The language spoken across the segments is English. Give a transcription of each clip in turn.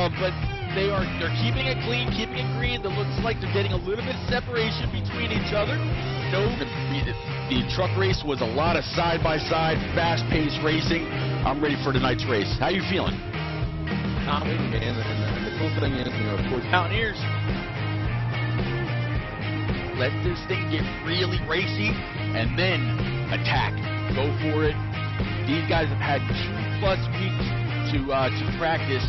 But they're keeping it clean, keeping it green. It looks like they're getting a little bit of separation between each other. No, the truck race was a lot of side-by-side, fast-paced racing. I'm ready for tonight's race. How you feeling? I'm ready, man. And the cool thing is, of course, Mountaineers, let this thing get really racy and then attack. Go for it. These guys have had 2+ weeks to practice.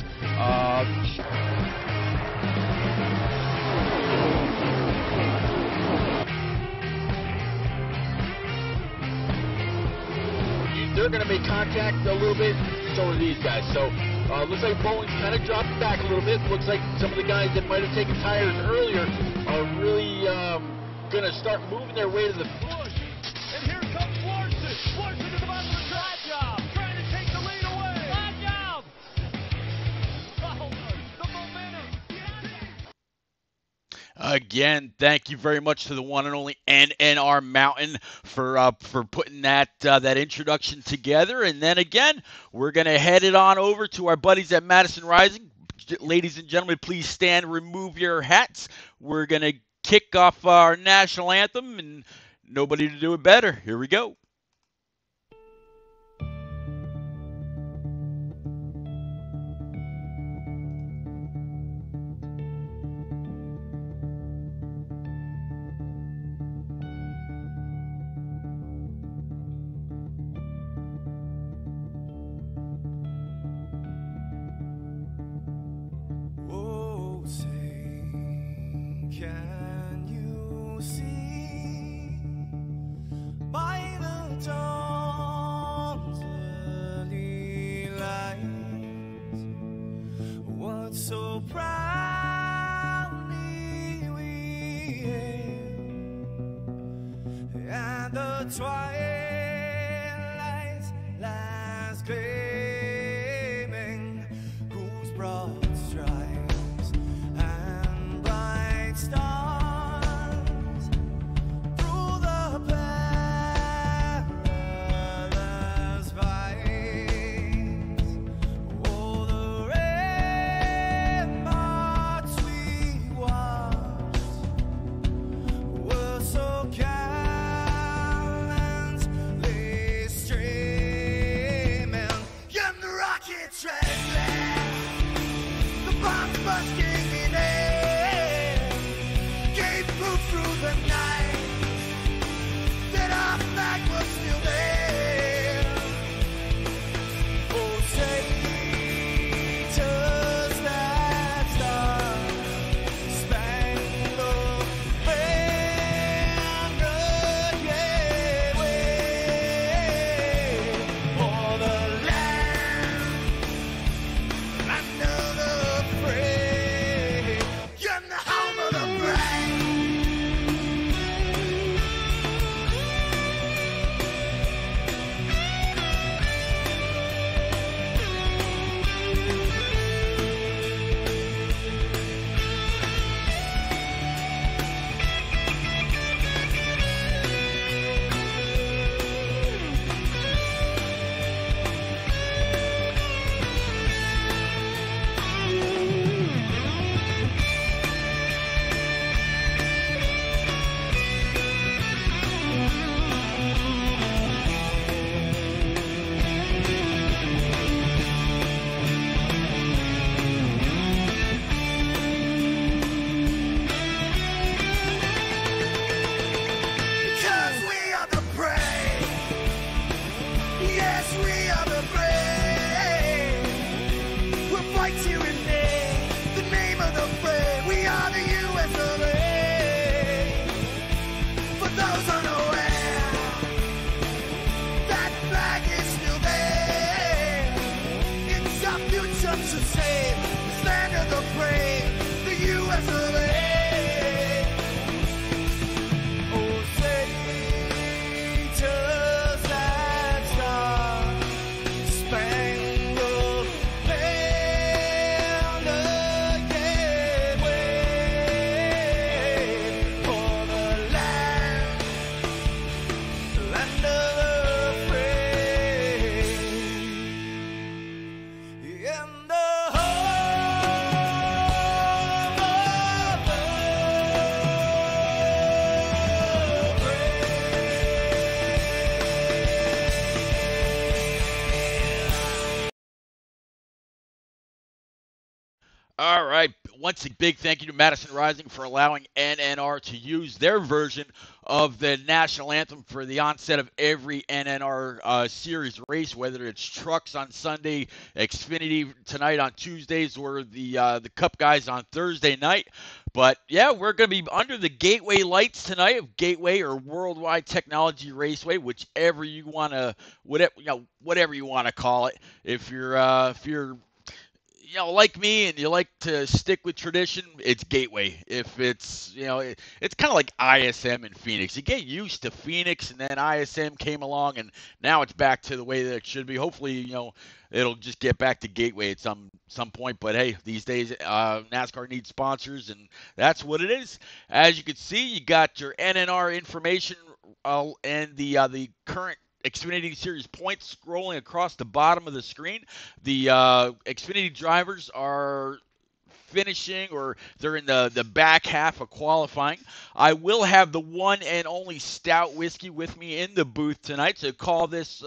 They're going to make contact a little bit, so are these guys. So looks like Bowling's kind of dropped back a little bit. Looks like some of the guys that might have taken tires earlier are really going to start moving their way to the finish. And here comes Larson. Larson to the bottom of the track. Job. Trying to take the lead away. Good job. The momentum. Again, thank you very much to the one and only NNR Mountain for putting that introduction together. And then again, we're going to head it on over to our buddies at Madison Rising. Ladies and gentlemen, please stand, remove your hats. We're going to kick off our national anthem, and nobody to do it better. Here we go. Can you see by the dawn's early light what so proudly we hailed at the twilight's last gleaming, whose broad stripes and bright stars through the perilous fights, oh, the ramparts we watched were so gallantly streaming, and the rockets trembling, the bombs bursting in air, gave proof through the night that our flag was still there. Oh, say, does that star-spangled banner yet wave for the land under the free, and the home of the brave. Because we are the brave. Yes, we are the brave. We'll fight to remain the name of the brave. We are the US of A. For those unaware, that flag is still there. It's our future to save. This land of the brave, the US of A. Oh, say, does that star-spangled banner yet wave for the land of the free, and the home All right. Once a big thank you to Madison Rising for allowing NNR to use their version of the national anthem for the onset of every NNR series race, whether it's trucks on Sunday, Xfinity tonight on Tuesdays, or the Cup guys on Thursday night. But yeah, we're going to be under the Gateway lights tonight of Gateway or Worldwide Technology Raceway, whichever you want to, whatever you want to call it. If you're like me and you like to stick with tradition, it's Gateway. If it's, it's kind of like ISM in Phoenix. You get used to Phoenix, and then ISM came along, and now it's back to the way that it should be. Hopefully, it'll just get back to Gateway at some point. But hey, these days, NASCAR needs sponsors, and that's what it is. As you can see, you got your NNR information and the current Xfinity Series points scrolling across the bottom of the screen. The Xfinity drivers are finishing, or they're in the back half of qualifying. I will have the one and only Stout Whiskey with me in the booth tonight to call this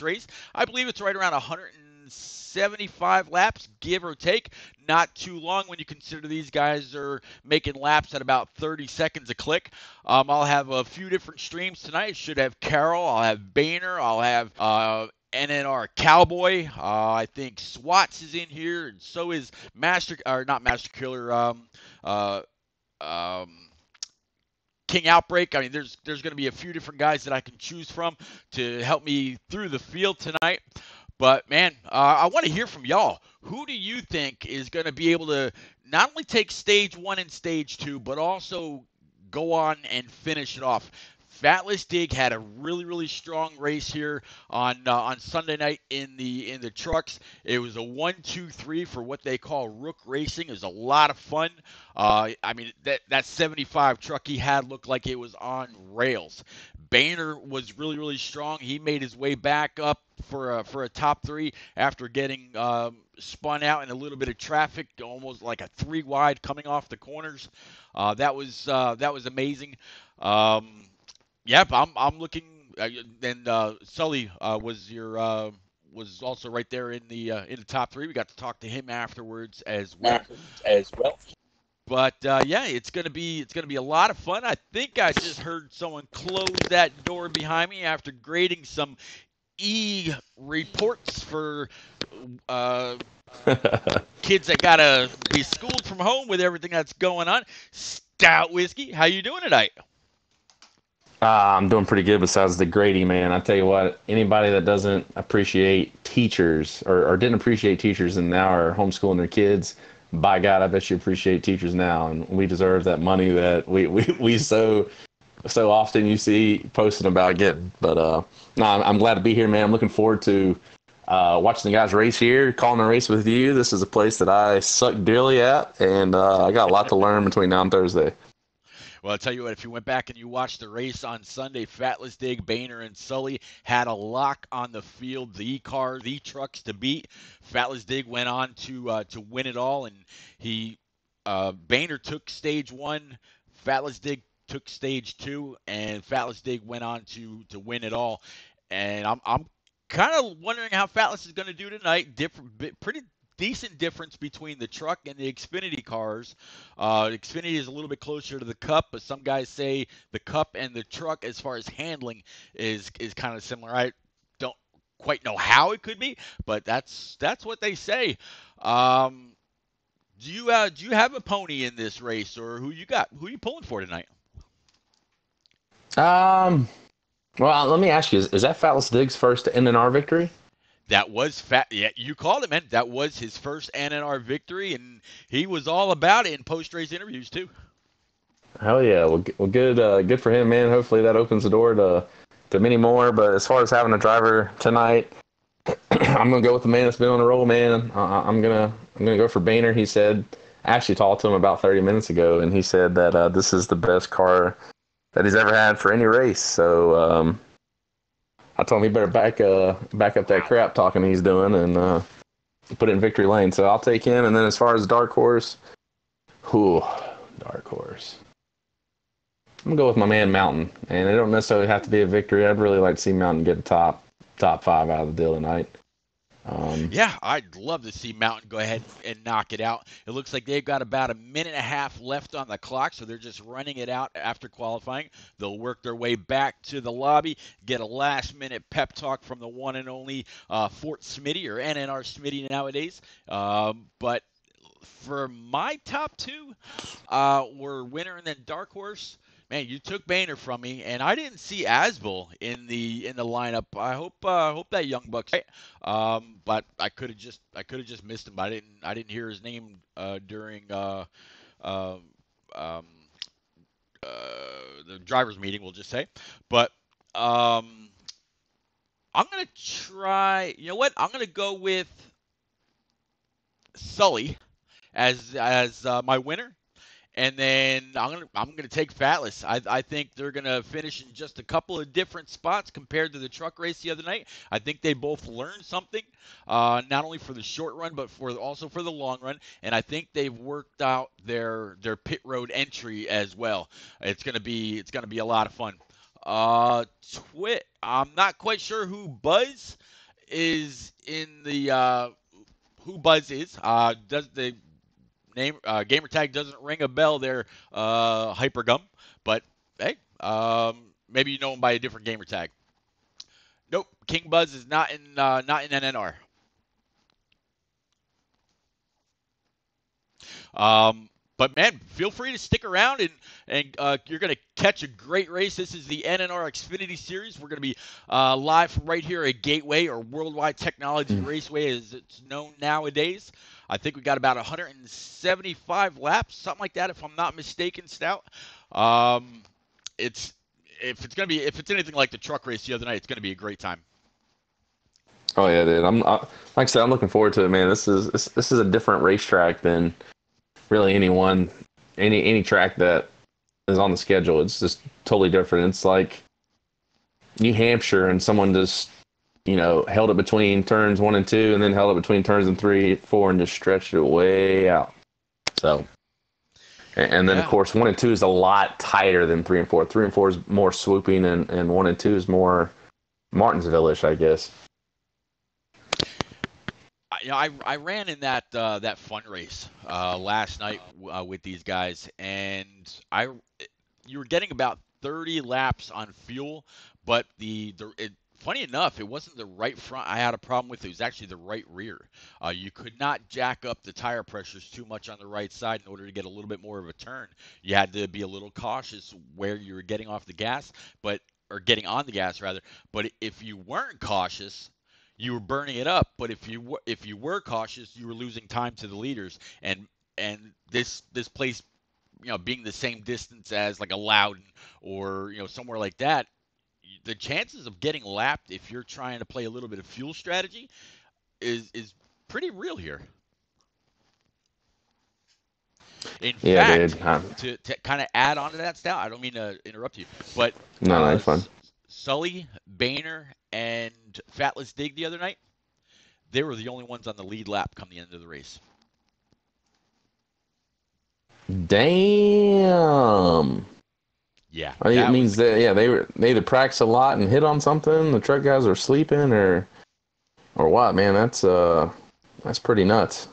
race. I believe it's right around 175 laps, give or take. Not too long when you consider these guys are making laps at about 30 seconds a click. I'll have a few different streams tonight. I should have Carroll. I'll have Boehner. I'll have NNR Cowboy. I think Swats is in here, and so is not Master Killer. King Outbreak. I mean, there's going to be a few different guys that I can choose from to help me through the field tonight. But, man, I want to hear from y'all. Who do you think is going to be able to not only take stage 1 and stage 2, but also go on and finish it off? Fatless Dig had a really, really strong race here on Sunday night in the trucks. It was a 1-2-3 for what they call Rook Racing. It was a lot of fun. I mean, that 75 truck he had looked like it was on rails. Boehner was really, really strong. He made his way back up for a top 3 after getting spun out in a little bit of traffic, almost like a 3 wide coming off the corners. That was amazing. Yep, I'm looking, and Sully was also right there in the top 3. We got to talk to him afterwards as well. But yeah, it's gonna be a lot of fun. I think I just heard someone close that door behind me after grading some reports for kids that gotta be schooled from home with everything that's going on. Stout Whiskey, how you doing tonight? I'm doing pretty good besides the Grady, man. I tell you what, anybody that doesn't appreciate teachers or didn't appreciate teachers and now are homeschooling their kids, by God, I bet you appreciate teachers now. And we deserve that money that we so often you see posting about getting. But no, I'm glad to be here, man. I'm looking forward to watching the guys race here, calling a race with you. This is a place that I suck dearly at, and I got a lot to learn between now and Thursday. Well, I'll tell you what, if you went back and you watched the race on Sunday, Fatless Dig, Boehner, and Sully had a lock on the field, the trucks to beat. Fatless Dig went on to win it all, and Boehner took stage 1, Fatless Dig took stage 2, and Fatless Dig went on to win it all. And I'm kind of wondering how Fatless is going to do tonight. Pretty decent difference between the truck and the Xfinity cars. Xfinity is a little bit closer to the Cup, but some guys say the Cup and the truck, as far as handling, is kind of similar. I don't quite know how it could be, but that's what they say. Do you have a pony in this race, or who you got? Who are you pulling for tonight? Well, let me ask you: is that Fatless Dig's first NNR victory? That was yeah, you called it, man. That was his first NNR victory, and he was all about it in post-race interviews too. Hell yeah! Well, good for him, man. Hopefully that opens the door to many more. But as far as having a driver tonight, I'm gonna go with the man that's been on the roll, man. I'm gonna go for Boehner. He said, I actually talked to him about 30 minutes ago, and he said that this is the best car that he's ever had for any race. So I told him he better back up that crap talking he's doing and put it in victory lane. So I'll take him. And then as far as dark horse, dark horse. I'm gonna go with my man Mountain, and it don't necessarily have to be a victory. I'd really like to see Mountain get a top 5 out of the deal tonight. Yeah, I'd love to see Mountain go ahead and knock it out. It looks like they've got about a minute and a half left on the clock, so they're just running it out after qualifying. They'll work their way back to the lobby, get a last-minute pep talk from the one and only Fort Smitty, or NNR Smitty nowadays. But for my top two, were Winner and then Dark Horse. Man, you took Boehner from me, and I didn't see Asbel in the lineup. I hope that young buck's right. But I could have just missed him. I didn't hear his name during uh, um, the drivers meeting. We'll just say, but I'm gonna try. You know what? I'm gonna go with Sully as my winner. And then I'm gonna take Fatless. I think they're gonna finish in just a couple of different spots compared to the truck race the other night. I think they both learned something, not only for the short run but also for the long run. And I think they've worked out their pit road entry as well. It's gonna be a lot of fun. I'm not quite sure who Buzz is in the who Buzz is. Does the name gamer tag doesn't ring a bell there, Hypergum. But hey, maybe you know him by a different gamer tag. Nope, King Buzz is not in NNR. But man, feel free to stick around, and you're going to catch a great race. This is the NNR Xfinity Series. We're going to be live from right here at Gateway, or Worldwide Technology Raceway as it's known nowadays. I think we got about 175 laps, something like that, if I'm not mistaken, Stout. It's if it's anything like the truck race the other night, it's going to be a great time. Oh yeah, dude. Like I said, I'm looking forward to it, man. This is a different racetrack than really any track that is on the schedule. It's just totally different. It's like New Hampshire, and someone just held it between turns 1 and 2, and then held it between turns 3, 4, and just stretched it way out. So, and then of course 1 and 2 is a lot tighter than 3 and 4. 3 and 4 is more swooping, and 1 and 2 is more Martinsville-ish, I guess. I ran in that fun race last night with these guys, and you were getting about 30 laps on fuel, but funny enough, it wasn't the right front I had a problem with. It was actually the right rear. You could not jack up the tire pressures too much on the right side in order to get a little bit more of a turn. You had to be a little cautious where you were getting off the gas, or getting on the gas rather. But if you weren't cautious, you were burning it up. But if you were cautious, you were losing time to the leaders. And this place, being the same distance as like a Loudon or somewhere like that, the chances of getting lapped if you're trying to play a little bit of fuel strategy is pretty real here. In fact, to kind of add on to that, Stout, I don't mean to interrupt you, but no, it's fun. Sully, Boehner, and Fatless Dig the other night, they were the only ones on the lead lap come the end of the race. Damn. Yeah. It means they either practice a lot and hit on something. The truck guys are sleeping, or what, man? That's pretty nuts.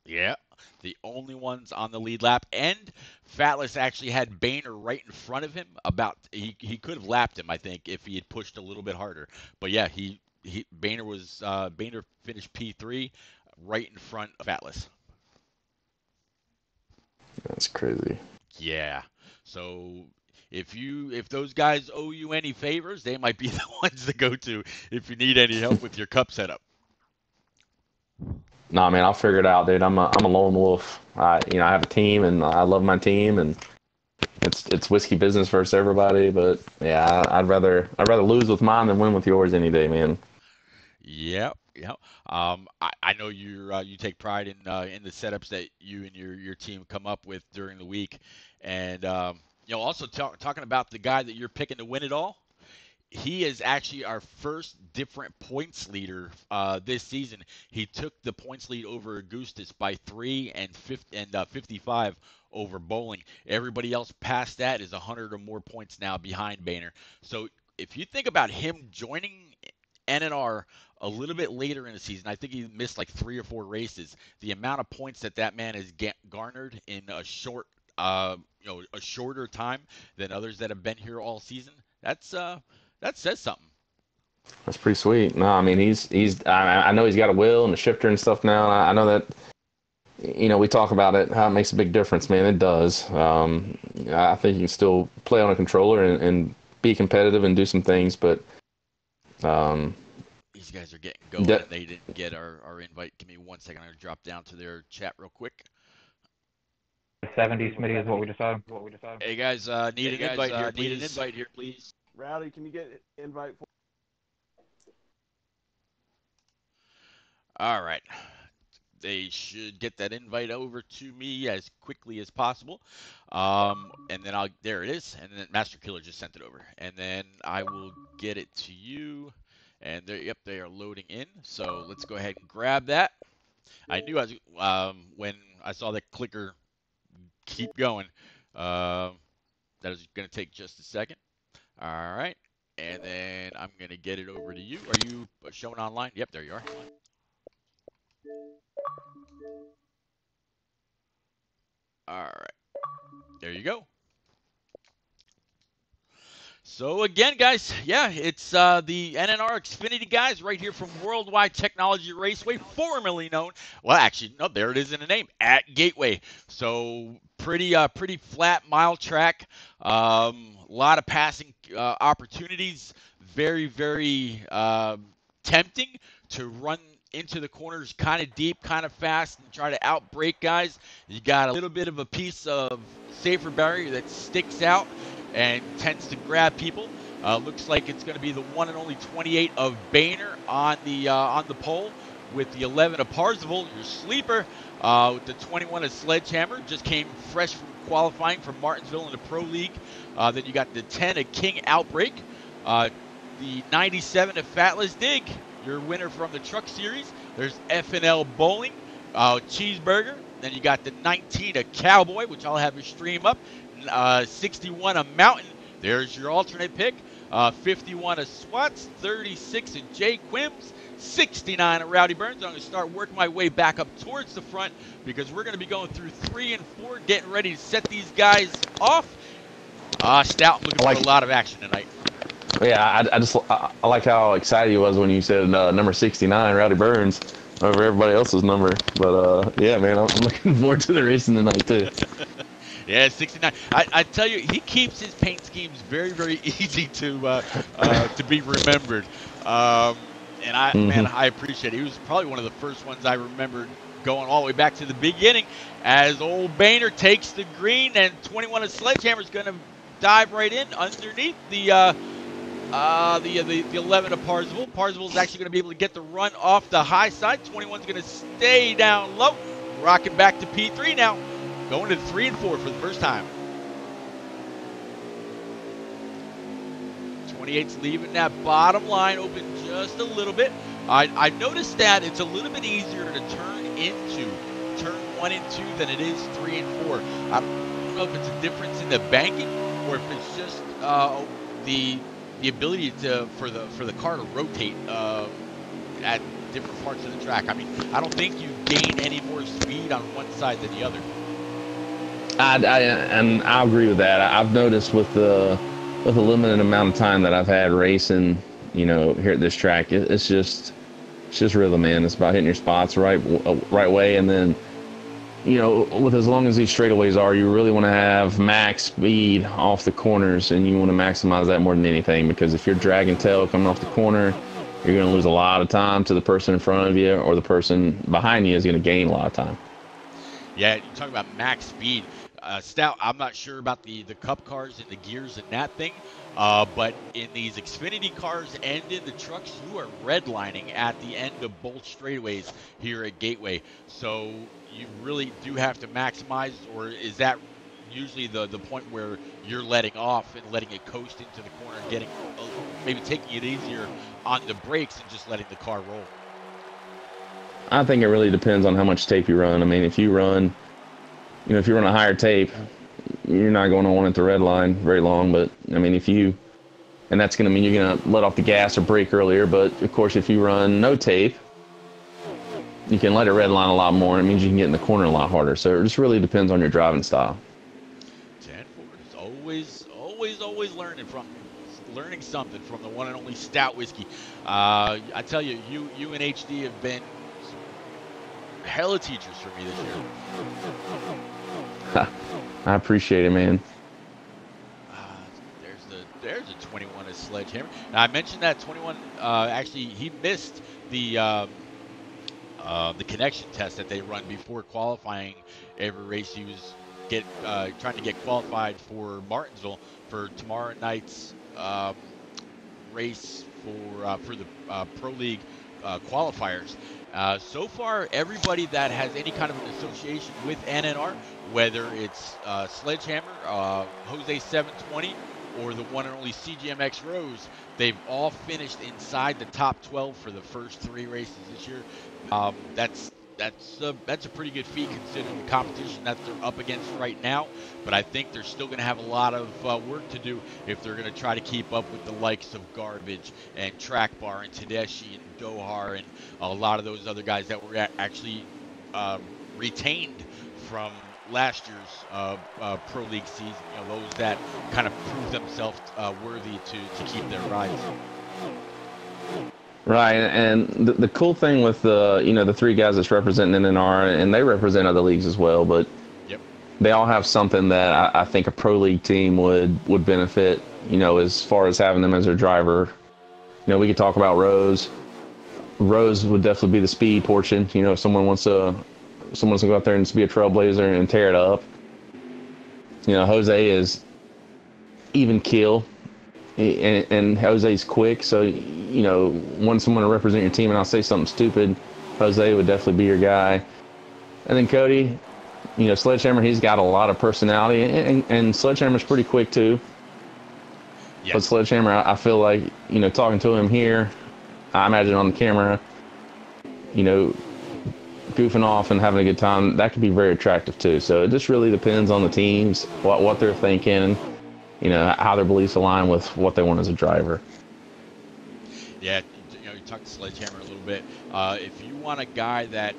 Yeah. The only ones on the lead lap, and Fatless actually had Boehner right in front of him. He could have lapped him, I think, if he had pushed a little bit harder. But yeah, Boehner finished P3 right in front of Fatless. That's crazy. Yeah. So if those guys owe you any favors, they might be the ones to go to if you need any help with your cup setup. Nah, man, I'll figure it out, dude. I'm a lone wolf. I have a team, and I love my team, and it's whiskey business versus everybody. But yeah, I'd rather lose with mine than win with yours any day, man. Yep. I know you take pride in the setups that you and your team come up with during the week, and also talking about the guy that you're picking to win it all. He is actually our first different points leader this season. He took the points lead over Augustus by 3 and 55 over Bowling. Everybody else past that is 100 or more points now behind Boehner. So if you think about him joining NNR a little bit later in the season. I think he missed like 3 or 4 races. The amount of points that man has garnered in a a shorter time than others that have been here all season. That says something. That's pretty sweet. No, I mean he's I know he's got a wheel and a shifter and stuff now. And I know that we talk about it, how it makes a big difference, man. It does. I think you can still play on a controller and be competitive and do some things, but these guys are getting going. And they didn't get our invite. Give me 1 second. I'm going to drop down to their chat real quick. 70 Smitty is what we decided. Hey guys, need an invite here, please. Need an invite here, please. Rowdy, can you get an invite for? All right. They should get that invite over to me as quickly as possible. And then there it is. And then Master Killer just sent it over. And then I will get it to you. And they are loading in. So let's go ahead and grab that. I knew when I saw the clicker keep going, that was going to take just a second. All right. And then I'm going to get it over to you. Are you showing online? Yep, there you are. All right. There you go. So again, guys, yeah, it's the NNR Xfinity guys right here from Worldwide Technology Raceway, formerly known, well, actually, no, there it is in the name, at Gateway. So pretty flat mile track, a lot of passing opportunities, very, very tempting to run into the corners kind of deep, kind of fast, and try to outbrake guys. You got a little bit of a piece of safer barrier that sticks out and tends to grab people. Looks like it's going to be the one and only 28 of Boehner on the pole, with the 11 of Parzival, your sleeper, with the 21 of Sledgehammer, just came fresh from qualifying from Martinsville in the Pro League. Then you got the 10 of King Outbreak, the 97 of Fatless Dig, your winner from the Truck Series. There's F&L Bowling, Cheeseburger. Then you got the 19 of Cowboy, which I'll have a stream up. 61 of Mountain. There's your alternate pick. 51 of Swats. 36 of Jay Quims. 69 of Rowdy Burns. I'm going to start working my way back up towards the front because we're going to be going through 3 and 4, getting ready to set these guys off. Stout, looking for a lot of action tonight. Yeah, I like how excited he was when you said number 69, Rowdy Burns, over everybody else's number. But yeah, man, I'm looking forward to the racing tonight too. Yeah, 69. I tell you, he keeps his paint schemes very, very easy to be remembered. And I appreciate it. He was probably one of the first ones I remembered going all the way back to the beginning, as old Boehner takes the green, and 21 of Sledgehammer is going to dive right in underneath the 11 of Parzival. Parzival is actually going to be able to get the run off the high side. 21 is going to stay down low, rocking back to P3 now, going to 3 and 4 for the first time. 28's leaving that bottom line open just a little bit. I noticed that it's a little bit easier to turn into turn 1 and 2 than it is 3 and 4. I don't know if it's a difference in the banking or if it's just the ability for the car to rotate at different parts of the track. I mean, I don't think you gain any more speed on one side than the other. And I agree with that. I've noticed with the limited amount of time that I've had racing, here at this track, it's just rhythm, man. It's about hitting your spots right way, and then, with as long as these straightaways are, you really want to have max speed off the corners, and you want to maximize that more than anything, because if you're dragging tail coming off the corner, you're going to lose a lot of time to the person in front of you, or the person behind you is going to gain a lot of time. Yeah, you're talking about max speed. Stout, I'm not sure about the cup cars and the gears and that thing, but in these Xfinity cars and in the trucks, you are redlining at the end of both straightaways here at Gateway. So you really do have to maximize, or is that usually the point where you're letting off and letting it coast into the corner and getting maybe taking it easier on the brakes and just letting the car roll? I think it really depends on how much tape you run. I mean, if you run a higher tape, you're not going to want it to red line very long. But I mean, if you and that's going to mean you're going to let off the gas or brake earlier. But of course, if you run no tape, you can let it red line a lot more. It means you can get in the corner a lot harder. So it just really depends on your driving style. 10 is always learning something from the one and only Stout Whiskey. I tell you, you and HD have been hella teachers for me this year. I appreciate it, man. There's a 21 as Sledgehammer. Now, I mentioned that 21. Actually, he missed the connection test that they run before qualifying every race. He was trying to get qualified for Martinsville for tomorrow night's race for the Pro League qualifiers. So far, everybody that has any kind of an association with NNR, whether it's Sledgehammer, Jose 720, or the one and only CGMX Rose, they've all finished inside the top 12 for the first 3 races this year. That's a pretty good feat considering the competition that they're up against right now. But I think they're still going to have a lot of work to do if they're going to try to keep up with the likes of Garbage and Track Bar and Tedeschi and Dohar and a lot of those other guys that were actually retained from last year's Pro League season. Those that kind of prove themselves worthy to keep their rides. Right, and the cool thing with the 3 guys that's representing NNR, and they represent other leagues as well, but Yep. they all have something that I think a Pro League team would benefit, as far as having them as their driver. We could talk about Rose. Rose would definitely be the speed portion. If someone wants to go out there and just be a trailblazer and tear it up. Jose is even keel, and Jose's quick. So, want someone to represent your team, and I'll say something stupid, Jose would definitely be your guy. And then Cody, Sledgehammer, he's got a lot of personality, and Sledgehammer's pretty quick too. Yes. But Sledgehammer, I feel like, talking to him here, I imagine on the camera, goofing off and having a good time, that could be very attractive too. So it just really depends on the teams, what they're thinking, how their beliefs align with what they want as a driver. Yeah, you talked to Sledgehammer a little bit. If you want a guy that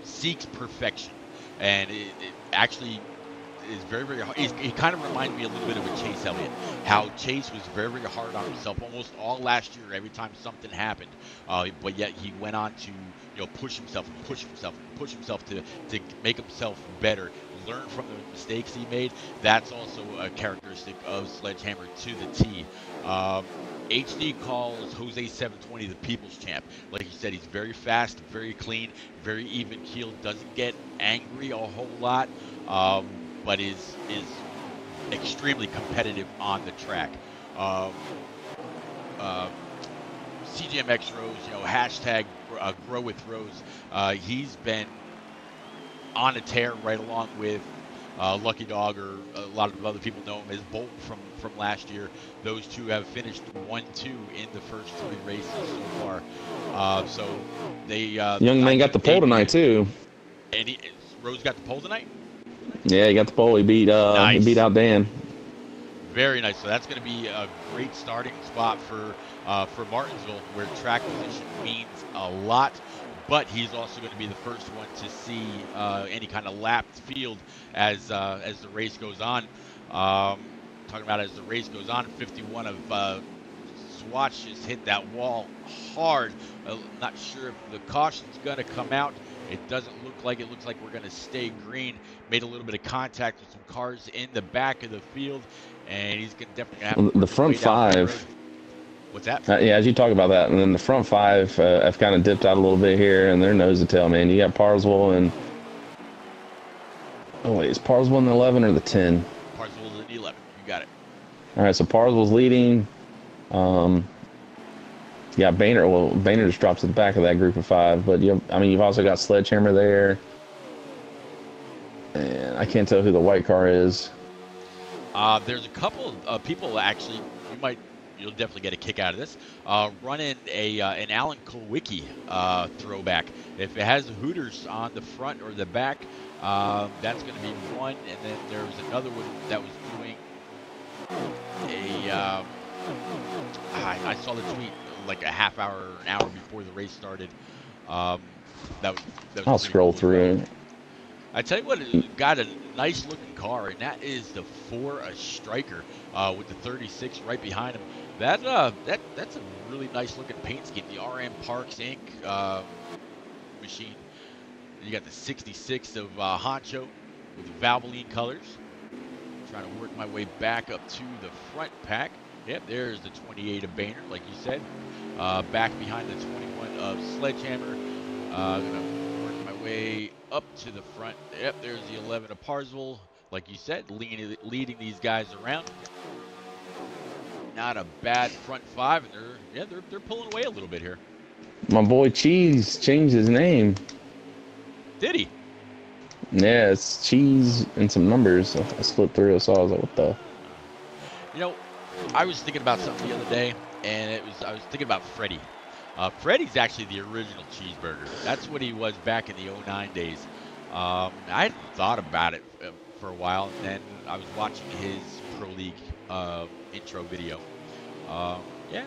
seeks perfection, and it actually is very, very hard. He kind of reminds me a little bit of a Chase Elliott. How Chase was very, very hard on himself almost all last year every time something happened. But yet he went on to push himself to make himself better, learn from the mistakes he made. That's also a characteristic of Sledgehammer to the T. HD calls Jose 720 the people's champ. Like you said, he's very fast, very clean, very even keeled, doesn't get angry a whole lot, but is extremely competitive on the track. CGMX Rose, hashtag grow with Rose. He's been on a tear right along with Lucky Dog, or a lot of other people know him as Bolton from last year. Those two have finished 1-2 in the first 3 races so far. So they young man got the pole tonight too. And Rose got the pole tonight. Yeah, he got the pole. He beat Nice. He beat out Dan. Very nice. So that's going to be a great starting spot for Martinsville, where track position means a lot. But he's also going to be the first one to see any kind of lapped field as the race goes on. Talking about as the race goes on, 51 of Swatch just hit that wall hard. Not sure if the caution's going to come out. It doesn't look like it. Looks like we're going to stay green. Made a little bit of contact with some cars in the back of the field, and he's definitely going to have to the front 5. What's that? Yeah, as you talk about that, and then the front 5 have kind of dipped out a little bit here, and they're nose to tail, man. You got Parswell and is Parswell in the 11 or the 10? Parswell's in the 11. You got it. All right, so Parswell's leading. Yeah, Boehner. Well, Boehner just drops to the back of that group of 5, but you've also got Sledgehammer there, and I can't tell who the white car is. There's a couple of people actually. You'll definitely get a kick out of this. Running an Alan Kulwicki throwback. If it has Hooters on the front or the back, that's going to be one. And then there's another one that was doing I saw the tweet like a half hour, an hour before the race started. Um, that was I'll pretty scroll cool as well. through. I tell you what, it got a nice looking car, and that is the Striker with the 36 right behind him. That's a really nice looking paint scheme. The RM Parks Inc. Machine. You got the 66 of Honcho with the Valvoline colors. Trying to work my way back up to the front pack. Yep, there's the 28 of Boehner, like you said. Back behind the 21 of Sledgehammer. Gonna work my way up to the front. Yep, there's the 11 of Parsville, like you said, leading these guys around. Not a bad front five, and they're pulling away a little bit here. My boy Cheese changed his name. Did he? Yeah, it's Cheese and some numbers. I slipped through. I was like, what the? You know, I was thinking about something the other day, and I was thinking about Freddie. Freddie's actually the original cheeseburger. That's what he was back in the '09 days. I hadn't thought about it for a while, and then I was watching his Pro League intro video. Yeah,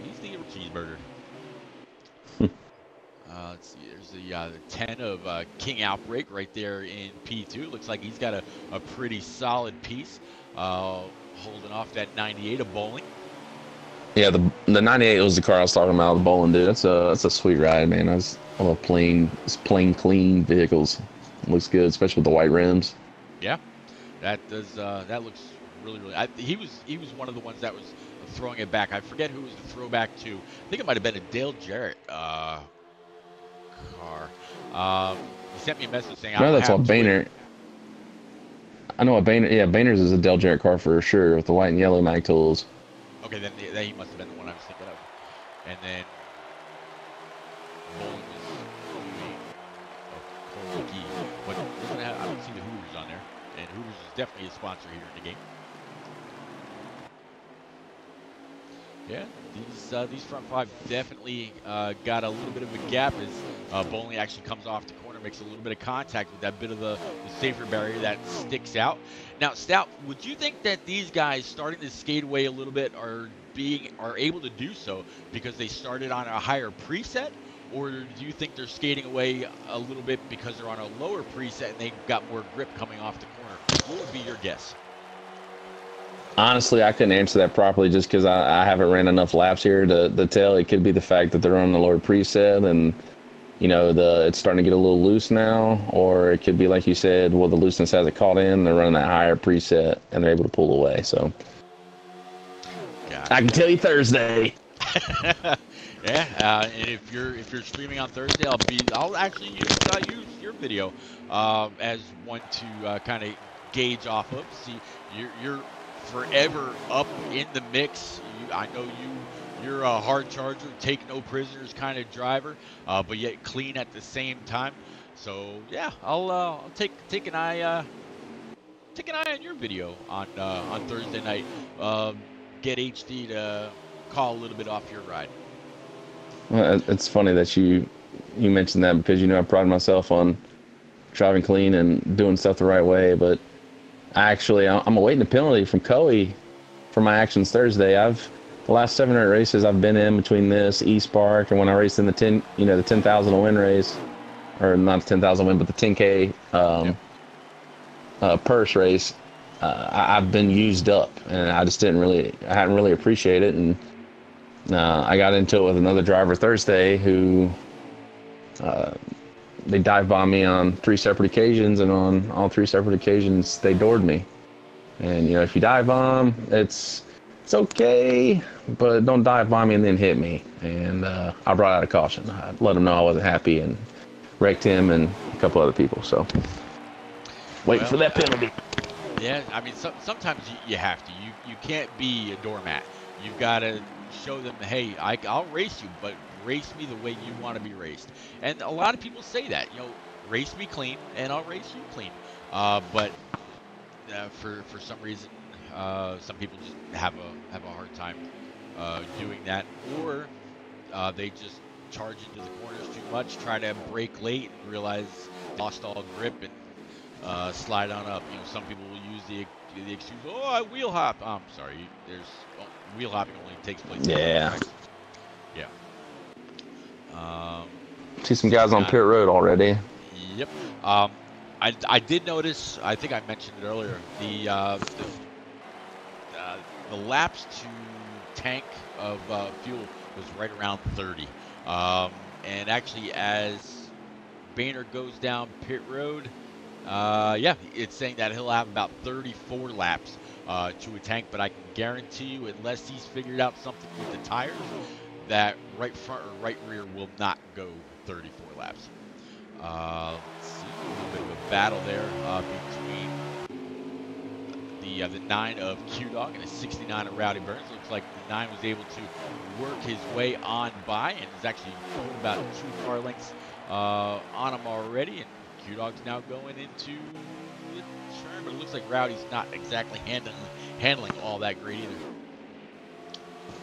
he's the original cheeseburger. Let's see, there's the 10 of King Outbreak right there in P2. Looks like he's got a pretty solid piece, holding off that 98 of Bowling. Yeah, the 98 was the car I was talking about, the Bowling, dude. That's a sweet ride, man. I love plain, clean vehicles. Looks good, especially with the white rims. Yeah, that looks really, really. He was one of the ones that was throwing it back. I forget who was the throwback to. I think it might have been a Dale Jarrett car. He sent me a message saying, No, that's what Boehner. I know what Boehner. Yeah, Boehner's is a Dale Jarrett car for sure with the white and yellow mag tools. Okay, then he must have been the one I was thinking of. And then Bowling was Corky, but I don't see the Hoovers on there. And Hoovers is definitely a sponsor here in the game. Yeah, these front five definitely got a little bit of a gap as Bowling actually comes off the corner, makes a little bit of contact with that bit of the safer barrier that sticks out. Now, Stout, would you think that these guys starting to skate away a little bit are able to do so because they started on a higher preset, or do you think they're skating away a little bit because they're on a lower preset and they've got more grip coming off the corner? What would be your guess? Honestly, I couldn't answer that properly just because I haven't ran enough laps here to tell. It could be the fact that they're on the lower preset and, you know, it's starting to get a little loose now, or it could be like you said, well, the looseness hasn't caught in. They're running that higher preset and they're able to pull away. So I can tell you Thursday. Yeah, and if you're streaming on Thursday, I'll actually use your video as one to kind of gauge off of. See, you're forever up in the mix. I know you're a hard charger, take no prisoners kind of driver, but yet clean at the same time. So yeah, I'll take an eye on your video on Thursday night. Get HD to call a little bit off your ride. Well, it's funny that you mentioned that because, you know, I pride myself on driving clean and doing stuff the right way, but I'm awaiting a penalty from Coey for my actions Thursday. The last 7 or 8 races I've been in between this, East Park, and when I raced in the 10,000 win race, or not the 10,000 win, but the 10K purse race, I've been used up, and I just hadn't really appreciated it. And I got into it with another driver Thursday who they dive bombed me on 3 separate occasions, and on all 3 separate occasions they doored me. And, you know, if you dive bomb, it's okay, but don't dive bomb me and then hit me. And I brought out a caution. I let him know I wasn't happy and wrecked him and a couple other people. So waiting for that penalty. Yeah, I mean, sometimes you have to. You can't be a doormat. You've got to show them, hey, I'll race you, but race me the way you want to be raced. And a lot of people say that, you know, race me clean and I'll race you clean. But for some reason, some people just have a hard time doing that, or they just charge into the corners too much, try to brake late and realize lost all grip and slide on up. Some people will use the excuse, oh, I wheel hop. I'm sorry, wheel hopping only takes place on dirt Yeah. tracks. Yeah. See some guys on 69. pit road already. Yep. I did notice. I think I mentioned it earlier. The laps to tank of fuel was right around 30. And actually, as Boehner goes down pit road, yeah, it's saying that he'll have about 34 laps to a tank. But I can guarantee you, unless he's figured out something with the tires, that right front or right rear will not go 34 laps. Let's see, a little bit of a battle there between the 9 of Q-Dog and the 69 of Rowdy Burns. Looks like the 9 was able to work his way on by and is actually put about 2 car lengths on him already. And Q-Dog's now going into the turn, but it looks like Rowdy's not exactly handling all that great either.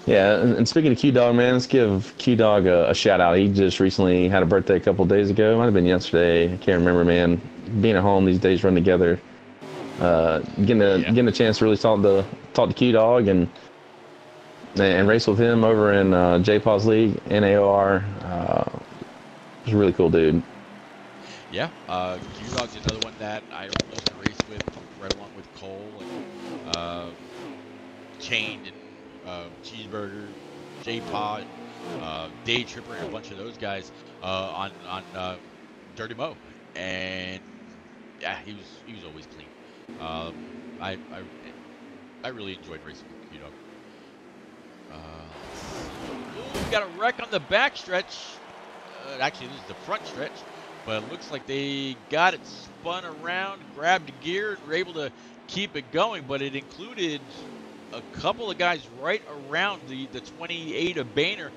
Yeah, and speaking of Q-Dog, man, let's give Q-Dog a shout-out. He just recently had a birthday a couple days ago. Might have been yesterday. I can't remember, man. Being at home these days, run together. Getting a chance to really talk to Q-Dog and race with him over in J-Paw's League, NAOR. He's a really cool dude. Yeah, Q-Dog's another one that I used to race with, right along with Cole and Chained and Cheeseburger, J-Pod, Day Tripper, and a bunch of those guys on Dirty Mo, and yeah, he was always clean. I really enjoyed racing with Q-Dog. We got a wreck on the back stretch. Actually, this is the front stretch, but it looks like they got it spun around, grabbed a gear, and were able to keep it going. But it included a couple of guys right around the 28 of Boehner.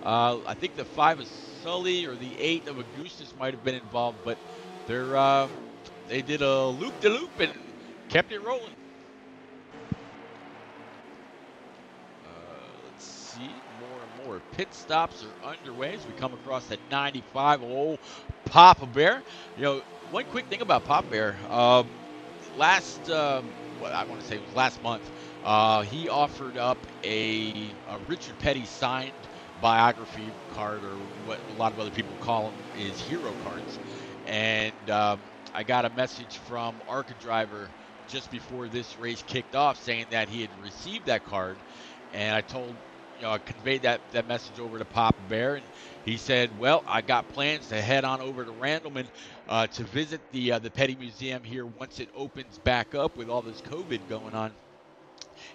I think the 5 of Sully or the 8 of Augustus might have been involved, but they did a loop-de-loop and kept it rolling. Let's see, more and more pit stops are underway as we come across that 95 old Papa Bear. One quick thing about Papa Bear. I want to say it was last month. He offered up a Richard Petty signed biography card, or what a lot of other people call them is hero cards. And I got a message from Arca Driver just before this race kicked off saying that he had received that card. And I I conveyed that message over to Papa Bear, and he said, well, I got plans to head on over to Randleman to visit the Petty Museum here once it opens back up with all this COVID going on.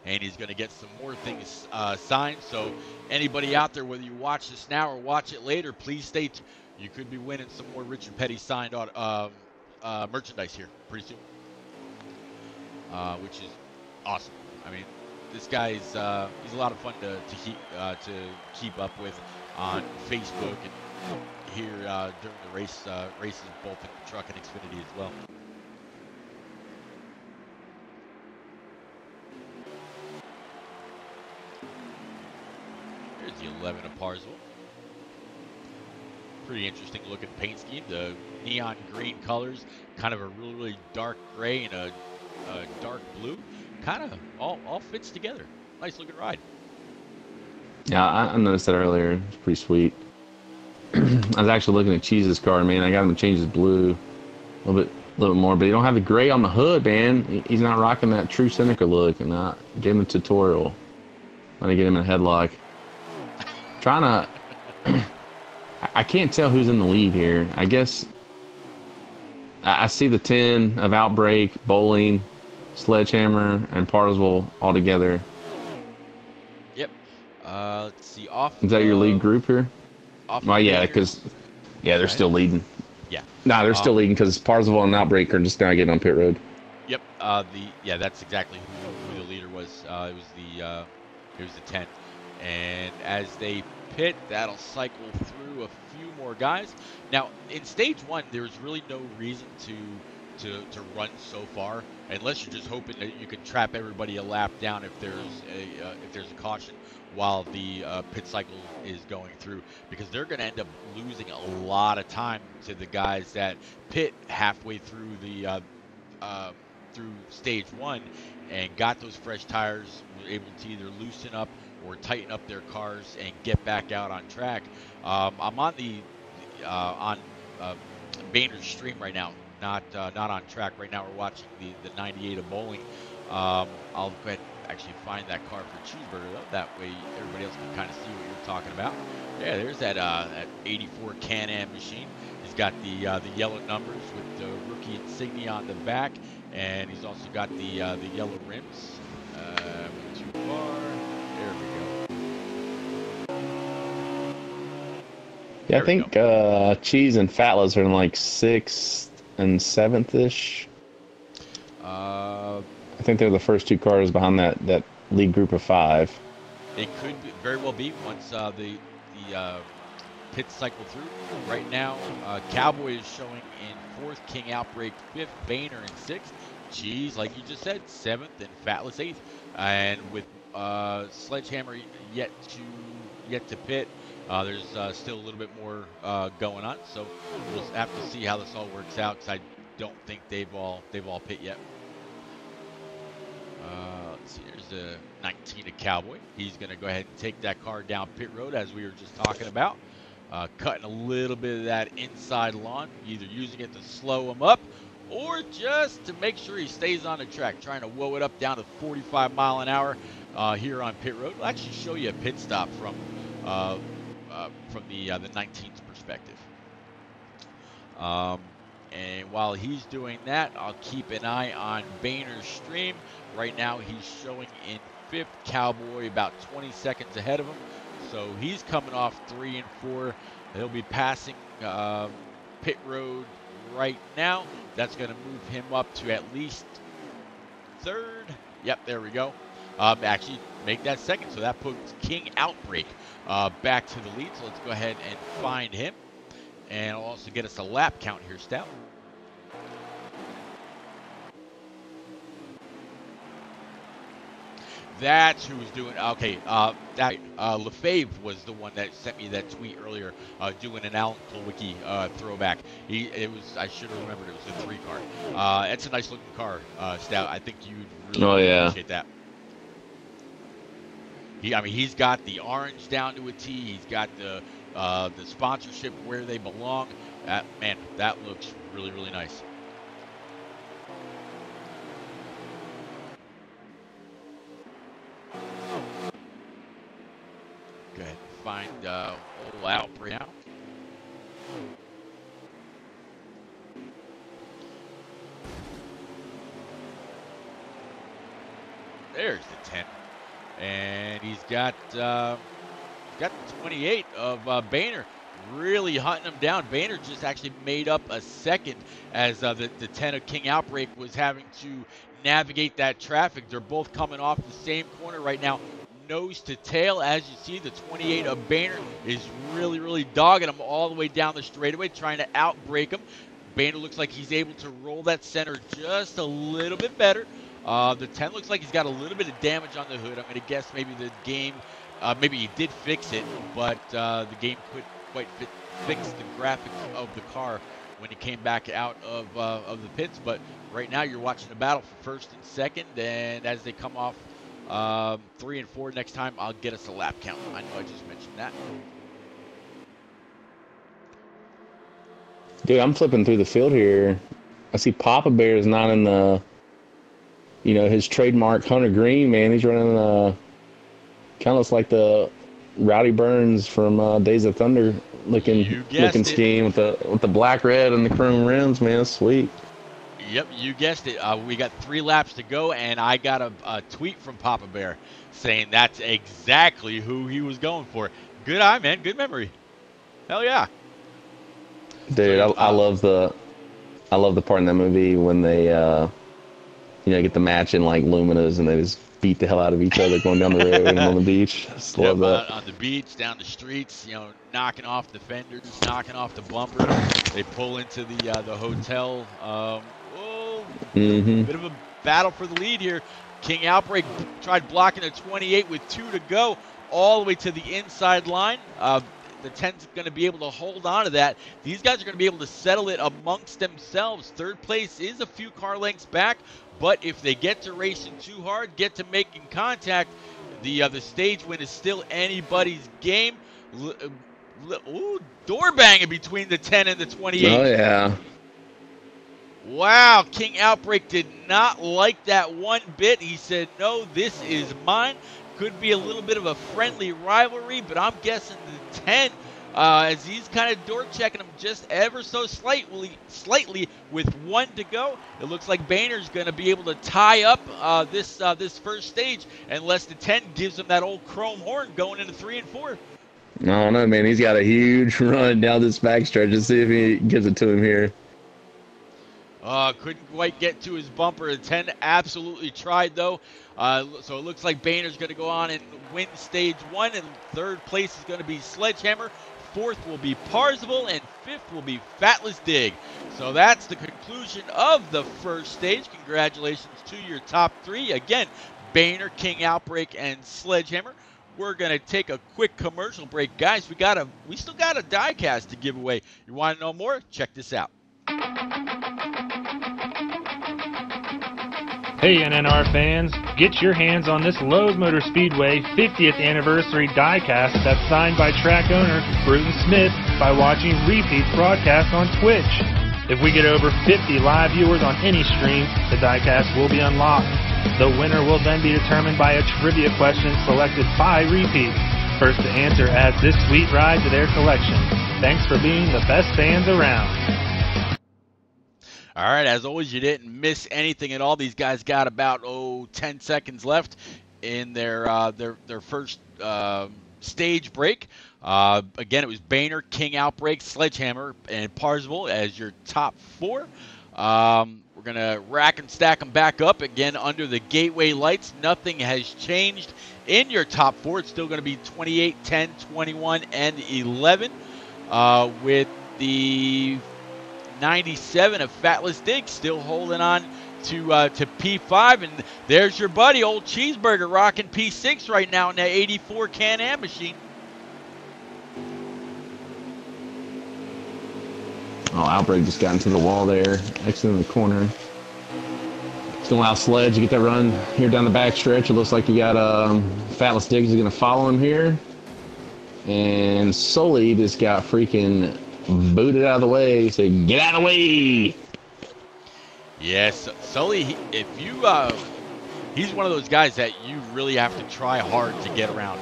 And he's going to get some more things signed. So anybody out there, whether you watch this now or watch it later, please stay tuned. You could be winning some more Richard Petty signed merchandise here pretty soon, which is awesome. I mean, this guy's he's a lot of fun to keep up with on Facebook and here during the races both in the truck and Xfinity as well. Here's the 11 of Parsville. Pretty interesting looking paint scheme. The neon green colors, kind of a really, really dark gray and a dark blue. Kind of all fits together. Nice looking ride. Yeah, I noticed that earlier. It's pretty sweet. I was actually looking at Cheese's car, man. I got him to change his blue a little bit more, but he don't have the gray on the hood, man. He's not rocking that true Seneca look, and I gave him a tutorial. Let me get him in a headlock. Trying to. I can't tell who's in the lead here. I guess I see the 10 of Outbreak, Bowling, Sledgehammer, and Parsville all together. Yep. Let's see. Off. Is that your lead group here? Well, yeah, because they're still leading. Yeah. Nah, they're still leading because Parsville and Outbreak are just now getting on pit road. Yep. That's exactly who the leader was. It was the 10, and as they pit, that'll cycle through a few more guys. Now, in stage 1, there's really no reason to run so far, unless you're just hoping that you can trap everybody a lap down if there's a caution while the pit cycle is going through, because they're going to end up losing a lot of time to the guys that pit halfway through through stage one and got those fresh tires, were able to either loosen up or tighten up their cars and get back out on track. I'm on on Boehner's stream right now, not on track right now. We're watching the 98 of Bowling. I'll go ahead and actually find that car for Cheeseburger though. That way everybody else can kind of see what you're talking about. Yeah, there's that 84 Can-Am machine. He's got the yellow numbers with the rookie insignia on the back, and he's also got the yellow rims. Too far. There we go. Yeah, I think Cheese and Fatlas are in like 6th and 7th ish. I think they're the first 2 cars behind that lead group of 5. It could very well be once the pits cycle through. Right now, Cowboy is showing in 4th, King Outbreak 5th, Boehner in 6th, Cheese, like you just said, 7th, and Fatless 8th. And with Sledgehammer yet to pit, there's still a little bit more going on. So we'll have to see how this all works out, because I don't think they've all pit yet. Let's see, there's the 19 of Cowboy. He's going to go ahead and take that car down pit road, as we were just talking about. Cutting a little bit of that inside lawn, either using it to slow him up or just to make sure he stays on the track, trying to whoa it up down to 45 mile an hour here on pit road. We'll actually show you a pit stop from the 19's perspective. And while he's doing that, I'll keep an eye on Boehner's stream. Right now, he's showing in 5th, Cowboy about 20 seconds ahead of him. So he's coming off 3 and 4. He'll be passing pit road right now. That's going to move him up to at least 3rd. Yep, there we go. Actually, make that 2nd. So that puts King Outbreak back to the lead. So let's go ahead and find him. And it'll also get us a lap count here, Stout. That's who was doing. Okay, Lefebvre was the one that sent me that tweet earlier, doing an Alan Kulwicki throwback. I should have remembered it was a 3 car. It's a nice looking car, Stout. I think you'd really appreciate that. He's got the orange down to a T. He's got the sponsorship where they belong. Man, that looks really, really nice. Go ahead and find old Outbreak now. There's the 10. And he's got the 28 of Boehner, really hunting him down. Boehner just actually made up a 2nd as the 10 of King Outbreak was having to navigate that traffic. They're both coming off the same corner right now, nose to tail. As you see, the 28 of Boehner is really, really dogging him all the way down the straightaway, trying to outbrake him. Boehner looks like he's able to roll that center just a little bit better. The 10 looks like he's got a little bit of damage on the hood. I'm going to guess maybe the game, maybe he did fix it, but the game couldn't quite fix the graphics of the car when he came back out of the pits. But right now you're watching a battle for 1st and 2nd, and as they come off 3 and 4 next time, I'll get us a lap count. I know I just mentioned that. Dude, I'm flipping through the field here. I see Papa Bear is not in the, his trademark Hunter Green, man. He's running kind of looks like the Rowdy Burns from Days of Thunder looking scheme with the black, red, and the chrome rims, man. Sweet. Yep, you guessed it. We got 3 laps to go, and I got a tweet from Papa Bear saying that's exactly who he was going for. Good eye, man. Good memory. Hell yeah. Dude, I love the part in that movie when they get the match in like Luminas and they just beat the hell out of each other going down the road and on the beach. Just love that. On the beach, down the streets, knocking off the fenders, knocking off the bumper. They pull into the hotel. Bit of a battle for the lead here. King Outbreak tried blocking a 28 with 2 to go all the way to the inside line. the 10's going to be able to hold on to that. These guys are going to be able to settle it amongst themselves. Third place is a few car lengths back, but if they get to racing too hard, get to making contact, the stage win is still anybody's game. Ooh, door banging between the 10 and the 28. Oh, yeah. Wow, King Outbreak did not like that one bit. He said, no, this is mine. Could be a little bit of a friendly rivalry, but I'm guessing the 10, as he's kind of door checking him just ever so slightly with 1 to go. It looks like Boehner's going to be able to tie up this first stage unless the 10 gives him that old chrome horn going into 3 and 4. No, man, he's got a huge run down this backstretch. Let's see if he gives it to him here. Couldn't quite get to his bumper. The 10 absolutely tried, though. So it looks like Boehner's going to go on and win stage 1, and third place is going to be Sledgehammer. Fourth will be Parzival, and fifth will be Fatless Dig. So that's the conclusion of the first stage. Congratulations to your top 3. Again, Boehner, King Outbreak, and Sledgehammer. We're going to take a quick commercial break. Guys, we still got a diecast to give away. You want to know more? Check this out. Hey NNR fans, get your hands on this Lowe's Motor Speedway 50th anniversary diecast that's signed by track owner Bruton Smith by watching repeats broadcast on Twitch. If we get over 50 live viewers on any stream, the diecast will be unlocked. The winner will then be determined by a trivia question selected by repeats. First to answer adds this sweet ride to their collection. Thanks for being the best fans around. All right, as always, you didn't miss anything at all. These guys got about 10 seconds left in their first stage break. Again, it was Boehner, King Outbreak, Sledgehammer, and Parzival as your top 4. We're going to rack and stack them back up again under the gateway lights. Nothing has changed in your top 4. It's still going to be 28, 10, 21, and 11 with the 97 of Fatless Dig still holding on to P5, and there's your buddy Old Cheeseburger rocking P6 right now in that 84 Can-Am machine. Oh, Outbreak just got into the wall there, exiting the corner. Still allow Sledge to get that run here down the backstretch. It looks like you got Fatless Dig is going to follow him here, and Sully just got freaking booted out of the way. So get out of the way. Yes, Sully. He's one of those guys that you really have to try hard to get around.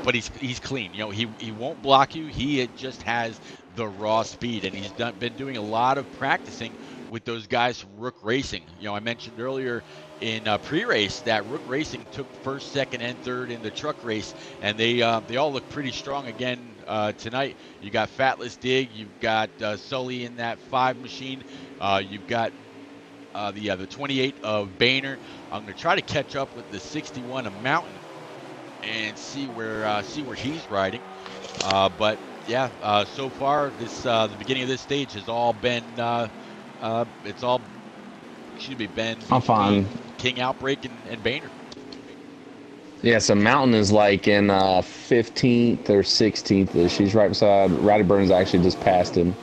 But he's clean. You know, he won't block you. He just has the raw speed, and he's been doing a lot of practicing with those guys from Rook Racing. You know, I mentioned earlier in pre-race that Rook Racing took first, second, and third in the truck race, and they all look pretty strong again tonight. You got Fatless Dig, you've got Sully in that 5 machine, you've got the 28 of Boehner. I'm going to try to catch up with the 61 of Mountain and see where he's riding. But yeah, so far the beginning of this stage has all been been I'm fine. King Outbreak and Boehner. Yeah, so Mountain is like in 15th or 16th. She's right beside Roddy Burns. Actually just passed him.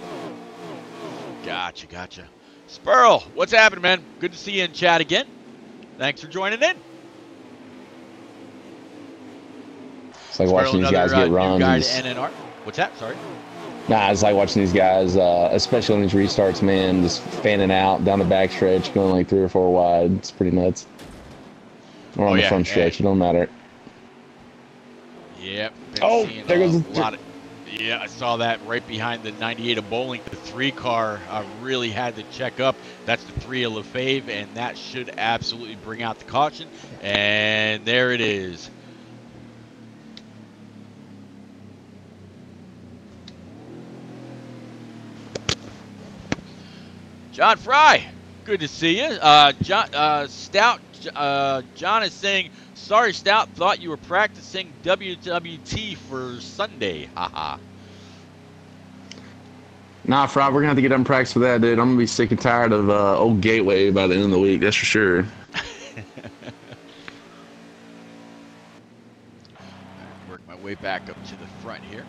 Gotcha. Spurl, what's happening, man? Good to see you in chat again. Thanks for joining in. It's like watching these guys get runs. New guy to NNR. What's that? Sorry. Nah, it's like watching these guys, especially on these restarts, man, just fanning out down the backstretch, going like 3 or 4 wide. It's pretty nuts. Or on the front stretch, it don't matter. Yep. There goes a lot of. Yeah, I saw that right behind the 98 of Bowling. The 3 car really had to check up. That's the 3 of Lefebvre, and that should absolutely bring out the caution. And there it is. John Fry, good to see you. Stout, John is saying, sorry, Stout, thought you were practicing WWT for Sunday. Haha. Nah, Fry, we're going to have to get done practice for that, dude. I'm going to be sick and tired of old Gateway by the end of the week, that's for sure. Work my way back up to the front here.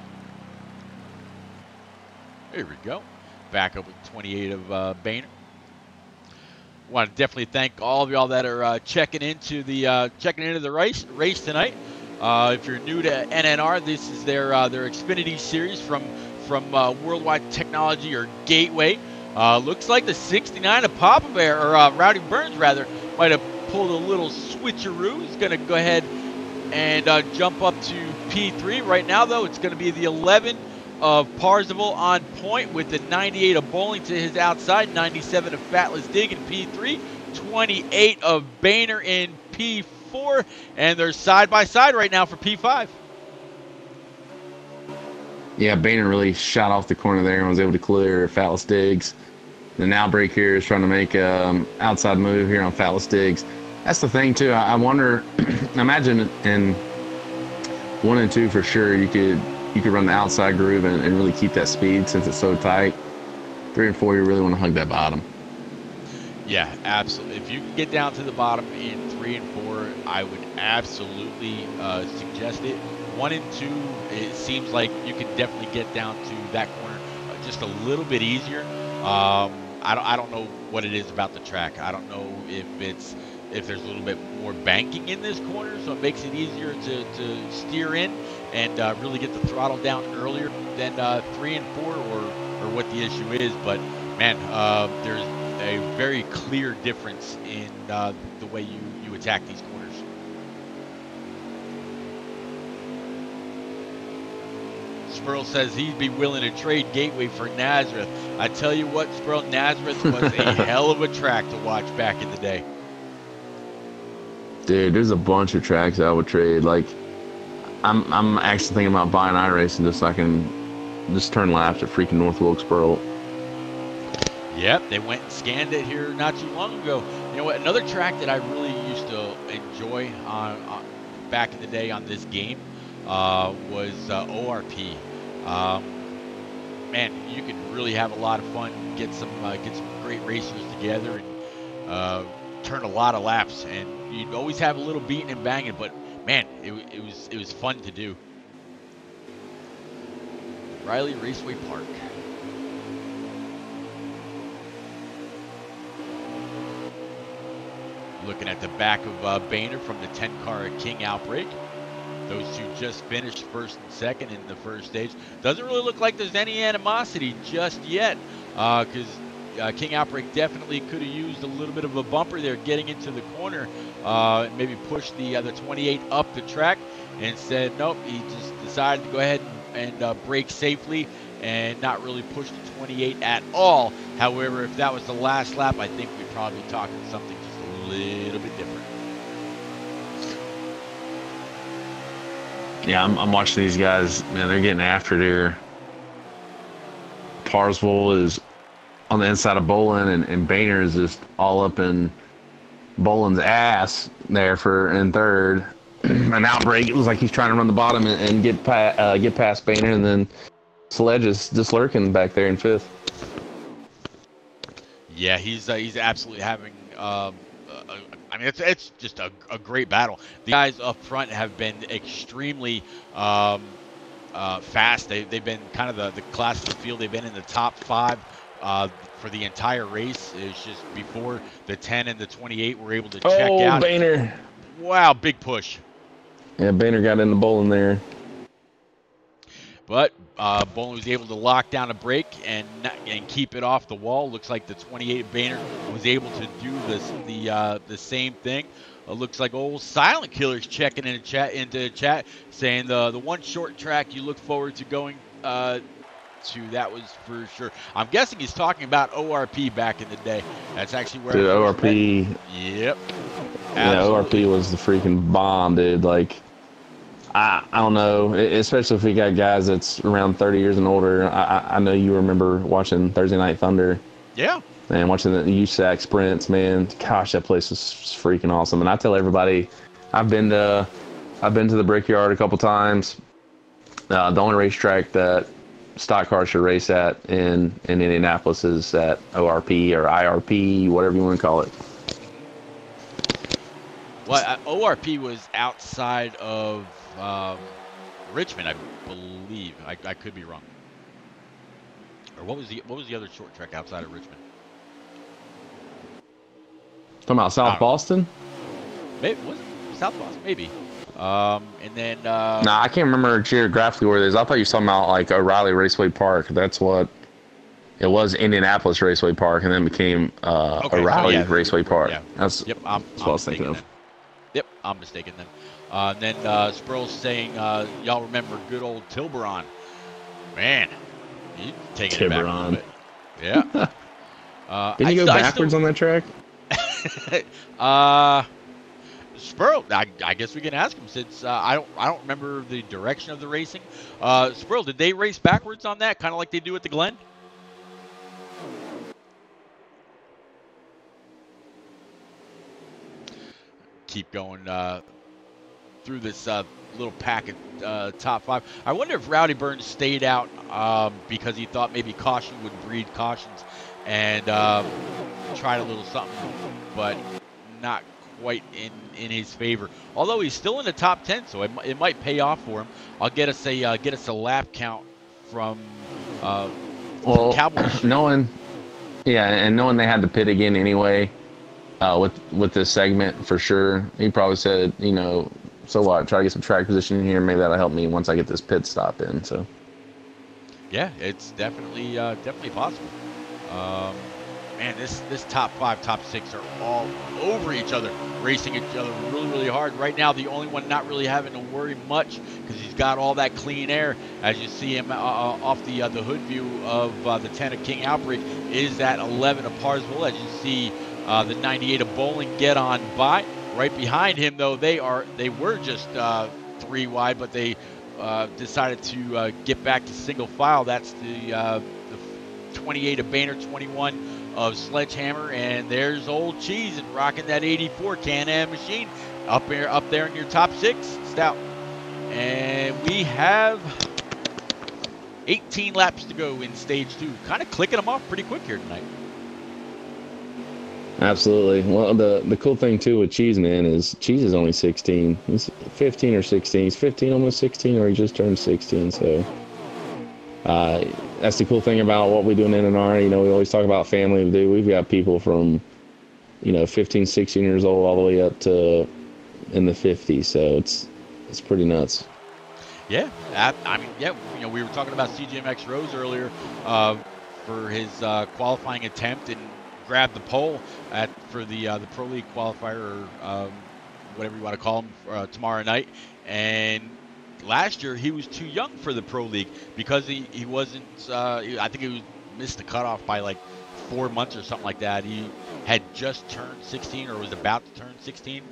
There we go. Back up with 28 of Boehner. Want to definitely thank all of y'all that are checking into the race tonight. If you're new to NNR, this is their Xfinity series from Worldwide Technology or Gateway. Looks like the 69 of Papa Bear or Rowdy Burns rather might have pulled a little switcheroo. He's going to go ahead and jump up to P3. Right now, though, it's going to be the 11 of Parzival on point with the 98 of Bowling to his outside, 97 of Fatless Dig in P3, 28 of Boehner in P4, and they're side by side right now for P5. Yeah, Boehner really shot off the corner there and was able to clear Fatless Diggs. The now break here is trying to make an outside move here on Fatless Diggs. That's the thing, too. I wonder, imagine in 1 and 2 for sure, you could run the outside groove and really keep that speed since it's so tight. 3 and 4, you really want to hug that bottom. Yeah, absolutely. If you can get down to the bottom in 3 and 4, I would absolutely suggest it. 1 and 2, it seems like you can definitely get down to that corner just a little bit easier. I don't know what it is about the track. I don't know if there's a little bit more banking in this corner, so it makes it easier to steer in and really get the throttle down earlier than 3 and 4 or what the issue is. But man, there's a very clear difference in the way you attack these corners. Spurl says he'd be willing to trade Gateway for Nazareth. I tell you what, Spurl, Nazareth was a hell of a track to watch back in the day. Dude, there's a bunch of tracks I would trade. Like, I'm actually thinking about buying iRacing just so I can just turn laps at freaking North Wilkesboro. Yep, they went and scanned it here not too long ago. You know what? Another track that I really used to enjoy on back in the day on this game was ORP. Man, you could really have a lot of fun, get some great racers together, and turn a lot of laps. And you'd always have a little beating and banging, but man, it was fun to do. Riley Raceway Park. Looking at the back of Boehner from the 10-car King Outbreak. Those two just finished first and second in the first stage. Doesn't really look like there's any animosity just yet, because King Outbreak definitely could have used a little bit of a bumper there getting into the corner, maybe push the 28 up the track. Instead, nope, he just decided to go ahead and brake safely and not really push the 28 at all. However, if that was the last lap, I think we'd probably be talking something just a little bit different. Yeah, I'm watching these guys, man, they're getting after it here. Parzival is on the inside of Bolin, and Boehner is just all up in Bolin's ass there in third. An outbreak, it was like he's trying to run the bottom and get past Boehner, and then Sledge is just lurking back there in fifth. Yeah, he's absolutely having I mean, it's just a great battle. The guys up front have been extremely fast. They've been kind of the class of the field. They've been in the top 5 for the entire race. It's just before the 10 and the 28 were able to check out. Oh, Boehner. Wow, big push. Yeah, Boehner got in the bowling there. But Bolin was able to lock down a brake and keep it off the wall. Looks like the 28 Boehner was able to do the same thing. Looks like old Silent Killer's checking into chat saying the one short track you look forward to going to. That was for sure. I'm guessing he's talking about ORP back in the day. That's actually where ORP. Yep. Yeah, ORP was the freaking bomb, dude. Like, I don't know, especially if we got guys that's around 30 years and older. I know you remember watching Thursday Night Thunder. Yeah. Man, watching the USAC sprints, man. Gosh, that place was freaking awesome. And I tell everybody, I've been to the Brickyard a couple times. The only racetrack that stock cars should race at in Indianapolis is at ORP or IRP, whatever you want to call it. Well, ORP was outside of Richmond, I believe. I could be wrong. Or what was the other short track outside of Richmond? Talking about South Boston? Maybe was it South Boston? Maybe. And then Nah, I can't remember geographically where it is. I thought you were talking about like O'Reilly Raceway Park. That's what it was. Indianapolis Raceway Park, and then became O'Reilly Raceway Park. Yeah. That's yep. what I was thinking of. Then. Yep, I'm mistaken then. And then Sproul's saying, y'all remember good old Tilburon? Man, he's taking it back a little bit. Yeah. Did you go backwards on that track? Spurl, I guess we can ask him since I don't remember the direction of the racing. Spurl, did they race backwards on that, kind of like they do at the Glen? Keep going through this little pack of top 5. I wonder if Rowdy Burns stayed out because he thought maybe caution would breed cautions and tried a little something, but not quite in his favor. Although he's still in the top 10, so it might pay off for him. I'll get us a lap count from Cowboys. knowing they had to pit again anyway. With this segment for sure, he probably said, so what? Try to get some track position in here. Maybe that'll help me once I get this pit stop in. So, yeah, it's definitely possible. Man, this top 5, top 6 are all over each other, racing each other really, really hard. Right now, the only one not really having to worry much because he's got all that clean air. As you see him off the hood view of the 10 of King Outbreak is that 11 of Parsville. As you see. The 98 of Bowling get on by. Right behind him, though, they were just 3 wide, but they decided to get back to single file. That's the 28 of Boehner, 21 of Sledgehammer, and there's Old Cheese and rocking that 84 Can-Am machine up there in your top 6, Stout. And we have 18 laps to go in stage 2. Kind of clicking them off pretty quick here tonight. Absolutely. Well, the cool thing too with Cheese, man, is Cheese is only 16. He's 15 or 16. He's 15, almost 16, or he just turned 16. So that's the cool thing about what we do in NNR. We always talk about family. We've got people from 15, 16 years old all the way up to in the 50s. So it's pretty nuts. Yeah, I mean, we were talking about CJMX Rose earlier for his qualifying attempt and grabbed the pole for the Pro League qualifier, or whatever you want to call him, tomorrow night. And last year he was too young for the Pro League because he wasn't. I think he missed the cutoff by like 4 months or something like that. He had just turned 16 or was about to turn 16.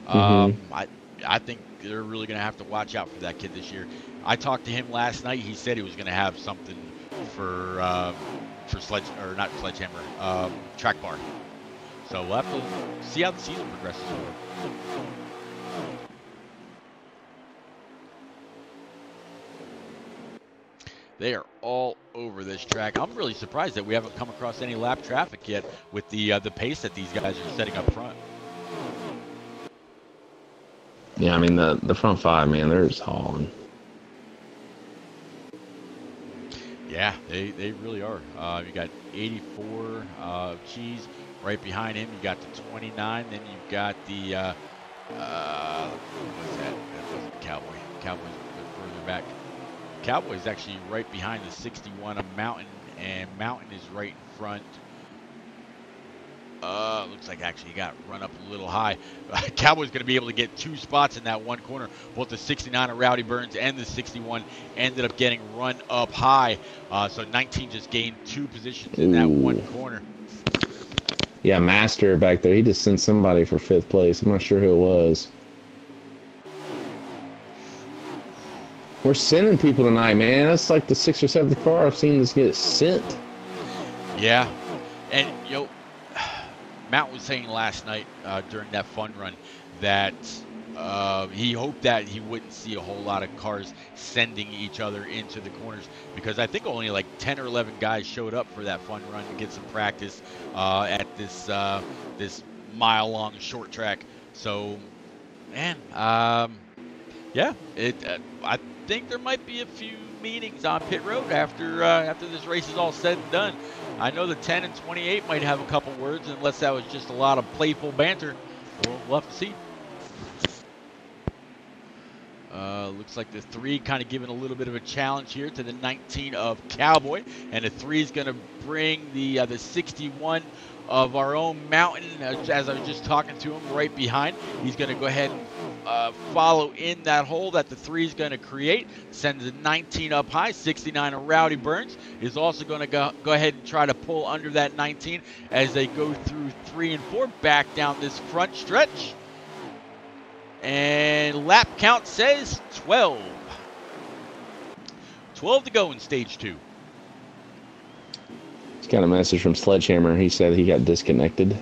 I think they're really going to have to watch out for that kid this year. I talked to him last night. He said he was going to have something for Track Bar. So we'll have to see how the season progresses for him. They are all over this track. I'm really surprised that we haven't come across any lap traffic yet with the pace that these guys are setting up front. Yeah, I mean the front 5, man, they're just hauling. Yeah, they really are. You got 84 Cheese right behind him. You got the 29. Then you've got the what's that? That wasn't Cowboy. Cowboy's a bit further back. Cowboy's actually right behind the 61 of Mountain, and Mountain is right in front. Looks like actually he got run up a little high. Cowboy's going to be able to get 2 spots in that one corner. Both the 69 of Rowdy Burns and the 61 ended up getting run up high. So 19 just gained 2 positions in that one corner. Yeah, Master back there. He just sent somebody for 5th place. I'm not sure who it was. We're sending people tonight, man. That's like the 6th or 7th car I've seen this get sent. Yeah, and Matt was saying last night during that fun run that he hoped that he wouldn't see a whole lot of cars sending each other into the corners, because I think only like 10 or 11 guys showed up for that fun run to get some practice at this mile-long short track. So, man, yeah, think there might be a few meetings on pit road after this race is all said and done. I know the 10 and 28 might have a couple words, unless that was just a lot of playful banter. We'll have to see. Looks like the 3 kind of giving a little bit of a challenge here to the 19 of Cowboy, and the 3 is going to bring the 61 of our own Mountain, as I was just talking to him, right behind. He's going to go ahead and follow in that hole that the 3 is going to create. Sends the 19 up high. 69 of Rowdy Burns is also going to go ahead and try to pull under that 19 as they go through 3 and 4 back down this front stretch. And lap count says 12. 12 to go in stage 2. Just got a message from Sledgehammer. He said he got disconnected.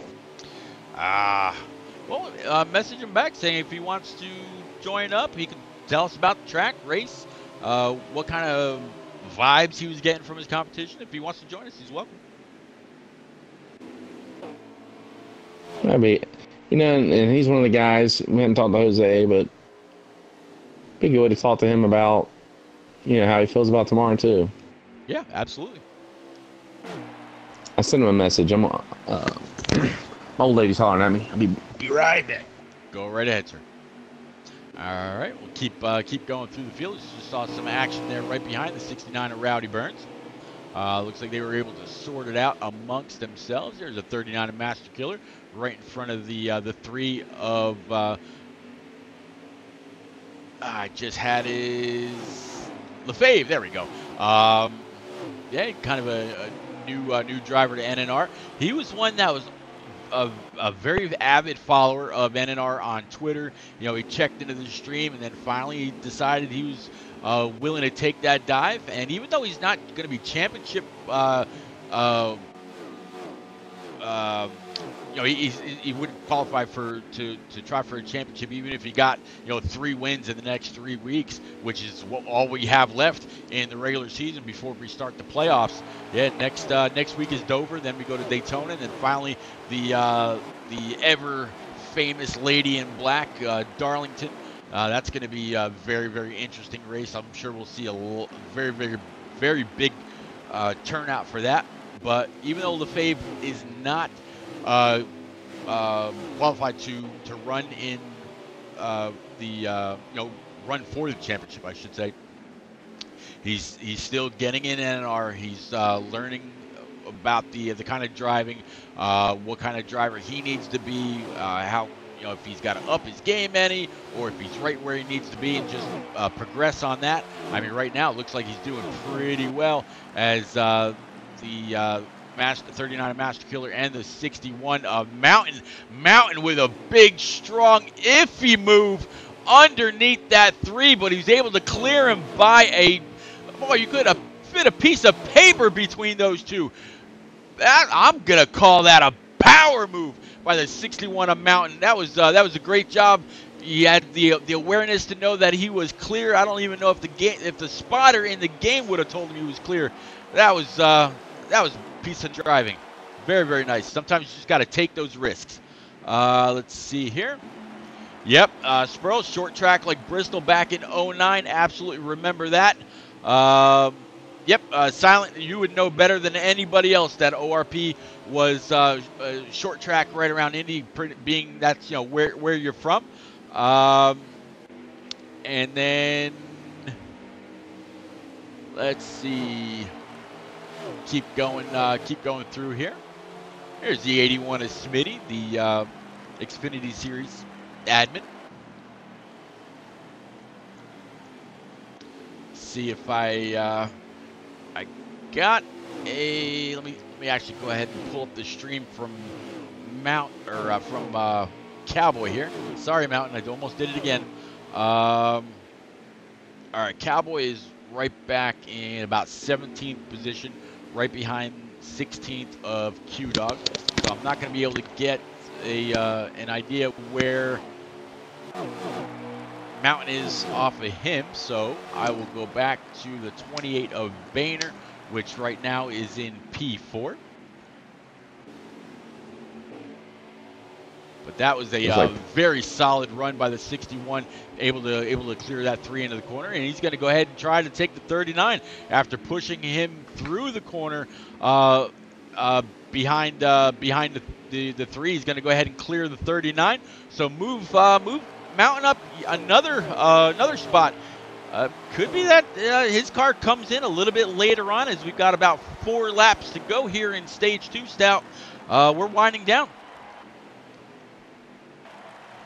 Well, message him back saying if he wants to join up, he can tell us about the track, race, what kind of vibes he was getting from his competition. If he wants to join us, he's welcome. I mean, you know, and he's one of the guys, we hadn't talked to Jose, but be good to talk to him about, you know, how he feels about tomorrow, too. Yeah, absolutely. I sent him a message. My old lady's hollering at me. I'll be right back. Go right ahead, sir. All right, we'll keep going through the field. Just saw some action there right behind the 69 of Rowdy Burns. Looks like they were able to sort it out amongst themselves. There's a 39 of Master Killer right in front of the 3 of I just had his Lefebvre. There we go. Yeah, kind of a new driver to NNR. He was one that was a very avid follower of NNR on Twitter. You know, he checked into the stream, and then finally he decided he was willing to take that dive. And even though he's not going to be championship, you know, he wouldn't qualify to try for a championship, even if he got, you know, 3 wins in the next 3 weeks, which is all we have left in the regular season before we start the playoffs. Yeah, next week is Dover, then we go to Daytona, and then finally the ever famous Lady in Black, Darlington. That's going to be a very, very interesting race. I'm sure we'll see a very, very, very big turnout for that. But even though Lefebvre is not qualified to run in run for the championship, I should say, he's still getting in NNR. He's learning about the kind of driving, what kind of driver he needs to be, how, you know, if he's got to up his game any, or if he's right where he needs to be, and just progress on that. I mean, right now it looks like he's doing pretty well as the 39 of Master Killer and the 61 of Mountain. Mountain with a big, strong, iffy move underneath that 3, but he's able to clear him by boy, you could have fit a piece of paper between those two. I'm going to call that a power move by the 61 of Mountain. That was a great job. He had the awareness to know that he was clear. I don't even know if the spotter in the game would have told him he was clear. That was a piece of driving. Very, very nice. Sometimes you just got to take those risks. Let's see here. Yep, Sproul, short track like Bristol back in 09. Absolutely remember that. Yep, Silent, you would know better than anybody else that ORP was a short track right around Indy, being that's, you know, where you're from. And then let's see. Keep going through here. Here's the 81 of Smitty, the Xfinity Series admin. See if I got a. Let me actually go ahead and pull up the stream from from Cowboy here. Sorry, Mountain, I almost did it again. All right, Cowboy is right back in about 17th position, right behind 16th of Q-Dog. So I'm not going to be able to get an idea where Mountain is off of him. So I will go back to the 28 of Boehner, which right now is in P4. But But that was a very solid run by the 61, able to clear that 3 into the corner, and he's going to go ahead and try to take the 39 after pushing him through the corner behind the 3. He's going to go ahead and clear the 39. So move Mountain up another spot. Could be that his car comes in a little bit later on, as we've got about 4 laps to go here in Stage 2, Stout. We're winding down.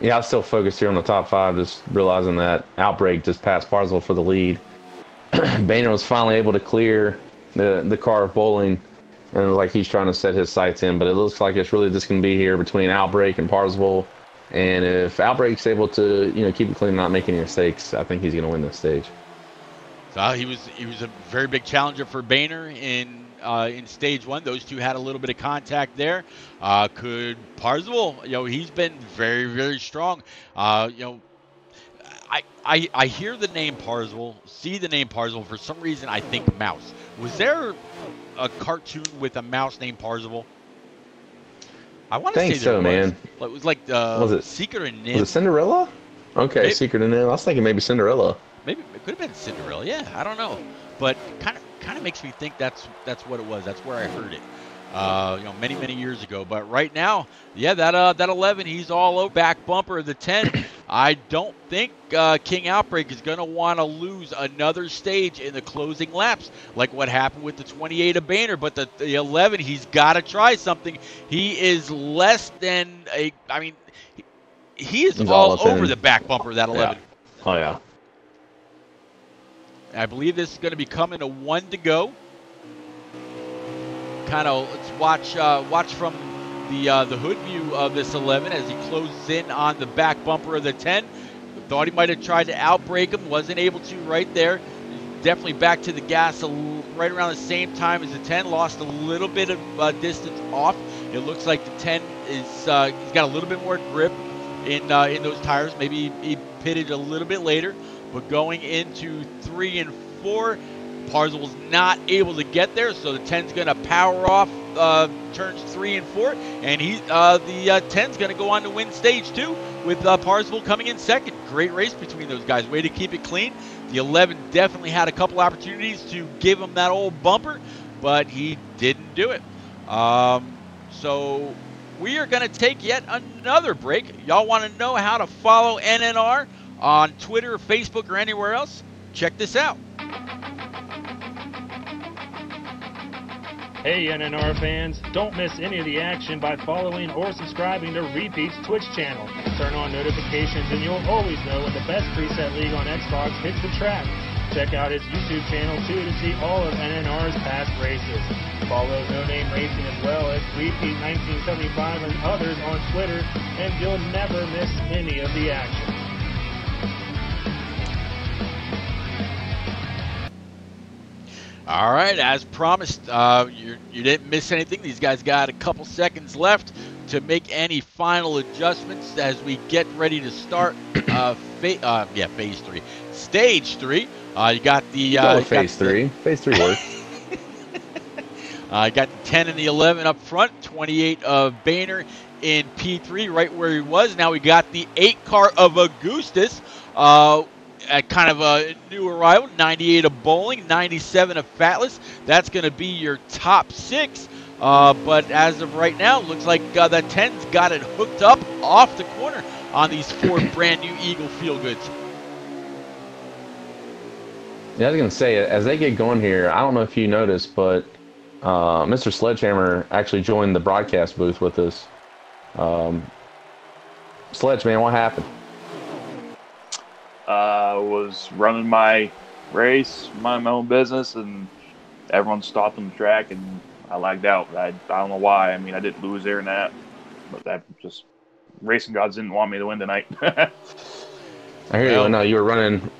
Yeah, I'm still focused here on the top 5, just realizing that Outbreak just passed Barsville for the lead. Boehner was finally able to clear the car of Bowling, and it was like he's trying to set his sights in, but it looks like it's really just going to be here between Outbreak and Barsville. And if Outbreak's able to, keep it clean and not make any mistakes, I think he's going to win this stage. So he was a very big challenger for Boehner in Stage 1. Those two had a little bit of contact there. Could Parsville, he's been very, very strong. I hear the name Parsville, see the name Parsville. For some reason, I think mouse. Was there a cartoon with a mouse named Parsville? I want to say there was. Man. It was like was it Secret and Nim. Was it Cinderella? Okay, maybe, Secret and Nim. I was thinking maybe Cinderella. Maybe it could have been Cinderella. Yeah, I don't know, but kind of makes me think that's what it was. That's where I heard it. Many years ago. But right now, yeah, that 11, he's all over. Back bumper of the 10. I don't think King Outbreak is going to want to lose another stage in the closing laps, like what happened with the 28 of Boehner. But the 11, he's got to try something. He is less than he's all over the back bumper of that 11. Yeah. Oh yeah. I believe this is going to be coming to 1 to go. Let's watch from the hood view of this 11 as he closes in on the back bumper of the 10. Thought he might have tried to outbrake him, wasn't able to right there. Definitely back to the gas right around the same time as the 10. Lost a little bit of distance off. It looks like the 10 is he's got a little bit more grip in those tires. Maybe he pitted a little bit later, but going into 3 and 4. Parsville's not able to get there, so the 10's going to power off turns 3 and 4, and the 10's going to go on to win Stage 2 with Parsville coming in second. Great race between those guys. Way to keep it clean. The 11 definitely had a couple opportunities to give him that old bumper, but he didn't do it. So we are going to take yet another break. Y'all want to know how to follow NNR on Twitter, Facebook, or anywhere else? Check this out. Hey NNR fans, don't miss any of the action by following or subscribing to Repeat's Twitch channel. Turn on notifications and you'll always know when the best preset league on Xbox hits the track. Check out his YouTube channel too to see all of NNR's past races. Follow No Name Racing as well as Repeat 1975 and others on Twitter, and you'll never miss any of the action. All right, as promised, you didn't miss anything. These guys got a couple seconds left to make any final adjustments as we get ready to start phase 3. Stage 3. You got the phase 3. Phase 3 works. I got the 10 and the 11 up front, 28 of Boehner in P3, right where he was. Now we got the 8 car of Augustus. Kind of a new arrival, 98 of Bowling, 97 of Fatless. That's going to be your top 6. But as of right now, looks like that 10's got it hooked up off the corner on these 4 brand new Eagle Feel-Goods. Yeah, I was going to say, as they get going here, I don't know if you noticed, but Mr. Sledgehammer actually joined the broadcast booth with us. Sledge, man, what happened? Was running my race, minding my own business, and everyone stopped on the track, and I lagged out. I don't know why. I mean, I didn't lose there and that, but that just racing gods didn't want me to win tonight. I hear you. No, you were running.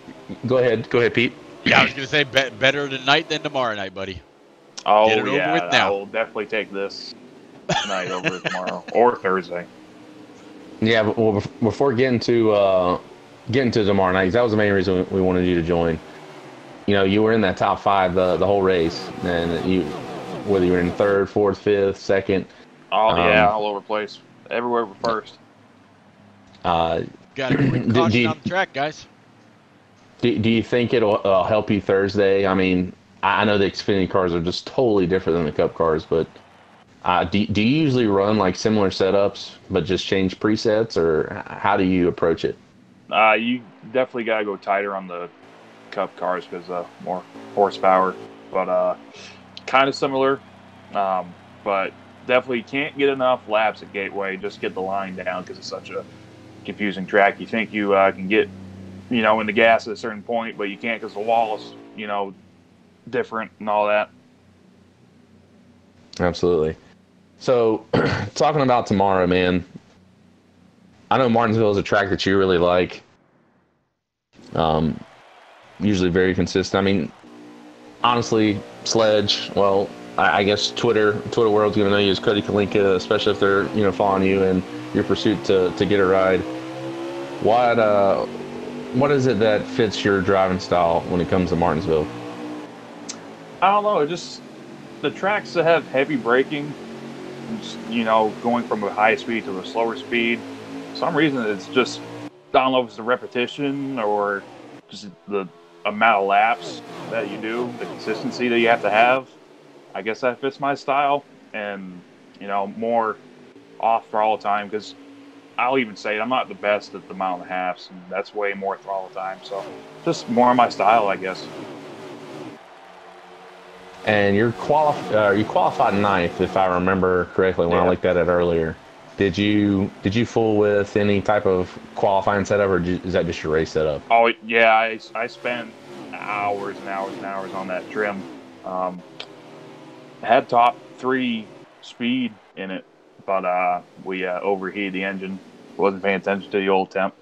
Go ahead, Pete. Yeah, I was gonna say better tonight than tomorrow night, buddy. Oh Get it yeah, over with now. I will definitely take this tonight over tomorrow or Thursday. Yeah, but well, before getting to tomorrow night, that was the main reason we wanted you to join. You were in that top 5 the whole race, and whether you were in 3rd, 4th, 5th, 2nd. Oh yeah, all over the place, everywhere but first. Uh, Got to bring do, do, caution you, on the track, guys. do you think it'll help you Thursday? I mean, I know the Xfinity cars are just totally different than the Cup cars, but do you usually run like similar setups, but just change presets, or how do you approach it? You definitely got to go tighter on the Cup cars because more horsepower, but kind of similar. But definitely can't get enough laps at Gateway. Just get the line down because it's such a confusing track. You think you can get, in the gas at a certain point, but you can't because the wall is, different and all that. Absolutely. So, talking about tomorrow, man, I know Martinsville is a track that you really like. Usually very consistent. I mean, honestly, Sledge, well, I guess Twitter world's going to know you as Cody Kalinka, especially if they're, following you in your pursuit to get a ride. What is it that fits your driving style when it comes to Martinsville? I don't know. The tracks that have heavy braking, going from a high speed to a slower speed. For some reason, it's just, I don't know if it's the repetition or just the amount of laps that you do, the consistency that you have to have. I guess that fits my style, and more off throttle time, because I'll even say it, I'm not the best at the mile and a half, and that's way more throttle time. So just more of my style, I guess. And you qualified ninth, if I remember correctly, when I looked at it earlier. Did you fool with any type of qualifying setup, or is that just your race setup? Oh yeah, I spent hours and hours and hours on that trim. Had top 3 speed in it, but we overheated the engine. Wasn't paying attention to the old temp,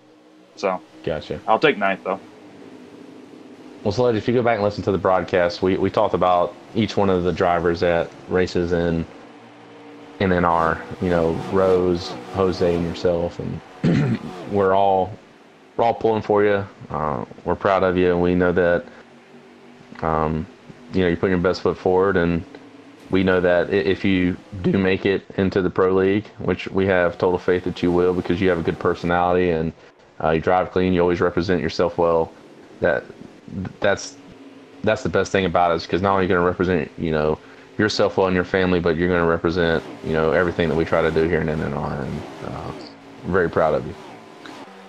so Gotcha. I'll take ninth though. Well, Sledge, if you go back and listen to the broadcast, we talked about each one of the drivers at races in NNR, Rose, Jose, and yourself, and we're all pulling for you. We're proud of you, and we know that you're putting your best foot forward, and we know that if you do make it into the pro league, which we have total faith that you will, because you have a good personality and you drive clean, you always represent yourself well. That's the best thing about it, because not only are you going to represent yourself well and your family, but you're going to represent everything that we try to do here in NNR, and we're very proud of you.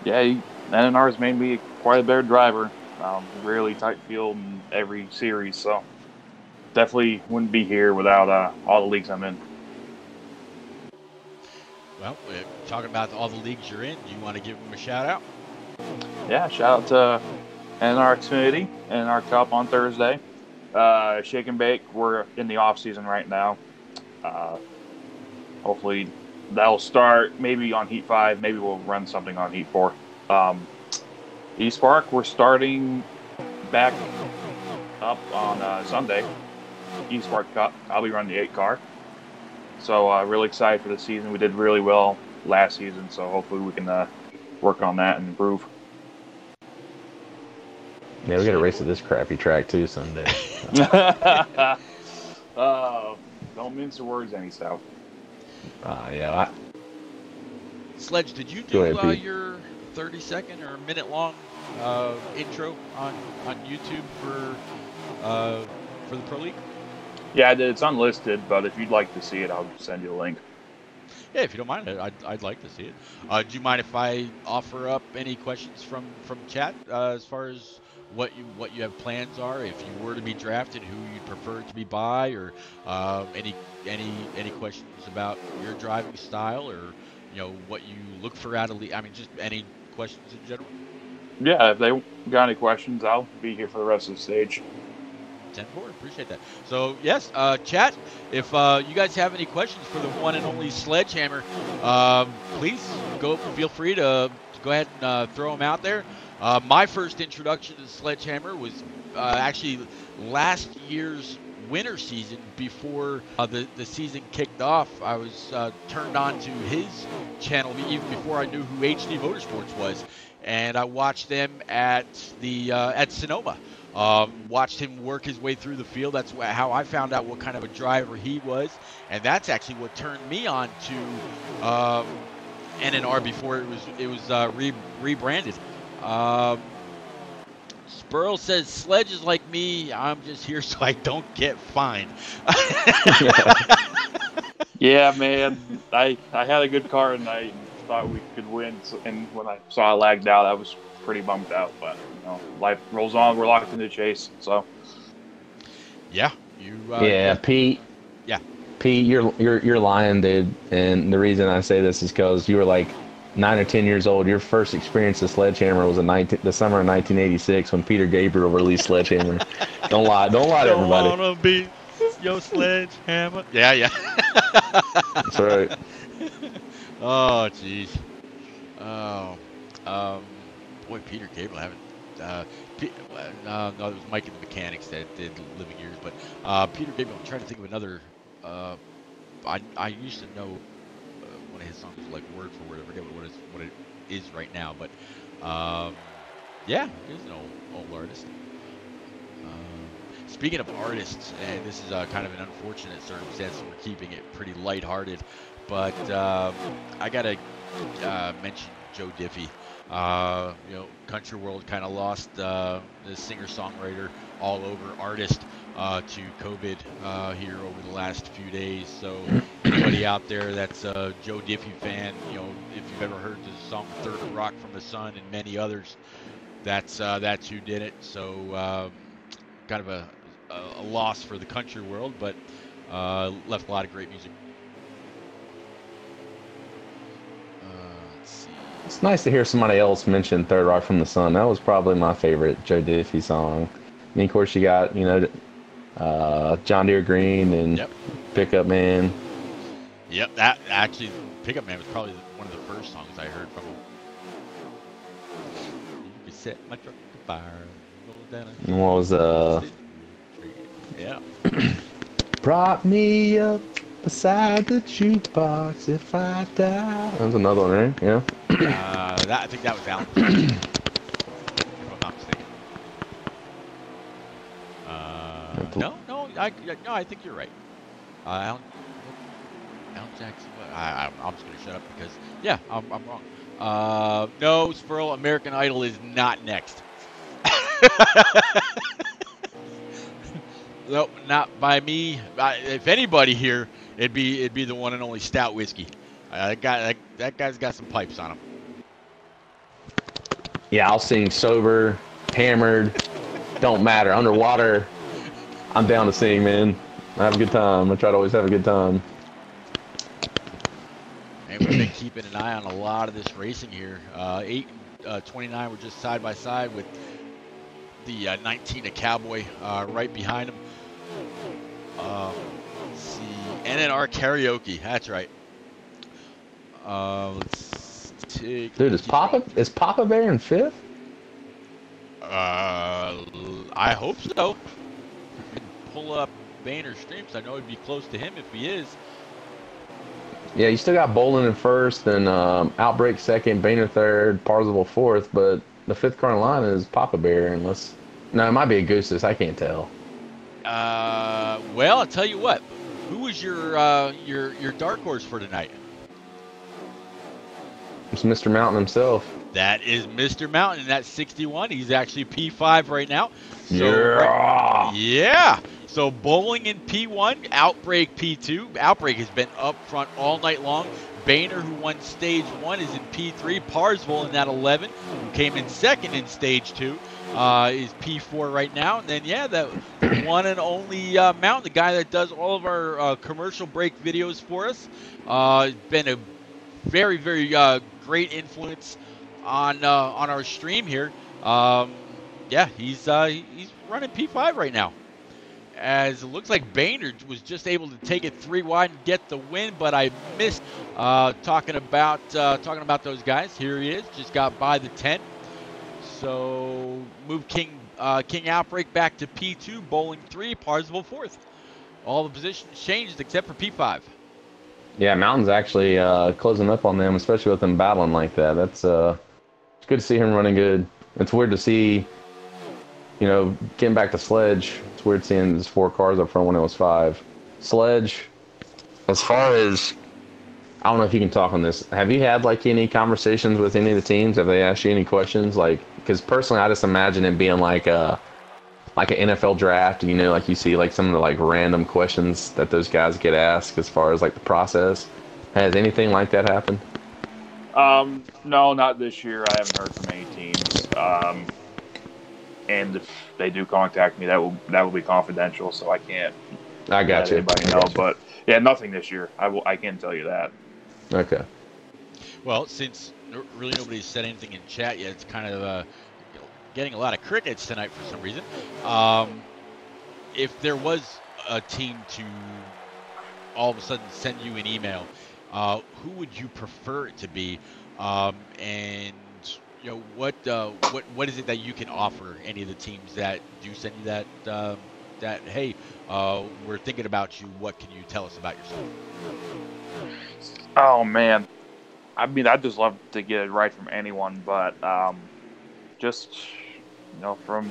Yeah, NNR has made me quite a better driver. Really tight field in every series, so definitely wouldn't be here without all the leagues I'm in. Well, talking about all the leagues you're in, do you want to give them a shout out? Yeah, shout out to NNR Xfinity, NNR Cup on Thursday. Shake and Bake, we're in the off season right now. Hopefully that'll start maybe on Heat 5. Maybe we'll run something on Heat 4. eSpark, we're starting back up on Sunday. eSpark Cup, I'll be running the 8 car. So really excited for the season. We did really well last season, so hopefully we can work on that and improve. Yeah, we got to race at this crappy track too Sunday. Don't mince the words any, South. Yeah. Sledge, did you do ahead, your 30-second or minute-long intro on YouTube for the Pro League? Yeah, I did. It's unlisted, but if you'd like to see it, I'll send you a link. Yeah, if you don't mind, I'd like to see it. Do you mind if I offer up any questions from chat as far as what you have plans are? If you were to be drafted, who you'd prefer to be by, or any questions about your driving style, or what you look for out of league? I mean, just any questions in general. Yeah, if they got any questions, I'll be here for the rest of the stage. 10-4, appreciate that. So yes, chat, if you guys have any questions for the one and only Sledgehammer, please feel free to go ahead and throw them out there. My first introduction to Sledgehammer was actually last year's winter season. Before the season kicked off, I was turned on to his channel even before I knew who HD Motorsports was, and I watched them at Sonoma. Watched him work his way through the field. That's how I found out what kind of a driver he was, and that's actually what turned me on to NNR before it was rebranded. Spurl says, "Sledge is like me. I'm just here so I don't get fined." Yeah, man. I had a good car tonight and thought we could win. And when I saw I lagged out, I was pretty bummed out. But life rolls on. We're locked in the chase. So Yeah, Pete. Yeah. Pete, you're lying, dude. And the reason I say this is because you were like 9 or 10 years old. Your first experience with Sledgehammer was the summer of 1986 when Peter Gabriel released Sledgehammer. Don't lie to everybody. Don't wanna be your Sledgehammer. Yeah. That's right. Oh, jeez. Oh, boy, Peter Gabriel haven't. No, it was Mike and the Mechanics that did Living Years, but Peter Gabriel. I'm trying to think of another. I used to know one of his songs like word for word. I forget what it is right now, but yeah, he's an old artist. Speaking of artists, and this is kind of an unfortunate circumstance, so we're keeping it pretty lighthearted, but I gotta mention Joe Diffie. Country World kind of lost the singer-songwriter, all-over artist to COVID here over the last few days. So anybody out there that's a Joe Diffie fan, if you've ever heard the song "Third Rock from the Sun" and many others, that's who did it. So kind of a loss for the country world, but left a lot of great music. Let's see. It's nice to hear somebody else mention Third Rock from the Sun. That was probably my favorite Joe Diffie song. And of course, you got, John Deere Green and Pickup Man. Yep, that actually, Pickup Man was probably one of the first songs I heard from him. You could set my truck on fire. Roll down And what was Yeah. Brought me up beside the jukebox if I die. That was another one, right? Yeah. I think that was Alan. If I'm not mistaken. I think you're right. Alan Jackson. I'm just gonna shut up because I'm wrong. No, Spurl, American Idol is not next. Nope, not by me. If anybody here, it'd be the one and only Stout Whiskey. That guy's got some pipes on him. Yeah, I'll sing sober, hammered, don't matter. Underwater, I'm down to sing, man. I have a good time. I try to always have a good time. And we've been keeping an eye on a lot of this racing here. 8 and 29 were just side by side with the 19 a Cowboy right behind him. Let's see, NNR Karaoke. That's right. Let's take. Dude, is Papa Bear in 5th? I hope so. Pull up Boehner's streams. I know it'd be close to him if he is. Yeah, you still got Bolin in 1st, and Outbreak 2nd, Boehner 3rd, Parzival 4th, but the 5th car in line is Papa Bear, unless... No, it might be Augustus. I can't tell. Well, I'll tell you what. Who was your dark horse for tonight? It's Mr. Mountain himself. That is Mr. Mountain, and that's 61. He's actually P5 right now. So, yeah. So Bowling in P1, Outbreak P2. Outbreak has been up front all night long. Boehner, who won Stage 1, is in P3. Parsville in that 11, who came in 2nd in Stage 2, is P4 right now. And then, the one and only Mountain, the guy that does all of our commercial break videos for us. Been a very, very great influence on our stream here. He's running P5 right now. As it looks like Boehner was just able to take it 3 wide and get the win, but I missed talking about those guys. Here he is, just got by the 10. So move King Outbreak back to P2, Bowling 3, Parsville 4th. All the positions changed except for P5. Yeah, Mountain's actually closing up on them, especially with them battling like that. That's it's good to see him running good. It's weird to see, getting back to Sledge. It's weird seeing there's 4 cars up front when it was 5. Sledge, as far as I don't know if you can talk on this. Have you had like any conversations with any of the teams? Have they asked you any questions? Like, because personally, I just imagine it being like an NFL draft. You know, like you see like some of the like random questions that those guys get asked as far as like the process. Has anything like that happened? No, not this year. I haven't heard from any teams. And if they do contact me, that will be confidential, so I can't I got let you. anybody I know. got you. But yeah, nothing this year. I can tell you that. Okay. Well, since really nobody's said anything in chat yet, it's kind of getting a lot of crickets tonight for some reason. If there was a team to all of a sudden send you an email, who would you prefer it to be? And you know what is it that you can offer any of the teams that do send you that hey, we're thinking about you. What can you tell us about yourself? Oh man, I mean, I'd just love to get it right from anyone, but just from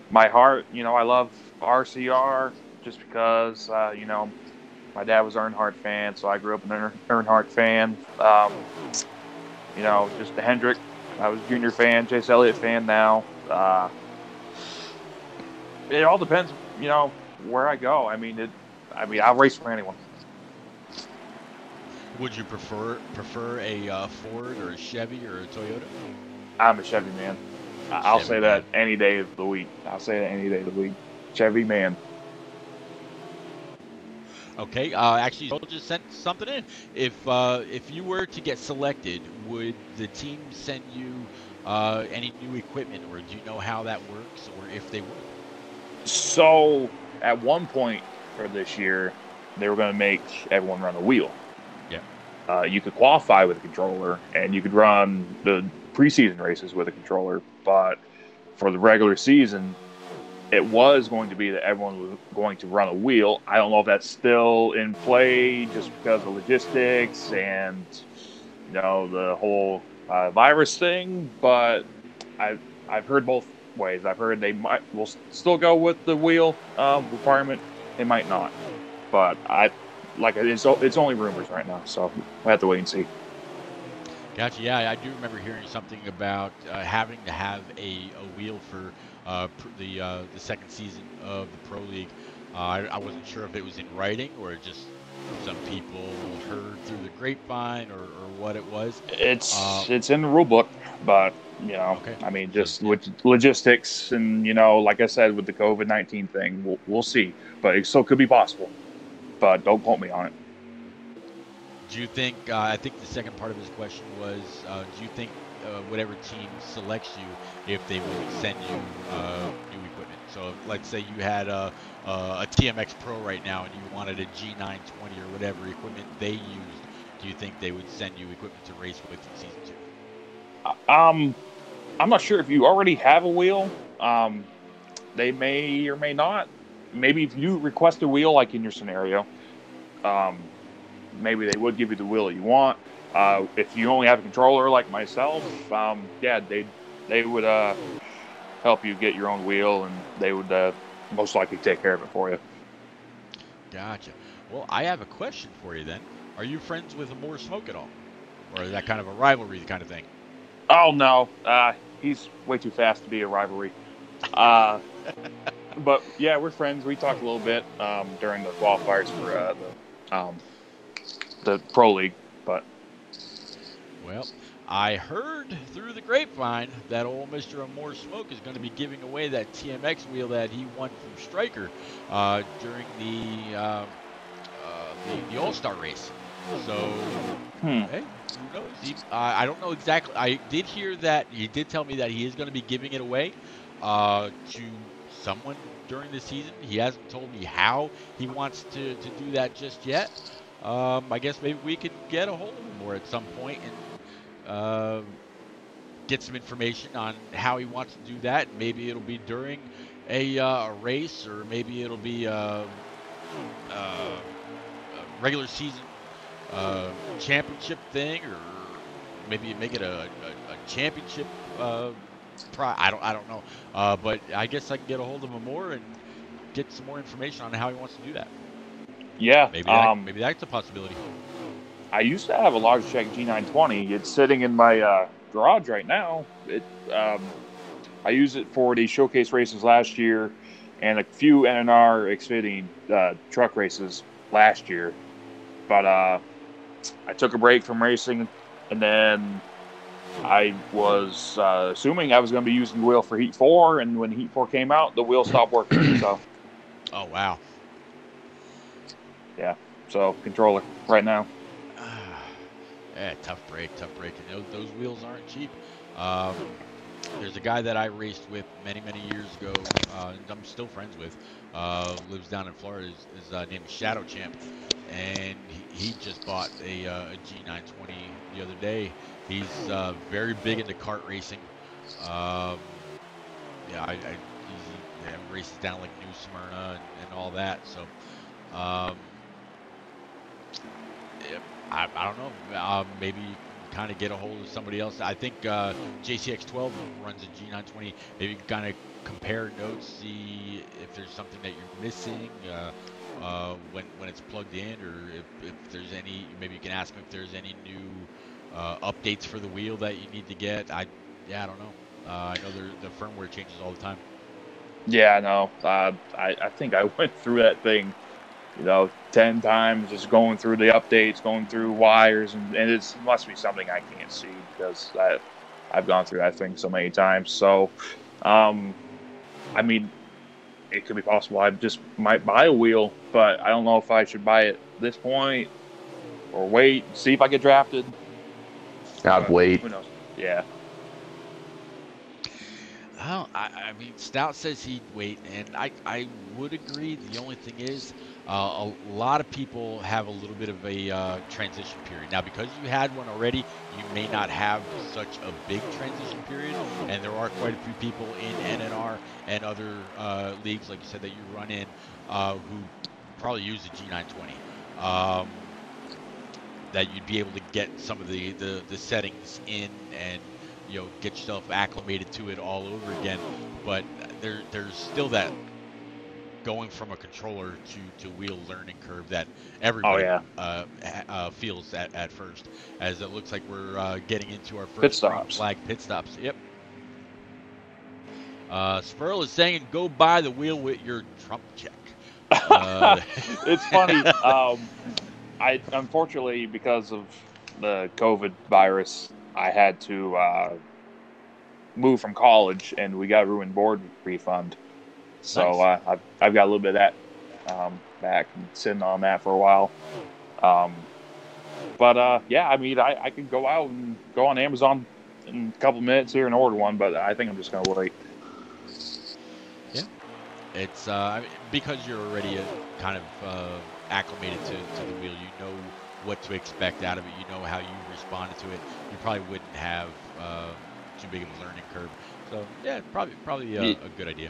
my heart, I love RCR just because my dad was an Earnhardt fan, so I grew up an Earnhardt fan. Just the Hendrick. I was a Junior fan, Chase Elliott fan now. It all depends, where I go. I'll race for anyone. Would you prefer a Ford or a Chevy or a Toyota? I'm a Chevy man. I'll Chevy say man. that any day of the week. Chevy man. Okay. Actually, Joel just sent something in. If you were to get selected, would the team send you any new equipment, or do you know how that works, or if they would? So at one point for this year, they were going to make everyone run a wheel. Yeah. You could qualify with a controller, and you could run the preseason races with a controller. But for the regular season, it was going to be that everyone was going to run a wheel. I don't know if that's still in play just because of logistics and the whole virus thing. But I've heard both ways. I've heard they will still go with the wheel requirement. They might not, but it's only rumors right now, so we'll have to wait and see. Gotcha. Yeah, I do remember hearing something about having to have a wheel for the second season of the Pro League. I wasn't sure if it was in writing or just some people heard through the grapevine or what it was. It's in the rule book, but Okay. Just with logistics and like I said, with the COVID-19 thing, we'll see. But it still could be possible. But don't quote me on it. Do you think? I think the second part of his question was, do you think whatever team selects you, if they would send you new equipment? So let's say you had a TMX Pro right now and you wanted a G920 or whatever equipment they used. Do you think they would send you equipment to race with in season 2? I'm not sure if you already have a wheel. They may or may not. Maybe if you request a wheel, like in your scenario, maybe they would give you the wheel you want. If you only have a controller like myself, they would help you get your own wheel, and they would most likely take care of it for you. Gotcha. Well, I have a question for you then. Are you friends with More Smoke at all? Or is that kind of a rivalry kind of thing? Oh, no. He's way too fast to be a rivalry. But, yeah, we're friends. We talked a little bit during the qualifiers for the Pro League. But Well, I heard through the grapevine that old Mr. More Smoke is going to be giving away that TMX wheel that he won from Stryker during the All-Star race. So, hey, who knows? I don't know exactly. I did hear that he did tell me that he is going to be giving it away to someone during the season. He hasn't told me how he wants to do that just yet. I guess maybe we could get a hold of him more at some point and get some information on how he wants to do that. Maybe it'll be during a race, or maybe it'll be a regular season championship thing, or maybe make it a championship I don't know, but I guess I can get a hold of him more and get some more information on how he wants to do that. yeah, Maybe that's a possibility. I used to have a Logitech G920. It's sitting in my garage right now. I used it for the showcase races last year and a few NNR Xfinity truck races last year. But I took a break from racing, and then I was assuming I was going to be using the wheel for Heat 4, and when Heat 4 came out, the wheel stopped working. So, Oh, wow. yeah. So, controller right now. Yeah, tough break. And those wheels aren't cheap. There's a guy that I raced with many years ago, and I'm still friends with. Lives down in Florida. His name is Shadow Champ, and he just bought a G920 the other day. He's very big into kart racing. Yeah, he races down like New Smyrna and all that. So, yeah, I don't know. Maybe kind of get a hold of somebody else. I think JCX12 runs a G920. Maybe kind of compare notes, see if there's something that you're missing when it's plugged in, or if there's any. Maybe you can ask them if there's any new updates for the wheel that you need to get. I don't know. I know the firmware changes all the time. Yeah, no. I think I went through that thing, 10 times, just going through the updates, going through wires, and it must be something I can't see because I've gone through that thing so many times. So, I mean, it could be possible I just might buy a wheel, but I don't know if I should buy it at this point or wait, see if I get drafted. I'd wait. Who knows? Yeah. Well, I mean, Stout says he'd wait, and I would agree. The only thing is, a lot of people have a little bit of a transition period. Now, because you had one already, you may not have such a big transition period, and there are quite a few people in NNR and other leagues, like you said, that you run in, who probably use the G920. That you'd be able to get some of the settings in and get yourself acclimated to it all over again. But there's still that going from a controller to wheel learning curve that everybody feels at first, as it looks like we're getting into our first green flag pit stops. Yep. Spurl is saying go buy the wheel with your Trump check. It's funny. I unfortunately, because of the COVID virus, I had to move from college, and we got a ruined board refund. So Nice. I've got a little bit of that back and sitting on that for a while. But yeah, I mean, I could go out and go on Amazon in a couple minutes here and order one, but I think I'm just gonna wait. Yeah, it's because you're already kind of acclimated to the wheel. You know what to expect out of it. You know how you responded to it. You probably wouldn't have too big of a learning curve. So yeah, probably a good idea.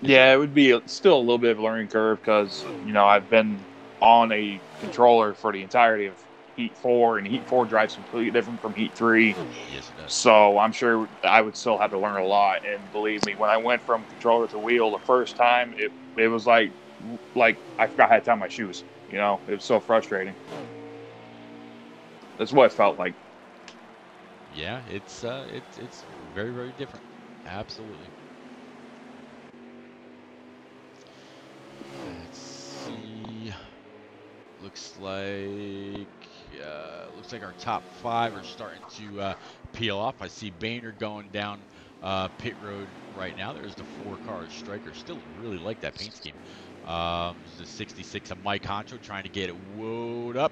Yeah, it would be still a little bit of a learning curve because I've been on a controller for the entirety of Heat 4, and Heat 4 drives completely different from Heat 3. Yes, it does. So I'm sure I would still have to learn a lot. And believe me, when I went from controller to wheel the first time, it was like I forgot how to tie my shoes. It was so frustrating. That's what it felt like. Yeah, it's very different. Absolutely. Let's see. Looks like our top 5 are starting to peel off. I see Boehner going down pit road right now. There's the 4-car striker. Still really like that paint scheme. There's the 66 of Mike Honcho trying to get it woed up,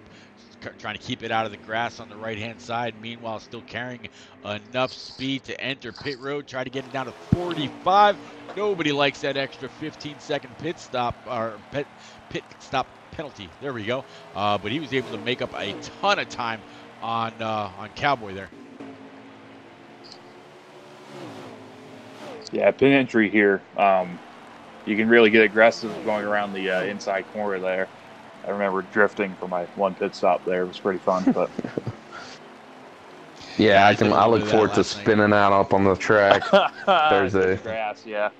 trying to keep it out of the grass on the right-hand side. Meanwhile, still carrying enough speed to enter pit road. Try to get it down to 45. Nobody likes that extra 15-second pit stop or pit stop penalty. There we go. But he was able to make up a ton of time on Cowboy there. Yeah, pin entry here. You can really get aggressive going around the inside corner there. I remember drifting for my one pit stop there. It was pretty fun, but yeah, I look forward to spinning out up on the track Thursday. Grass, yeah.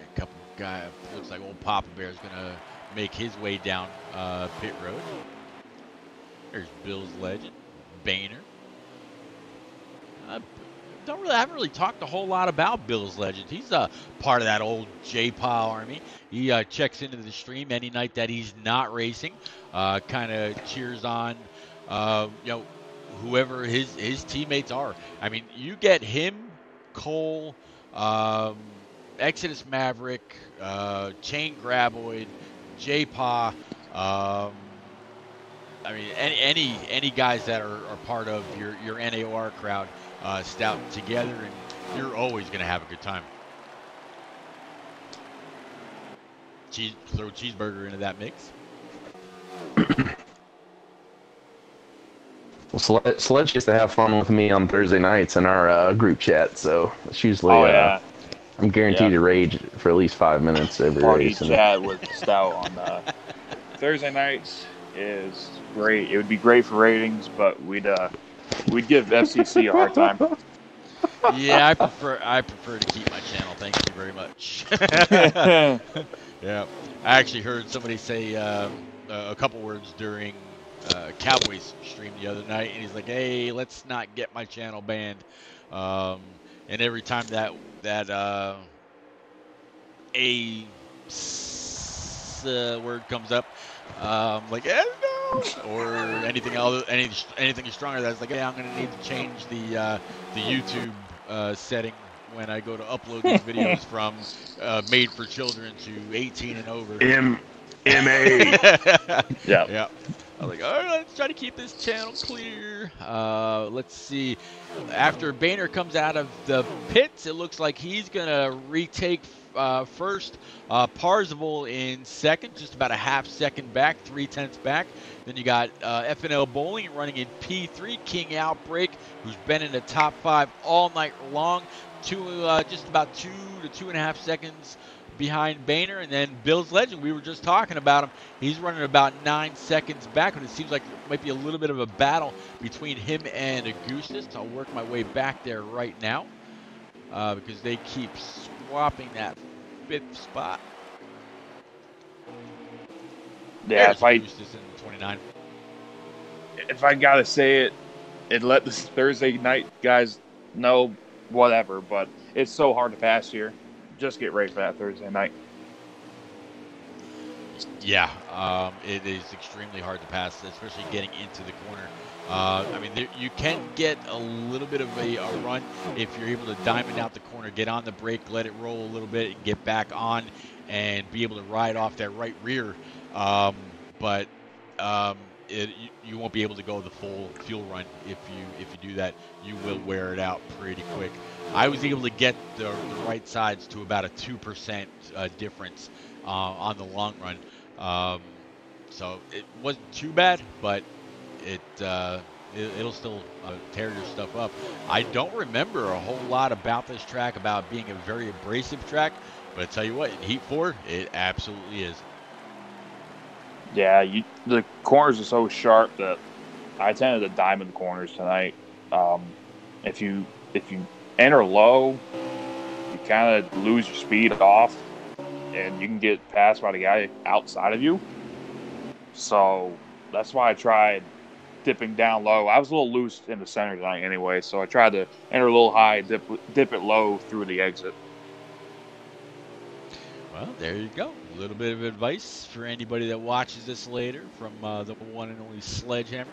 A couple guys. Looks like old Papa Bear's gonna make his way down pit road. There's Bill's legend, Boehner. I haven't really talked a whole lot about Bill's legend. He's a part of that old J-Pile army. He checks into the stream any night that he's not racing. Kind of cheers on, whoever his teammates are. I mean, you get him, Cole, Exodus Maverick, Chain Graboid, J-Pa. I mean, any guys that are part of your NAR crowd, stout together, and you're always going to have a good time. Throw a cheeseburger into that mix. Well, Sledge used to have fun with me on Thursday nights in our group chat, so it's usually I'm guaranteed to rage for at least 5 minutes every Party race. chat with Stout on Thursday nights is great. It would be great for ratings, but we'd give FCC a hard time. Yeah, I prefer to keep my channel. Thank you very much. Yeah, I actually heard somebody say a couple words during Cowboys stream the other night, and he's like, "Hey, let's not get my channel banned." And every time that word comes up, like, no, or anything else, anything stronger, that's like, hey, I'm gonna need to change the YouTube setting when I go to upload these videos from made for children to 18 and over. MA. Yeah. I was like, all right, let's try to keep this channel clear. Let's see. After Boehner comes out of the pits, it looks like he's going to retake first. Parzival in second, just about a half second back, 0.3 back. Then you got FNL Bowling running in P3. King Outbreak, who's been in the top 5 all night long, just about 2 to 2.5 seconds behind Boehner. And then Bill's Legend, we were just talking about him. He's running about 9 seconds back, and it seems like there might be a little bit of a battle between him and Augustus. I'll work my way back there right now because they keep swapping that 5th spot. Yeah, There's Augustus in 29. If I gotta say it, and let the Thursday night guys know, whatever, but it's so hard to pass here. Just get ready for that Thursday night. Yeah, it is extremely hard to pass, especially getting into the corner. I mean, you can get a little bit of a run if you're able to diamond out the corner, get on the brake, let it roll a little bit, and get back on and be able to ride off that right rear. But you won't be able to go the full fuel run if you do that. You will wear it out pretty quick. I was able to get the right sides to about a 2% difference on the long run. So it wasn't too bad, but it'll still tear your stuff up. I don't remember a whole lot about this track, about being a very abrasive track, but I tell you what, in Heat 4, it absolutely is. Yeah, the corners are so sharp that I tended to diamond the corners tonight. If you enter low, you kind of lose your speed off, and you can get passed by the guy outside of you. So that's why I tried dipping down low. I was a little loose in the center tonight anyway, so I tried to enter a little high, dip it low through the exit. Well, there you go. A little bit of advice for anybody that watches this later from the one and only Sledgehammer.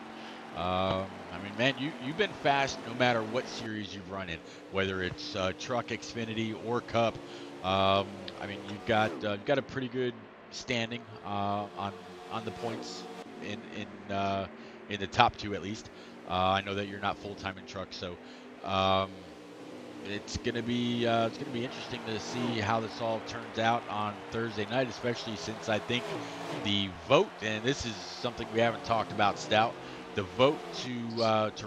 I mean, man, you've been fast no matter what series you've run in, whether it's Truck, Xfinity, or Cup. I mean, you've got a pretty good standing on the points in the top 2 at least. I know that you're not full time in Truck, so it's gonna be interesting to see how this all turns out on Thursday night, especially since I think the vote, and this is something we haven't talked about, Stout, the vote to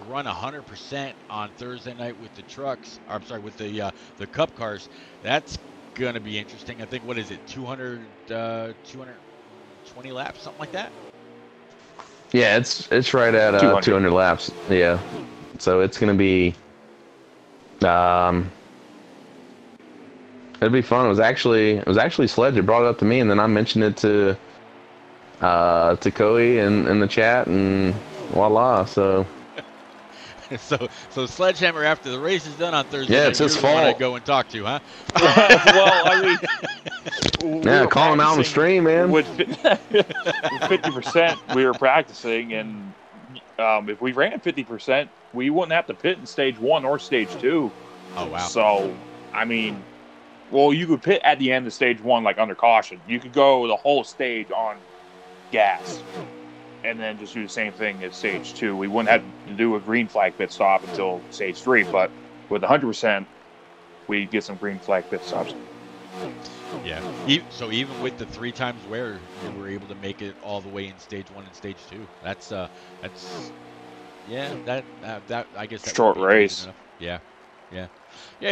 run 100% on Thursday night with the trucks, or I'm sorry, with the Cup cars, that's gonna be interesting. I think, what is it, 220 laps, something like that? Yeah, it's right at 200 laps. Yeah, so it's gonna be it'll be fun. It was actually Sledge that brought it up to me, and then I mentioned it to to Coey in the chat, and voila. So so Sledgehammer, after the race is done on Thursday Yeah, night, it's you're his the one I fault. go and talk to, huh? Well, I mean, we yeah, were call him out on the practicing stream, man. with 50%. We were practicing, and if we ran 50%, we wouldn't have to pit in stage 1 or stage 2. Oh, wow. So, I mean, well, you could pit at the end of stage 1, like under caution. You could go the whole stage on gas, and then just do the same thing at stage 2. We wouldn't have to do a green flag pit stop until stage 3, but with 100%, we get some green flag pit stops. Yeah. So even with the 3 times wear, you were able to make it all the way in stage 1 and stage 2. That I guess that Short would be race. enough. Yeah.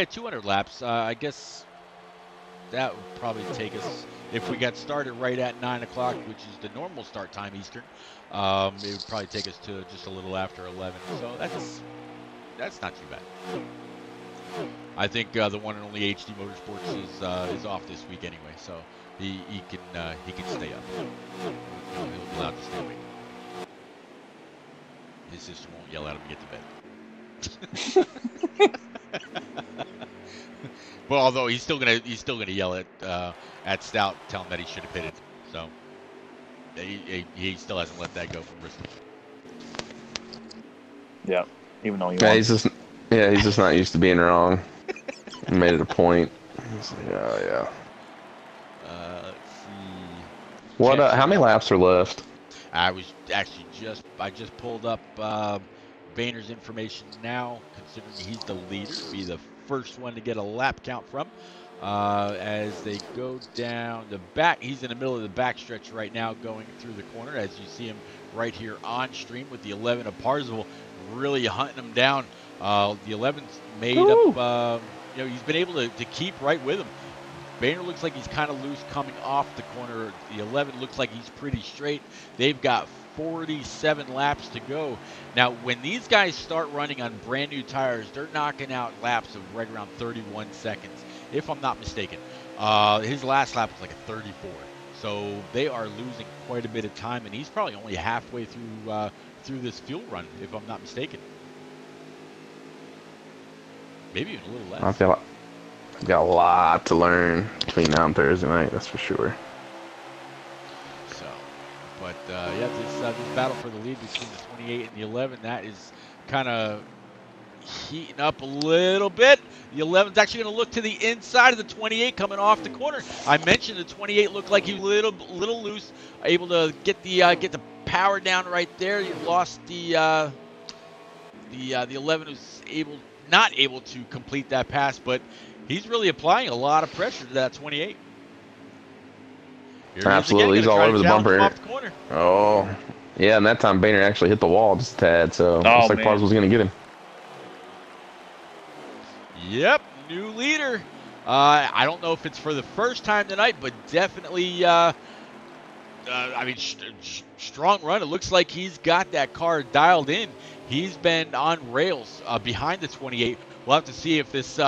200 laps. I guess that would probably take us, if we got started right at 9 o'clock, which is the normal start time Eastern. It would probably take us to just a little after 11. So that's not too bad. I think the one and only HD Motorsports is off this week anyway, so he can stay up. He'll be allowed to stay awake. His sister won't yell at him to get to bed. Well, although he's still gonna yell at Stout, tell him that he should have pitted. So he still hasn't let that go from Bristol. Yeah, even though He's just not used to being wrong. He made it a point. He's like, oh yeah. Let's see. What? How many laps are left? I just pulled up Boehner's information now, considering he's the leader, be the first one to get a lap count from. As they go down the back, he's in the middle of the back stretch right now, going through the corner. As you see him right here on stream with the 11 of Parsifal, really hunting him down. The 11's made up. He's been able to keep right with him. Boehner looks like he's kind of loose coming off the corner. The 11 looks like he's pretty straight. They've got 47 laps to go. Now, when these guys start running on brand new tires, they're knocking out laps of right around 31 seconds, if I'm not mistaken. His last lap was like a 34. So they are losing quite a bit of time, and he's probably only halfway through this fuel run, if I'm not mistaken. Maybe even a little less. I feel like I've got a lot to learn between now and Thursday night, that's for sure. So, but this battle for the lead between the 28 and the 11, that is kind of heating up a little bit. The 11's actually going to look to the inside of the 28 coming off the corner. I mentioned the 28 looked like he was a little loose, able to get the power down right there. He lost the 11 was not able to complete that pass, but he's really applying a lot of pressure to that 28. Absolutely, he's all over the bumper. Off the corner. Oh, yeah, and that time Boehner actually hit the wall just a tad, so looks like Pars was going to get him. Yep, new leader. I don't know if it's for the first time tonight, but definitely, strong run. It looks like he's got that car dialed in. He's been on rails behind the 28. We'll have to see if this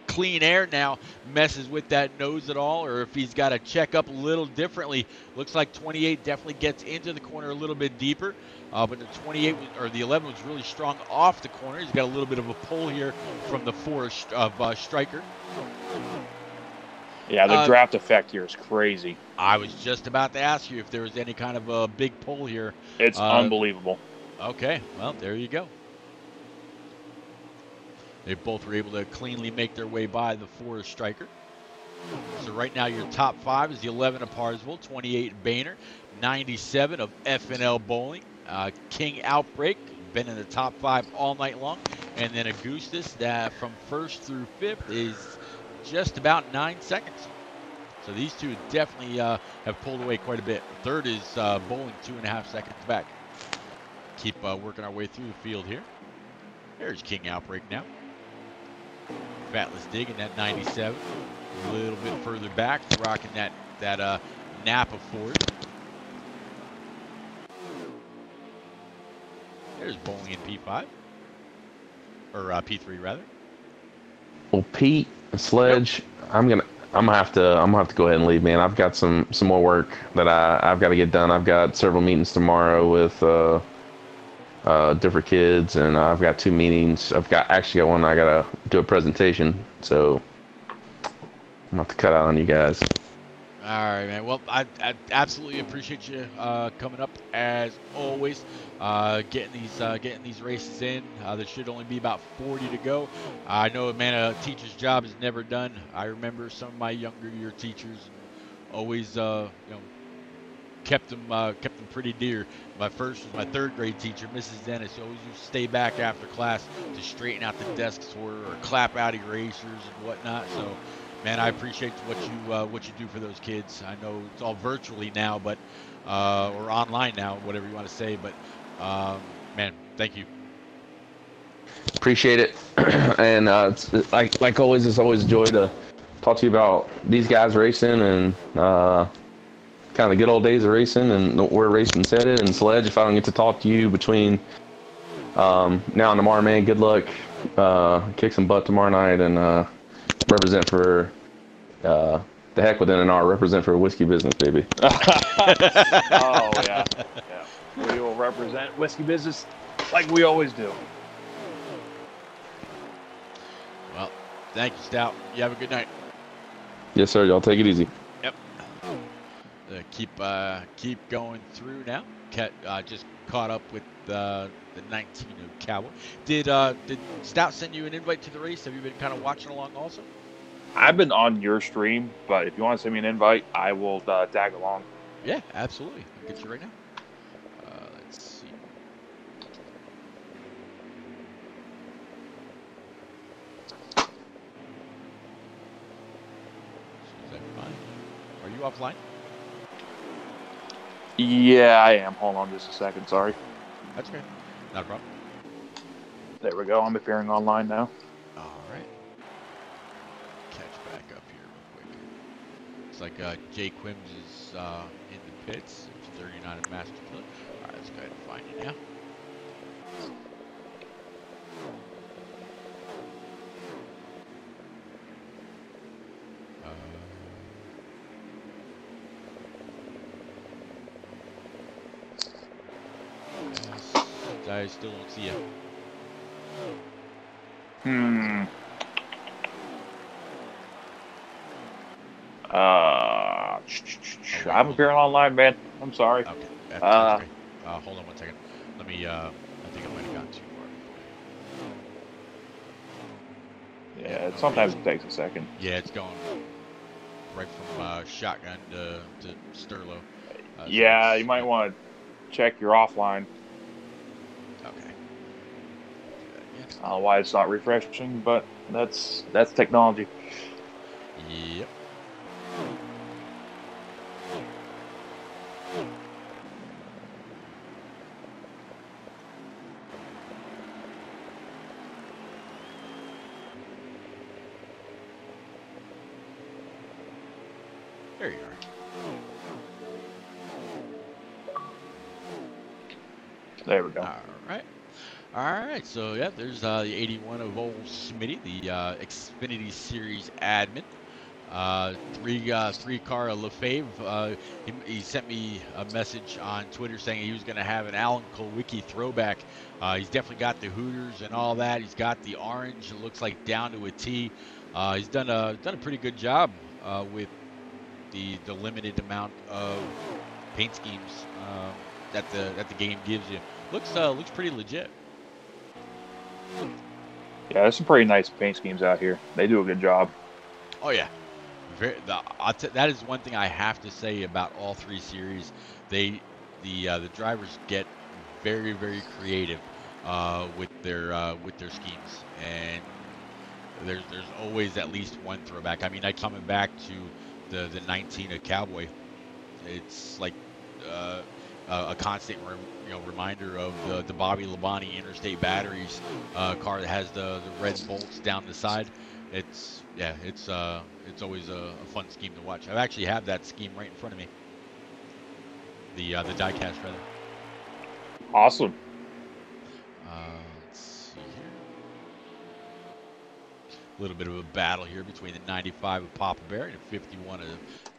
clean air now messes with that nose at all, or if he's got to check up a little differently. Looks like 28 definitely gets into the corner a little bit deeper, but the 28 or the 11 was really strong off the corner. He's got a little bit of a pull here from the 4 of Stryker. Yeah, the draft effect here is crazy. I was just about to ask you if there was any kind of a big pull here. It's unbelievable. Okay, well, there you go. They both were able to cleanly make their way by the 4 of Stryker. So right now your top 5 is the 11 of Parsifal, 28 Boehner, 97 of F&L Bowling, King Outbreak, been in the top 5 all night long, and then Augustus, that from 1st through 5th is just about 9 seconds. So these two definitely have pulled away quite a bit. 3rd is Bowling, 2.5 seconds back. Keep working our way through the field here. There's King Outbreak now. Fatless Dig in that 97. A little bit further back, rocking that Napa Ford. There's Bowling in P5. Or P3 rather. Well, Pete, Sledge, I'm I'm gonna have to go ahead and leave, man. I've got some more work that I've got to get done. I've got several meetings tomorrow with different kids, and I've got 2 meetings. Actually got one. I gotta do a presentation, so I'm gonna have to cut out on you guys. All right, man. Well, I absolutely appreciate you coming up as always, getting these races in. There should only be about 40 to go. I know, man, a teacher's job is never done. I remember some of my younger year teachers always, kept them pretty dear. My first was my third grade teacher, Mrs. Dennis. She always used to stay back after class to straighten out the desks for her or clap out erasers and whatnot. So, man, I appreciate what you do for those kids. I know it's all virtually now, but or online now, whatever you want to say. But man, thank you. Appreciate it, and it's, like always, it's always a joy to talk to you about these guys racing and kind of the good old days of racing and where racing's headed. And Sledge, if I don't get to talk to you between now and tomorrow, man, good luck. Kick some butt tomorrow night and represent for the heck with NNR. Represent for a whiskey business, baby. Oh yeah. We will represent whiskey business like we always do. Well, thank you, Stout. You have a good night. Yes, sir. Y'all take it easy. Yep. Keep going through now. Just caught up with the 19 of Cowboy. Did Stout send you an invite to the race? Have you been kind of watching along also? I've been on your stream, but if you want to send me an invite, I will tag along. Yeah, absolutely. I'll get you right now. Let's see. Is that fine? Are you offline? Yeah, I am. Hold on just a second. Sorry. That's okay. Not a problem. There we go. I'm appearing online now. All right. Catch back up here real quick. Looks like Jay Quims is in the pits. There's 39 of Master Killer. All right, let's go ahead and find you now. I still don't see you. I'm appearing online, man. I'm sorry. Okay. That's great. Hold on one second. Let me. I think I might have gone too far. Yeah, sometimes it takes a second. Yeah, it's going right from shotgun to Sterlo. Yeah, you might want to check your offline. Okay. I don't know why it's not refreshing, but that's technology. Yep. There you are. There we go. All right. So yeah, there's the 81 of old Smitty, the Xfinity Series admin. Three-car Lefebvre. He sent me a message on Twitter saying he was going to have an Alan Kulwicki throwback. He's definitely got the Hooters and all that. He's got the orange. It looks like down to a T. He's done a pretty good job with the limited amount of paint schemes that the game gives you. Looks pretty legit. Yeah, there's some pretty nice paint schemes out here. They do a good job. Oh yeah. That is one thing I have to say about all three series. The drivers get very, very creative with their schemes, and there's always at least one throwback. I mean, coming back to the 19 of Cowboy, it's like a constant reminder of the Bobby Labonte Interstate Batteries car that has the red bolts down the side. It's always a fun scheme to watch. I actually have that scheme right in front of me. The diecast rather. Awesome. Let's see here. A little bit of a battle here between the 95 of Papa Bear and the 51 of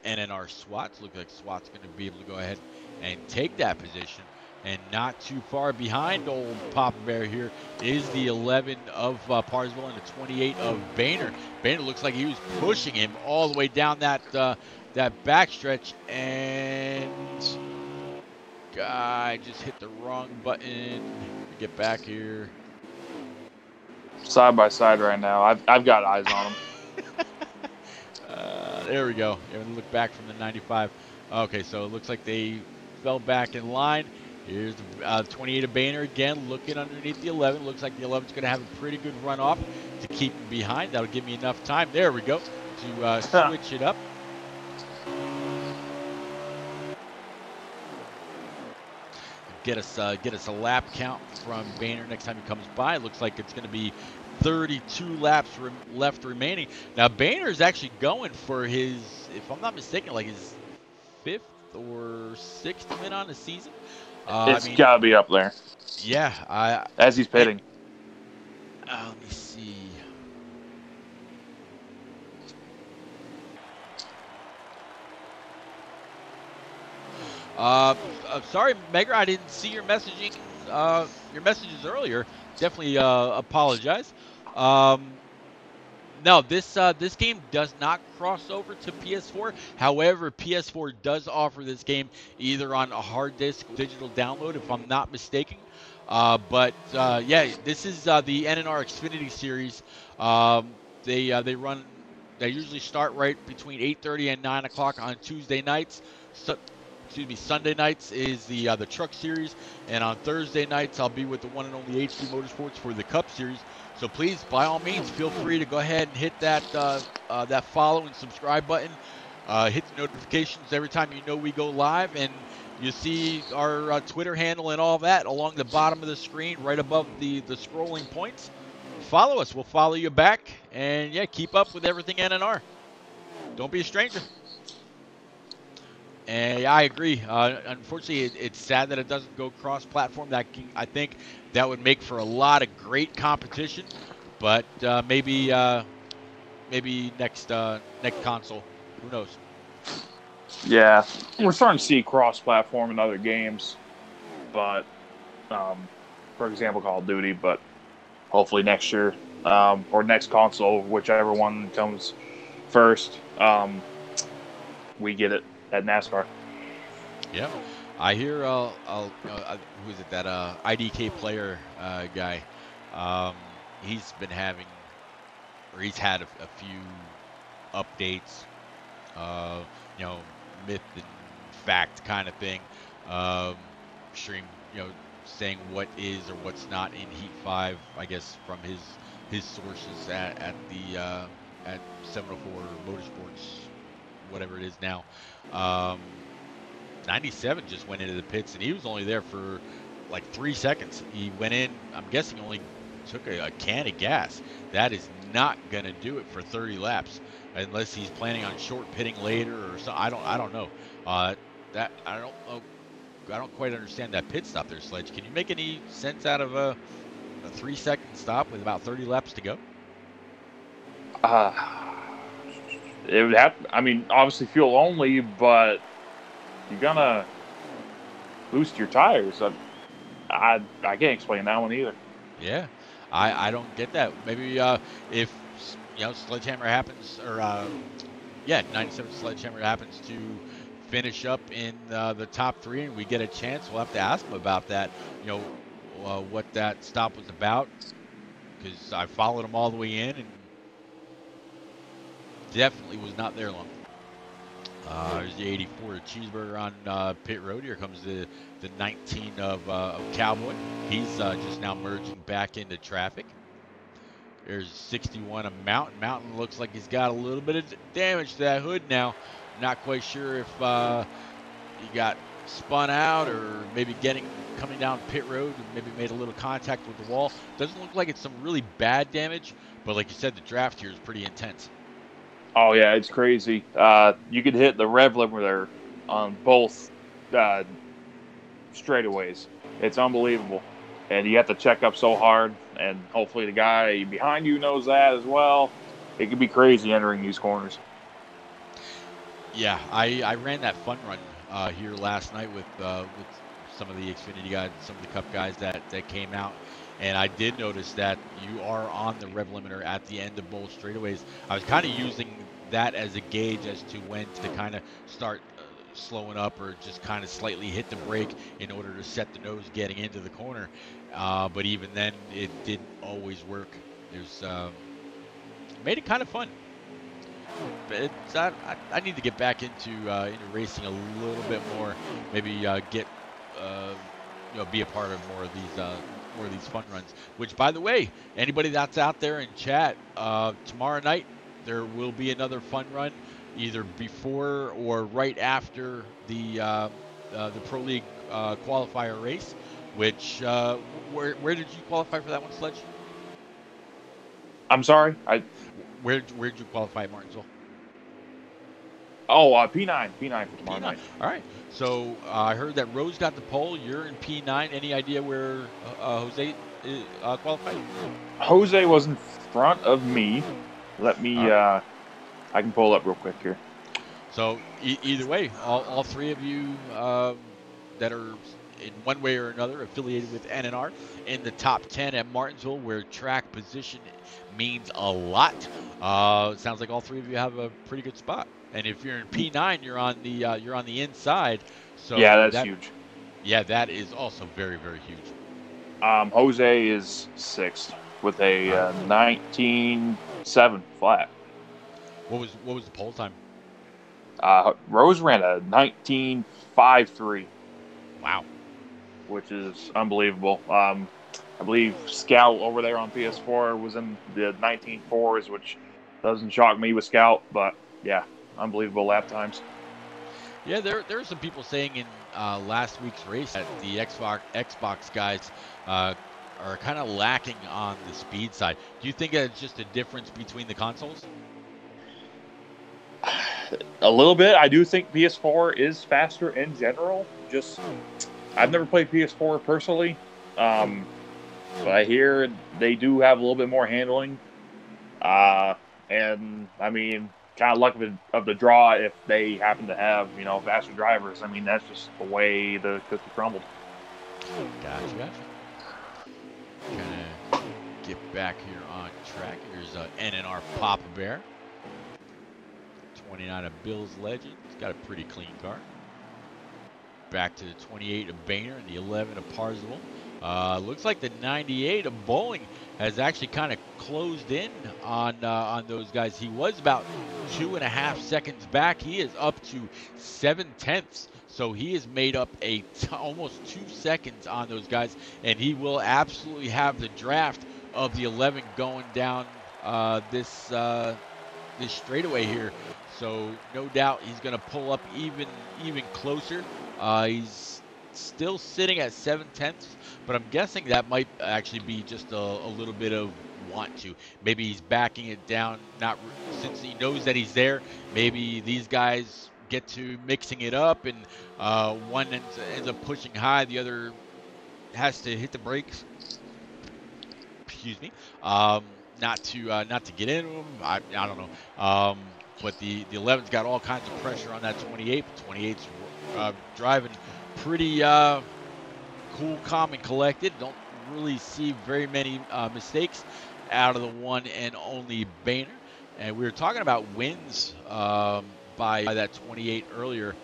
NNR SWATs. Looks like SWAT's going to be able to go ahead and take that position. And not too far behind old Papa Bear here is the 11 of Parsville and the 28 of Boehner. Boehner looks like he was pushing him all the way down that backstretch, and guy just hit the wrong button. Get back here. Side by side right now. I've got eyes on them. There we go. And look back from the 95. Okay, so it looks like they fell back in line. Here's the 28 of Boehner again, looking underneath the 11. Looks like the 11's going to have a pretty good run off to keep him behind. That'll give me enough time. There we go, to switch it up. Get us a lap count from Boehner next time he comes by. It looks like it's going to be 32 laps left remaining. Now Boehner is actually going for his, if I'm not mistaken, like his 5th or 6th win on the season. It's got to be up there. Yeah. As he's pitting. Let me see. Sorry, Megger, I didn't see your messages earlier. Definitely apologize. No, this game does not cross over to PS4. However, PS4 does offer this game either on a hard disk or digital download, if I'm not mistaken. Yeah, this is the NNR Xfinity series. They usually start right between 8:30 and 9 o'clock on Tuesday nights. Sunday nights is the Truck Series, and on Thursday nights I'll be with the one and only HD Motorsports for the Cup Series. So please, by all means, feel free to go ahead and hit that follow and subscribe button. Hit the notifications every time you know we go live, and you see our Twitter handle and all that along the bottom of the screen, right above the scrolling points. Follow us. We'll follow you back, and yeah, keep up with everything NNR. Don't be a stranger. And I agree. Unfortunately, it's sad that it doesn't go cross-platform. I think that would make for a lot of great competition. But maybe next console. Who knows? Yeah, we're starting to see cross-platform in other games, but for example, Call of Duty. But hopefully next year or next console, whichever one comes first, we get it. At NASCAR. Yeah, I hear. Who is it? That IDK player guy. He's been having, or he's had a few updates. Myth and fact kind of thing. Stream, saying what is or what's not in Heat 5. I guess from his sources at 704 Motorsports. Whatever it is now. 97 just went into the pits, and he was only there for like 3 seconds. He went in, I'm guessing only took a can of gas. That is not going to do it for 30 laps unless he's planning on short pitting later or so. I don't know. I don't quite understand that pit stop there, Sledge. Can you make any sense out of a 3-second stop with about 30 laps to go? It would have. Obviously fuel only, but you're gonna boost your tires. I can't explain that one either. Yeah, I don't get that. Maybe if Sledgehammer happens, or 97 Sledgehammer happens to finish up in the top 3, and we get a chance, we'll have to ask him about that. What that stop was about, because I followed him all the way in and definitely was not there long. There's the 84 Cheeseburger on pit road. Here comes the 19 of Cowboy. He's just now merging back into traffic. There's 61 of Mountain. Mountain looks like he's got a little bit of damage to that hood now. Not quite sure if he got spun out or maybe coming down pit road and maybe made a little contact with the wall. Doesn't look like it's some really bad damage, but like you said, the draft here is pretty intense. Oh, yeah, it's crazy. You could hit the rev limiter on both straightaways. It's unbelievable. And you have to check up so hard, and hopefully the guy behind you knows that as well. it could be crazy entering these corners. Yeah, I ran that fun run here last night with some of the Xfinity guys, some of the Cup guys that came out, and I did notice that you are on the rev limiter at the end of both straightaways. I was kind of using that as a gauge as to when to kind of start slowing up or just kind of slightly hit the brake in order to set the nose getting into the corner. But even then, it didn't always work. There's made it kind of fun. But I need to get back into racing a little bit more. Maybe get be a part of more of these fun runs. Which, by the way, anybody that's out there in chat, tomorrow night there will be another fun run, either before or right after the Pro League qualifier race. Which where did you qualify for that one, Sledge? I'm sorry. Where did you qualify at Martinsville? Oh, P9 for tomorrow night. All right. So I heard that Rose got the pole. You're in P9. Any idea where Jose qualified? Jose was in front of me. Let me. I can pull it up real quick here. So either way, all three of you that are in one way or another affiliated with NNR in the top 10 at Martinsville, where track position means a lot. It sounds like all three of you have a pretty good spot. And if you're in P9, you're on the inside. So yeah, that's huge. Yeah, that is also very, very huge. Jose is 6th with a 19.7 flat. What was the pole time? Rose ran a 19.53. Wow. Which is unbelievable. I believe Scout over there on PS4 was in the 19.4s, which doesn't shock me with Scout, but yeah, unbelievable lap times. Yeah, there are some people saying in last week's race that the Xbox guys are kind of lacking on the speed side. Do you think that it's just a difference between the consoles? A little bit. I do think PS4 is faster in general. Just, I've never played PS4 personally, but I hear they do have a little bit more handling. And I mean, kind of luck of the draw if they happen to have, faster drivers. I mean, that's just the way the cookie crumbled. Gotcha. Kind of get back here on track. Here's NNR Papa Bear. 29 of Bill's Legend. He's got a pretty clean car. Back to the 28 of Boehner and the 11 of Parzival. Looks like the 98 of Bowling has actually kind of closed in on those guys. He was about 2.5 seconds back. He is up to 7/10. So he has made up almost 2 seconds on those guys, and he will absolutely have the draft of the 11 going down this straightaway here. So no doubt he's going to pull up even closer. He's still sitting at 7/10, but I'm guessing that might actually be just a little bit of want to. Maybe he's backing it down, not since he knows that he's there. Maybe these guys get to mixing it up, and one ends up pushing high, the other has to hit the brakes. Excuse me. Not to get into him. I don't know. But the 11's got all kinds of pressure on that 28. 28's driving pretty cool, calm, and collected. Don't really see very many mistakes out of the one and only Boehner. And we were talking about wins by that 28 earlier.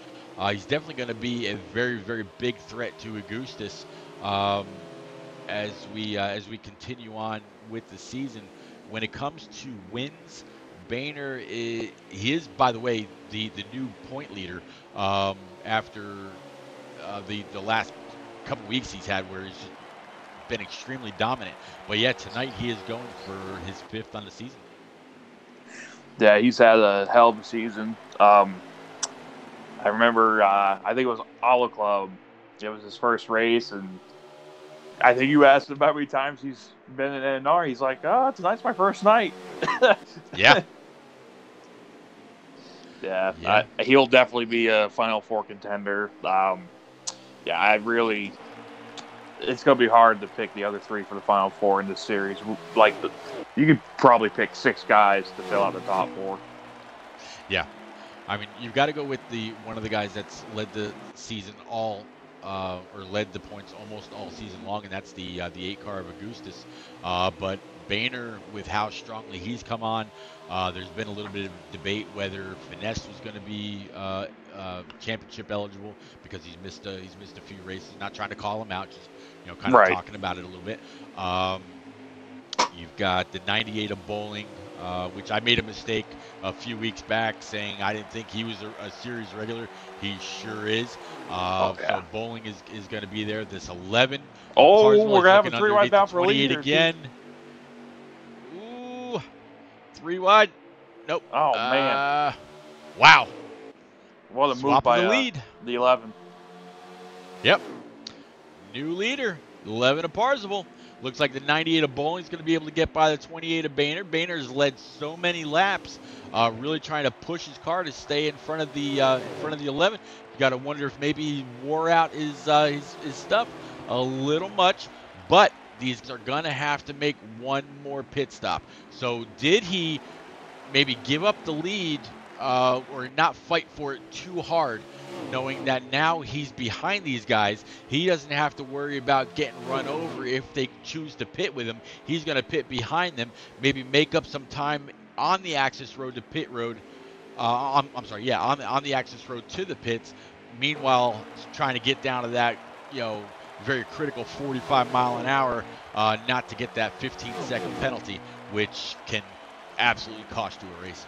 He's definitely going to be a very, very big threat to Augustus as we continue on with the season. When it comes to wins, Boehner he is, by the way, the new point leader after the last couple weeks he's had, where he's just been extremely dominant. But yeah, tonight he is going for his 5th on the season. Yeah, he's had a hell of a season. I remember, I think it was Auto Club. It was his first race, and I think you asked him how many times he's been in NNR. He's like, tonight's my first night. Yeah. Yeah. He'll definitely be a Final Four contender. Yeah, it's going to be hard to pick the other 3 for the Final Four in this series. Like, you could probably pick 6 guys to fill out the top 4. Yeah. I mean, you've got to go with one of the guys that's led the season or led the points almost all season long, and that's the 8-car of Augustus. But Boehner, with how strongly he's come on, there's been a little bit of debate whether Finesse was going to be championship eligible because he's missed a few races. Not trying to call him out, just kind of Right. talking about it a little bit. You've got the 98 of Bowling, which I made a mistake a few weeks back saying I didn't think he was a series regular. He sure is. So Bowling is going to be there. This 11. Oh, Carswell we're is going to have a looking 3 wide underneath down the for 28 leaders. again. Ooh, 3 wide. Nope. Oh, man. Wow. What a move Swap by of the lead. the 11. Yep. New leader, 11 of Parzival. Looks like the 98 of Bowling is going to be able to get by the 28 of Boehner. Boehner's led so many laps, really trying to push his car to stay in front of the 11. You got to wonder if maybe he wore out his stuff a little much, but these guys are going to have to make one more pit stop. So did he maybe give up the lead or not fight for it too hard, knowing that now he's behind these guys? He doesn't have to worry about getting run over if they choose to pit with him. He's going to pit behind them, maybe make up some time on the access road to pit road. On the access road to the pits. Meanwhile, trying to get down to that, very critical 45 mile an hour, not to get that 15-second penalty, which can absolutely cost you a race.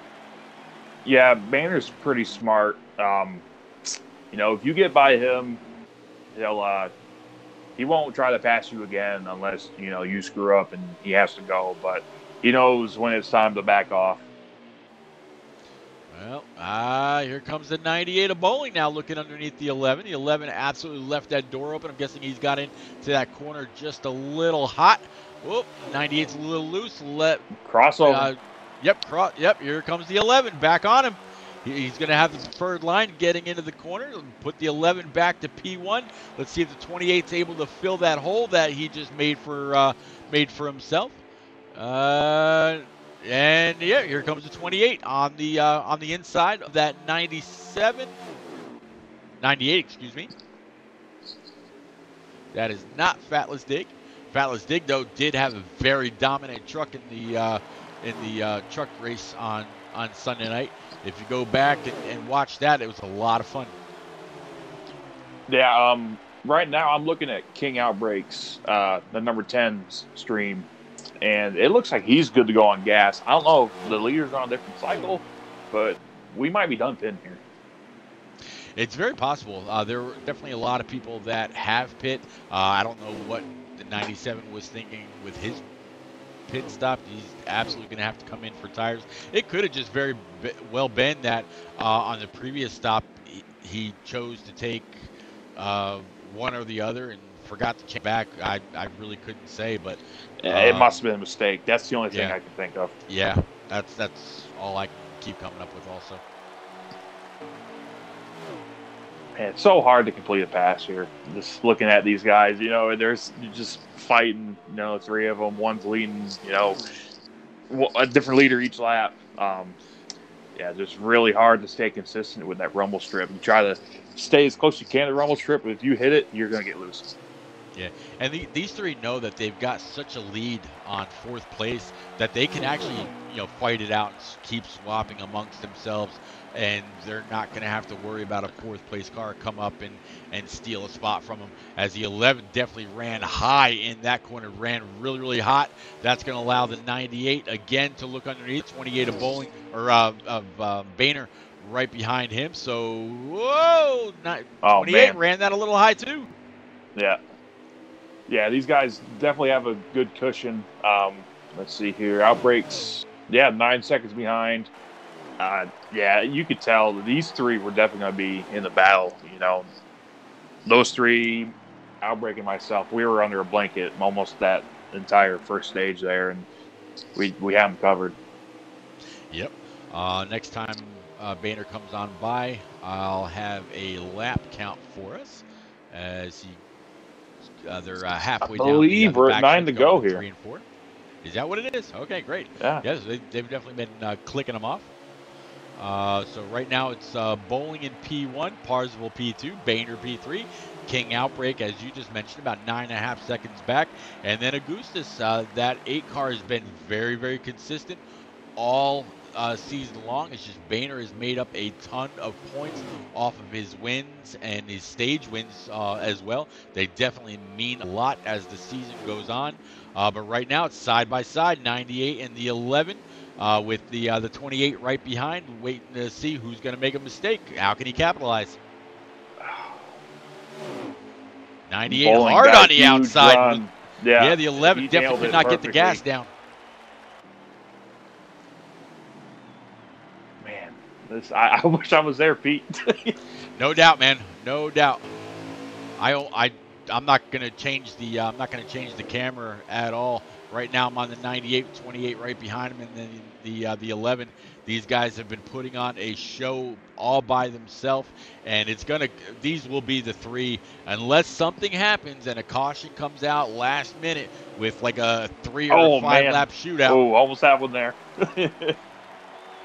Yeah, Boehner's pretty smart. If you get by him, he won't try to pass you again unless, you screw up and he has to go. But he knows when it's time to back off. Well, here comes the 98 of Bowling now looking underneath the 11. The 11 absolutely left that door open. I'm guessing he's got into that corner just a little hot. Whoop, 98's a little loose. Crossover. Yep, here comes the 11 back on him. He's going to have the preferred line getting into the corner. Put the 11 back to P1. Let's see if the 28's able to fill that hole that he just made for himself. And yeah, here comes the 28 on the inside of that 98, excuse me. That is not Fatless Dig. Fatless Dig, though, did have a very dominant truck in the truck race on Sunday night. If you go back and watch that, it was a lot of fun. Yeah, right now I'm looking at King Outbreaks, the number 10 stream, and it looks like he's good to go on gas. I don't know if the leader's on a different cycle, but we might be done pitting here. It's very possible. There were definitely a lot of people that have pit. I don't know what the 97 was thinking with his pit stop. He's absolutely going to have to come in for tires. It could have just very well been that on the previous stop he chose to take one or the other and forgot to check back. I really couldn't say, but it must have been a mistake. That's the only thing I can think of. Yeah, that's all I can keep coming up with also. Man, it's so hard to complete a pass here. Just looking at these guys, there's just fighting, 3 of them. One's leading, a different leader each lap. Just really hard to stay consistent with that rumble strip. You try to stay as close as you can to the rumble strip, but if you hit it, you're going to get loose. Yeah, and these 3 know that they've got such a lead on 4th place that they can actually, fight it out and keep swapping amongst themselves, and they're not going to have to worry about a 4th place car come up and steal a spot from them. As the 11 definitely ran high in that corner, ran really, really hot. That's going to allow the 98 again to look underneath. 28 of Bowling of Boehner right behind him. So, whoa, 28 ran that a little high too. Yeah, these guys definitely have a good cushion. Let's see here. Outbreaks, 9 seconds behind. You could tell that these 3 were definitely going to be in the battle. Those 3, Outbreak and myself, we were under a blanket almost that entire first stage there, and we have them covered. Yep. Next time Boehner comes on by, I'll have a lap count for us as he They're halfway I down believe the we're back at 9 stretch to go going to here. 3 and 4. Is that what it is? Okay, great. Yeah. Yes, they've definitely been clicking them off. So right now it's Bowling in P1, Parsville P2, Boehner P3, King Outbreak, as you just mentioned, about 9.5 seconds back. And then Augustus, that 8 car has been very, very consistent all season long. It's just Boehner has made up a ton of points off of his wins and his stage wins as well. They definitely mean a lot as the season goes on. But right now it's side by side, 98 and the 11. With the 28 right behind, waiting to see who's going to make a mistake. How can he capitalize? 98 Bowling hard got on a the huge outside. run. Yeah, The 11 he definitely nailed could it not get the perfectly. gas down. Man, I wish I was there, Pete. No doubt, man. No doubt. I'm not gonna change the camera at all. Right now I'm on the 98, 28 right behind him, and then the 11. These guys have been putting on a show all by themselves, and these will be the 3 unless something happens and a caution comes out last minute with like a 3 or 5 lap shootout. Oh, almost happened there.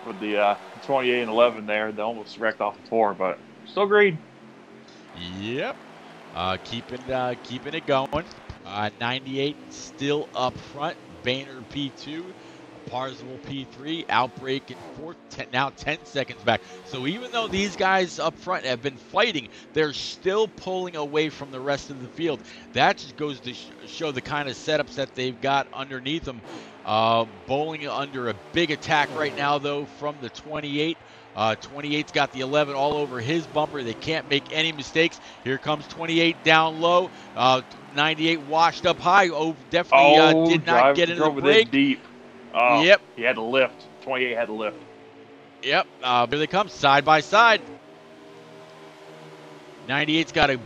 With the 28 and 11 there, they almost wrecked off the 4, but still green. Yep. Keeping it going. 98 still up front. Boehner P2, Parsville P3, Outbreak in 4th. Now 10 seconds back. So even though these guys up front have been fighting, they're still pulling away from the rest of the field. That just goes to show the kind of setups that they've got underneath them. Bowling under a big attack right now, though, from the 28. 28's got the 11 all over his bumper. They can't make any mistakes. Here comes 28 down low. 98 washed up high. Oh, definitely did not get into the break. Deep. Oh, yep. He had to lift. 28 had to lift. Yep. Here they come, side by side. 98's got a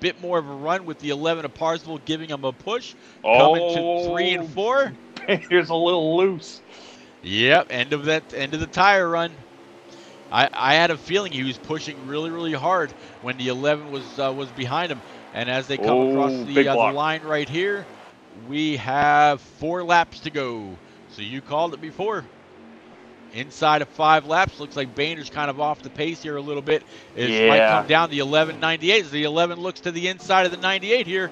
bit more of a run with the 11 of Parsville giving him a push. Coming to 3 and 4. Here's a little loose. Yep, end of the tire run. I had a feeling he was pushing really, really hard when the 11 was behind him. And as they come across the line right here, we have 4 laps to go. So you called it before. Inside of 5 laps, looks like Boehner's kind of off the pace here a little bit. It might come down the 11.98 as the 11 looks to the inside of the 98 here.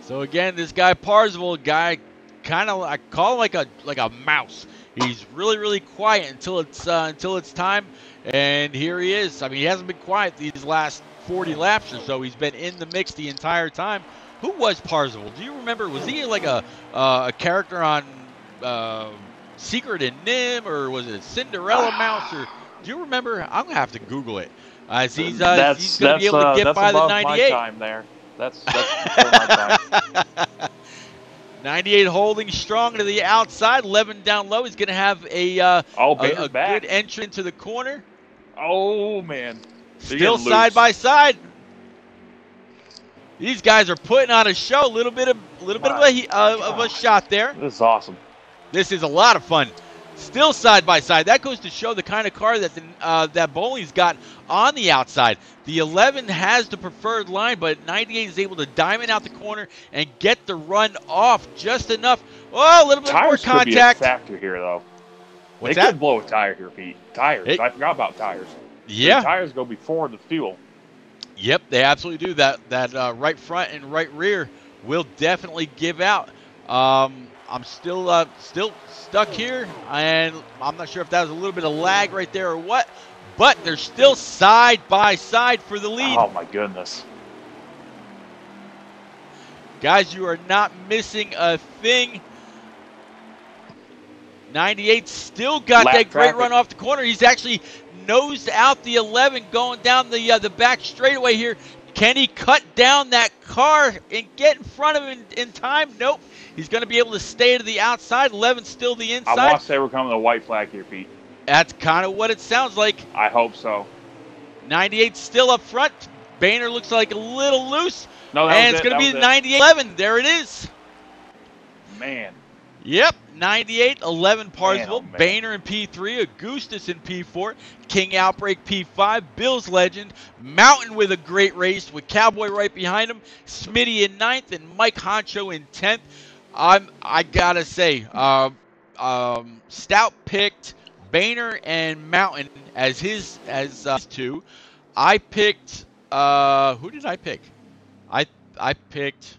So again, this guy Parsville, I call him like a mouse. He's really, really quiet until it's time, and here he is. I mean, he hasn't been quiet these last 40 laps or so. He's been in the mix the entire time. Who was Parsville? Do you remember? Was he like a character on Secret and Nim, or was it Cinderella Mouse? Or do you remember? I'm gonna have to Google it. He's gonna be able to get by the 98. My time there. That's before my time. 98 holding strong to the outside, 11 down low. He's going to have a good entry into the corner. Oh, man. Still side by side. These guys are putting on a show. A little bit of a shot there. This is awesome. This is a lot of fun. Still side by side. That goes to show the kind of car that Bowling's got on the outside. The 11 has the preferred line, but 98 is able to diamond out the corner and get the run off just enough. Oh, a little bit more contact. Tires could be a factor here, though. What's they that? could blow a tire here, Pete. Tires. I forgot about tires. Yeah. The tires go before the fuel. Yep, they absolutely do. That right front and right rear will definitely give out. I'm still stuck here, and I'm not sure if that was a little bit of lag right there or what, but they're still side by side for the lead. Oh, my goodness. Guys, you are not missing a thing. 98 still got that great run off the corner. He's actually nosed out the 11 going down the back straightaway here. Can he cut down that car and get in front of him in time? Nope. He's going to be able to stay to the outside. 11 still the inside. I want to say we're coming to a white flag here, Pete. That's kind of what it sounds like. I hope so. 98 still up front. Boehner looks like a little loose. No, and it's going to be the 98-11. There it is. Man. Yep, 98, 11 Man, oh Parsville, man. Boehner in P3, Augustus in P4, King Outbreak P5, Bills Legend, Mountain with a great race with Cowboy right behind him, Smitty in 9th, and Mike Honcho in 10th. I gotta say, Stout picked Boehner and Mountain as his two. I picked who did I pick? I I picked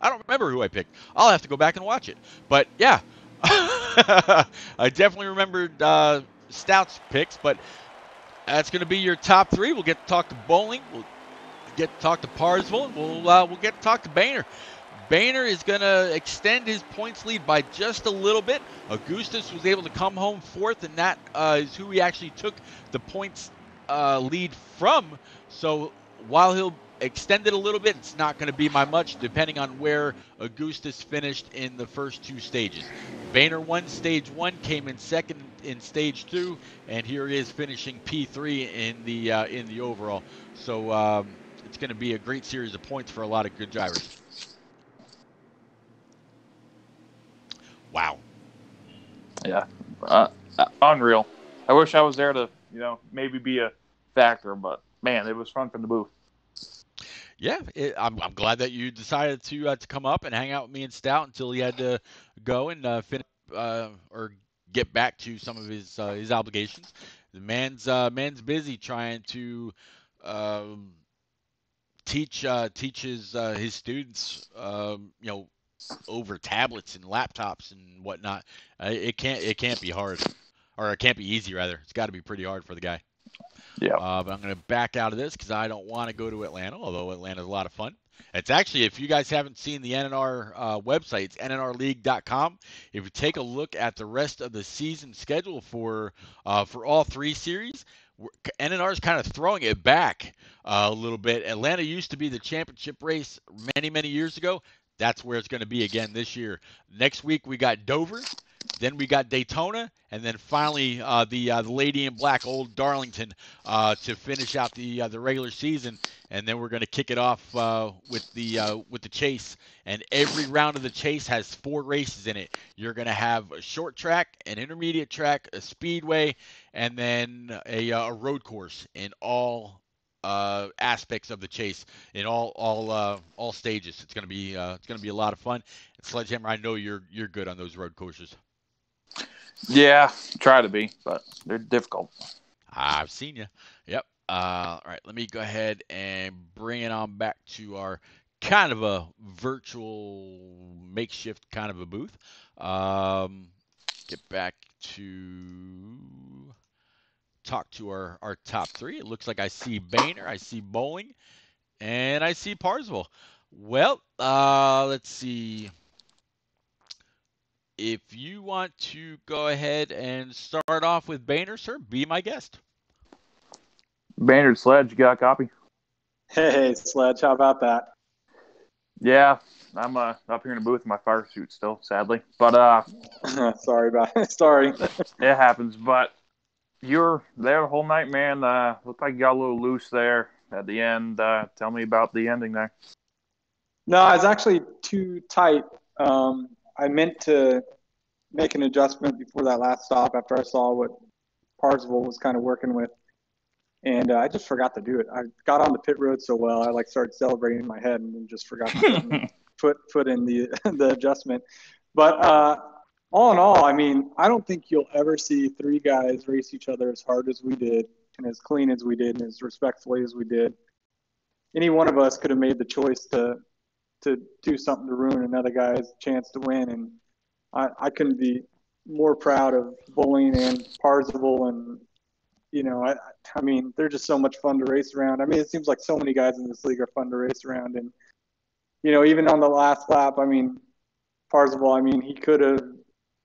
I don't remember who I picked. I'll have to go back and watch it. But yeah, I definitely remembered Stout's picks. But that's going to be your top three. We'll get to talk to Bowling. We'll get to talk to Parsville. And we'll get to talk to Boehner. Boehner is going to extend his points lead by just a little bit. Augustus was able to come home fourth, and that is who he actually took the points lead from. So while he'll extend it a little bit, it's not going to be by much, depending on where Augustus finished in the first two stages. Boehner won stage one, came in second in stage two, and here he is finishing P3 in the overall. So it's going to be a great series of points for a lot of good drivers. Wow. Yeah, unreal. I wish I was there to, maybe be a factor, but man, it was fun from the booth. Yeah, I'm glad that you decided to come up and hang out with me and Stout until he had to go and finish or get back to some of his obligations. The man's busy trying to teach his students over tablets and laptops and whatnot. It can't be hard, or it can't be easy rather. It's got to be pretty hard for the guy. Yeah. But I'm going to back out of this because I don't want to go to Atlanta, although Atlanta's a lot of fun. It's actually, if you guys haven't seen the NNR website, it's nnrleague.com. If you take a look at the rest of the season schedule for all three series, NNR is kind of throwing it back a little bit. Atlanta used to be the championship race many years ago. That's where it's going to be again this year. Next week we got Dover, then we got Daytona, and then finally the Lady in Black, Old Darlington, to finish out the regular season, and then we're going to kick it off with the chase. And every round of the chase has 4 races in it. You're going to have a short track, an intermediate track, a speedway, and then a road course in all aspects of the chase in all stages. It's gonna be a lot of fun. And Sledgehammer, I know you're good on those road courses. Yeah, try to be, but they're difficult. I've seen you. Yep. All right, let me go ahead and bring it on back to our kind of a virtual makeshift kind of a booth. Get back to talk to our top 3. It looks like I see Boehner, I see Bowling, and I see Parsville. Well, let's see. If you want to go ahead and start off with Boehner, sir, be my guest. Bannered Sledge, you got a copy? Hey, Sledge, how about that? Yeah, I'm up here in the booth in my fire suit still, sadly. But Sorry about it. Sorry. it happens. But you were there the whole night, man. Looked like you got a little loose there at the end. Tell me about the ending there. No, I was actually too tight. I meant to make an adjustment before that last stop after I saw what Parsville was kind of working with. And I just forgot to do it. I got on the pit road so well, I started celebrating in my head and then just forgot to put in the adjustment. But all in all, I mean, I don't think you'll ever see 3 guys race each other as hard as we did and as clean as we did and as respectfully as we did. Any one of us could have made the choice to do something to ruin another guy's chance to win. And I couldn't be more proud of Bowling and Parsville. And, I mean, they're just so much fun to race around. I mean, it seems like so many guys in this league are fun to race around. And, even on the last lap, I mean, Parsville, I mean, he could have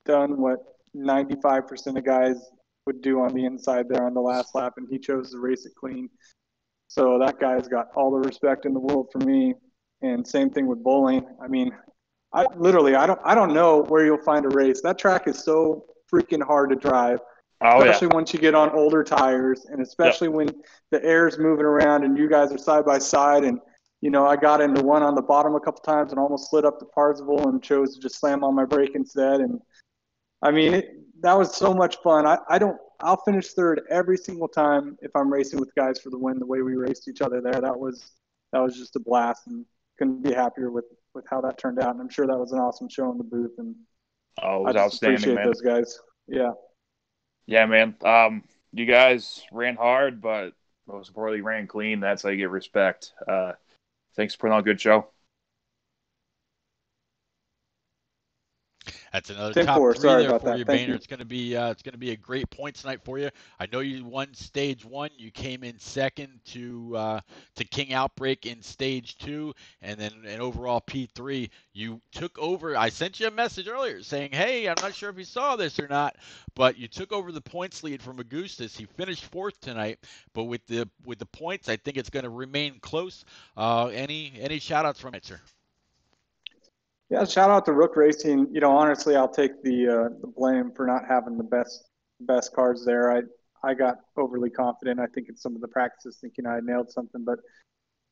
done what 95% of guys would do on the inside there on the last lap, and he chose to race it clean. So that guy's got all the respect in the world for me. And same thing with Bowling. I mean, I don't know where you'll find a race. That track is so freaking hard to drive, especially once you get on older tires, and especially when the air's moving around and you guys are side by side. And I got into one on the bottom a couple times and almost slid up to Parsival and chose to just slam on my brake instead. And I mean, that was so much fun. I'll finish third every single time if I'm racing with guys for the win. The way we raced each other there, that was just a blast, and couldn't be happier with how that turned out. And I'm sure that was an awesome show in the booth, and Oh, it I was just outstanding, appreciate man. those guys. Yeah. Yeah, man. You guys ran hard, but most importantly, ran clean. That's how you get respect. Thanks for putting on a good show. That's another 10-4. top 3 Sorry there about for that. you, Thank Boehner. you. It's gonna be a great points night for you. I know you won stage 1. You came in second to King Outbreak in stage 2, and then in overall P3. You took over. I sent you a message earlier saying, "Hey, I'm not sure if you saw this or not, but you took over the points lead from Augustus. He finished 4th tonight, but with the points, I think it's going to remain close." Any shout outs from it, sir? Yeah, shout out to Rook Racing. Honestly, I'll take the blame for not having the best cars there. I got overly confident. I think in some of the practices, thinking I nailed something, but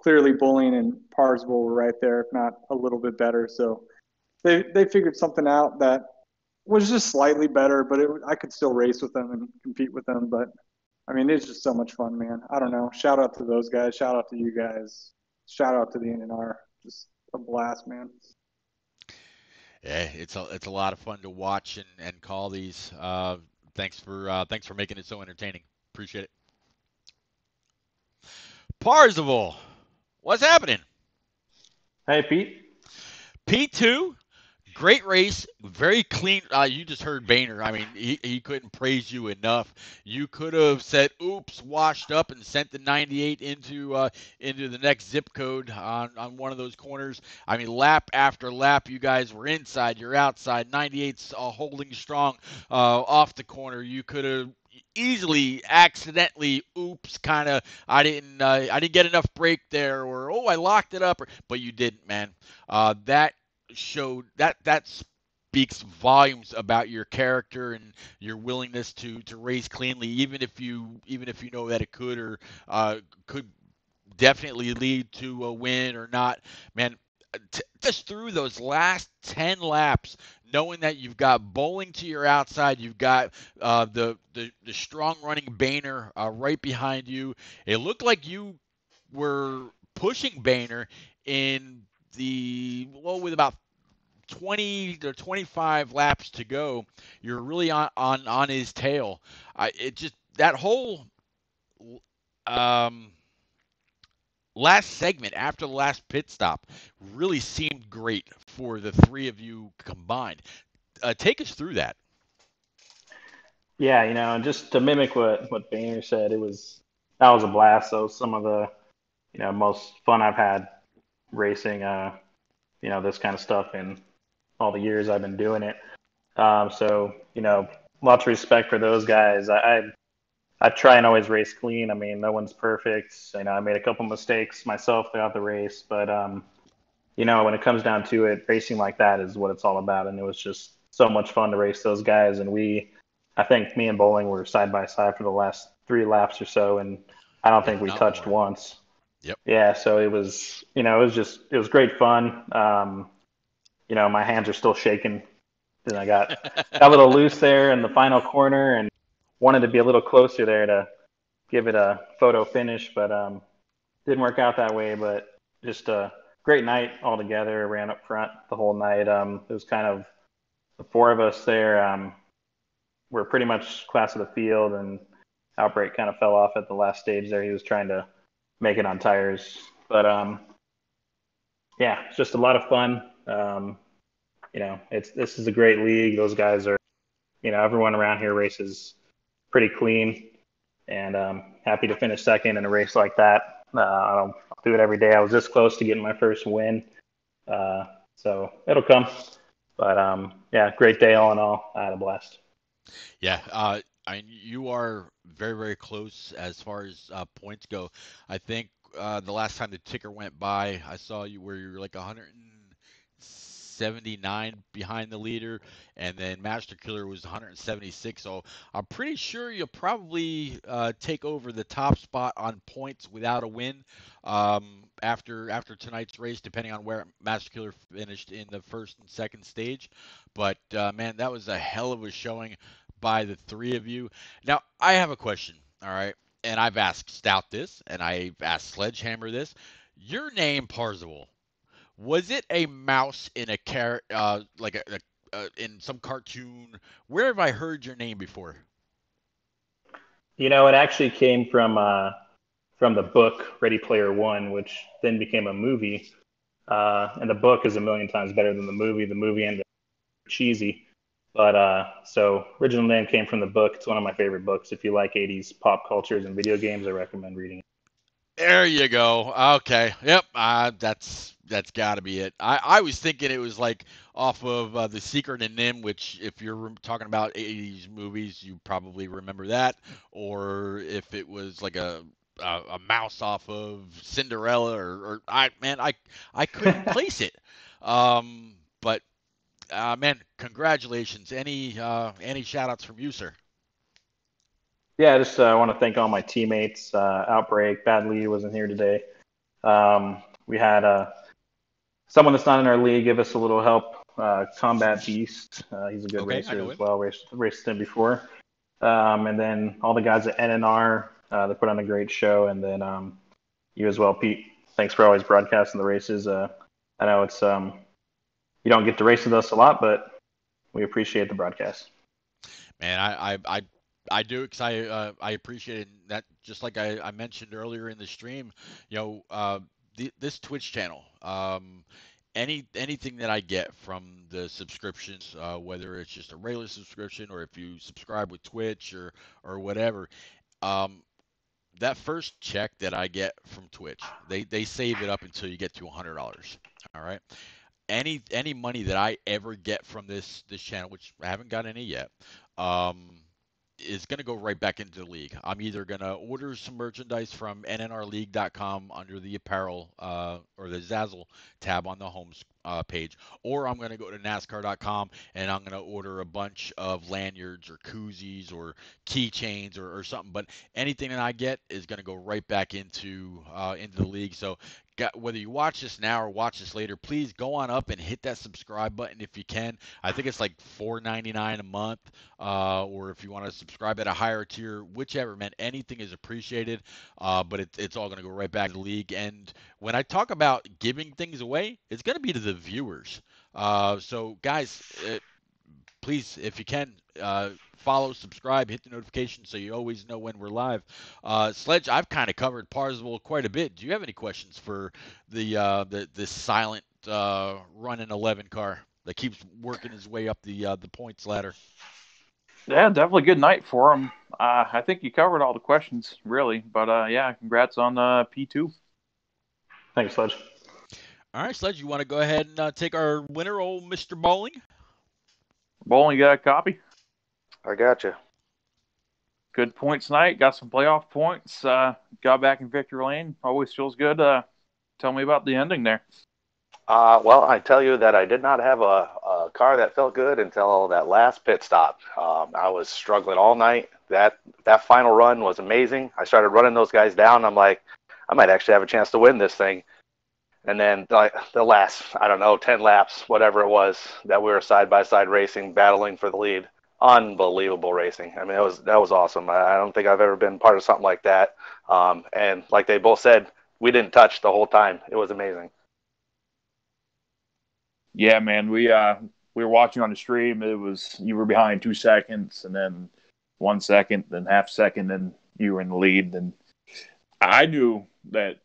clearly Bullying and Parsable were right there, if not a little bit better. So they figured something out that was just slightly better, but I could still race with them and compete with them. But I mean, it's just so much fun, man. I don't know. Shout out to those guys. Shout out to you guys. Shout out to the NNR. Just a blast, man. Yeah, it's a lot of fun to watch and call these. Thanks for making it so entertaining. Appreciate it. Parzival, what's happening? Hey, Pete. P2, great race, very clean. You just heard Boehner. I mean, he couldn't praise you enough. You could have said, "Oops," washed up and sent the 98 into the next zip code on one of those corners. I mean, lap after lap, you guys were inside, you're outside. 98's holding strong off the corner. You could have easily accidentally kind of I didn't get enough brake there, or I locked it up, but you didn't, man. That showed that speaks volumes about your character and your willingness to race cleanly, even if you know that it could definitely lead to a win or not, man. Just through those last 10 laps, knowing that you've got Bowling to your outside, you've got the strong running Boehner right behind you. It looked like you were pushing Boehner in with about 20 to 25 laps to go. You're really on his tail. It just that whole um, last segment after the last pit stop really seemed great for the 3 of you combined. Take us through that. Yeah, and just to mimic what Boehner said, that was a blast. So some of the most fun I've had racing, this kind of stuff in all the years I've been doing it. So lots of respect for those guys. I try and always race clean. I mean, no one's perfect. I made a couple mistakes myself throughout the race, but when it comes down to it, racing like that is what it's all about. And it was just so much fun to race those guys. And I think me and Bowling were side by side for the last 3 laps or so, and I don't think If we not touched more. once. Yep. Yeah, so it was, it was great fun. My hands are still shaking. And I got a little loose there in the final corner and wanted to be a little closer there to give it a photo finish, but didn't work out that way. But just a great night altogether. Ran up front the whole night. It was kind of the 4 of us there. We're pretty much class of the field, and Outbreak kind of fell off at the last stage there. He was trying to make it on tires, but yeah, it's just a lot of fun. This is a great league. Those guys are, everyone around here races pretty clean, and happy to finish second in a race like that. I'll do it every day. I was this close to getting my first win, so it'll come. But yeah, great day all in all. I had a blast. Yeah, you are very, very close as far as points go. I think the last time the ticker went by, I saw you where you were like 179 behind the leader, and then Master Killer was 176. So I'm pretty sure you'll probably take over the top spot on points without a win. after tonight's race, depending on where Masculine finished in the first and second stage. But man, that was a hell of a showing by the three of you. Now, I have a question. All right, and I've asked Stout this, and I've asked Sledgehammer this. Your name, Parzival, was it a mouse in a like in some cartoon? Where have I heard your name before? You know, it actually came from the book Ready Player One, which then became a movie. And the book is a million times better than the movie. The movie ended up cheesy. But so original name came from the book. It's one of my favorite books. If you like 80s pop cultures and video games, I recommend reading it. There you go. Okay. Yep. That's got to be it. I was thinking it was like off of The Secret and Nim, which if you're talking about 80s movies, you probably remember that, or if it was like a mouse off of Cinderella, or I couldn't place it. But man, congratulations. Any shout outs from you, sir? Yeah, I just want to thank all my teammates. Outbreak, Bad Lee wasn't here today. We had someone that's not in our league give us a little help. Combat Beast, he's a good Okay, I racer know as him. well. Raced him before. And then all the guys at NNR, they put on a great show. And then you as well, Pete. Thanks for always broadcasting the races. I know it's you don't get to race with us a lot, but we appreciate the broadcast. Man, I do because I appreciate that. Just like I mentioned earlier in the stream, this Twitch channel, anything that I get from the subscriptions, whether it's just a regular subscription or if you subscribe with Twitch or whatever, um, that first check that I get from Twitch, they save it up until you get to $100. All right. Any money that I ever get from this channel, which I haven't got any yet, um, is going to go right back into the league. I'm either going to order some merchandise from nnrleague.com under the apparel or the Zazzle tab on the home page, or I'm going to go to NASCAR.com and I'm going to order a bunch of lanyards or koozies or keychains or something. But anything that I get is going to go right back into the league. So whether you watch this now or watch this later, please go on up and hit that subscribe button if you can. I think it's like $4.99 a month, or if you want to subscribe at a higher tier, whichever, man, anything is appreciated. But it's all going to go right back to the league. And when I talk about giving things away, it's going to be to the viewers. So guys, please, if you can, follow, subscribe, hit the notification so you always know when we're live. Sledge, I've kind of covered Parzival quite a bit. Do you have any questions for the silent running 11 car that keeps working his way up the points ladder? Yeah, definitely good night for him. I think you covered all the questions, really. But yeah, congrats on P2. Thanks, Sledge. All right, Sledge, you want to go ahead and take our winner, old Mr. Bowling? Bowling, you got a copy? I got you. Good points tonight. Got some playoff points. Got back in victory lane. Always feels good. Tell me about the ending there. Well, I tell you that I did not have a car that felt good until that last pit stop. I was struggling all night. That final run was amazing. I started running those guys down. I'm like, I might actually have a chance to win this thing. And then the last, I don't know, 10 laps, whatever it was, that we were side-by-side racing, battling for the lead. Unbelievable racing. I mean, that was awesome. I don't think I've ever been part of something like that. And like they both said, we didn't touch the whole time. It was amazing. Yeah, man. We were watching on the stream. It was you were behind 2 seconds, and then 1 second, then half second, then you were in the lead. And I knew that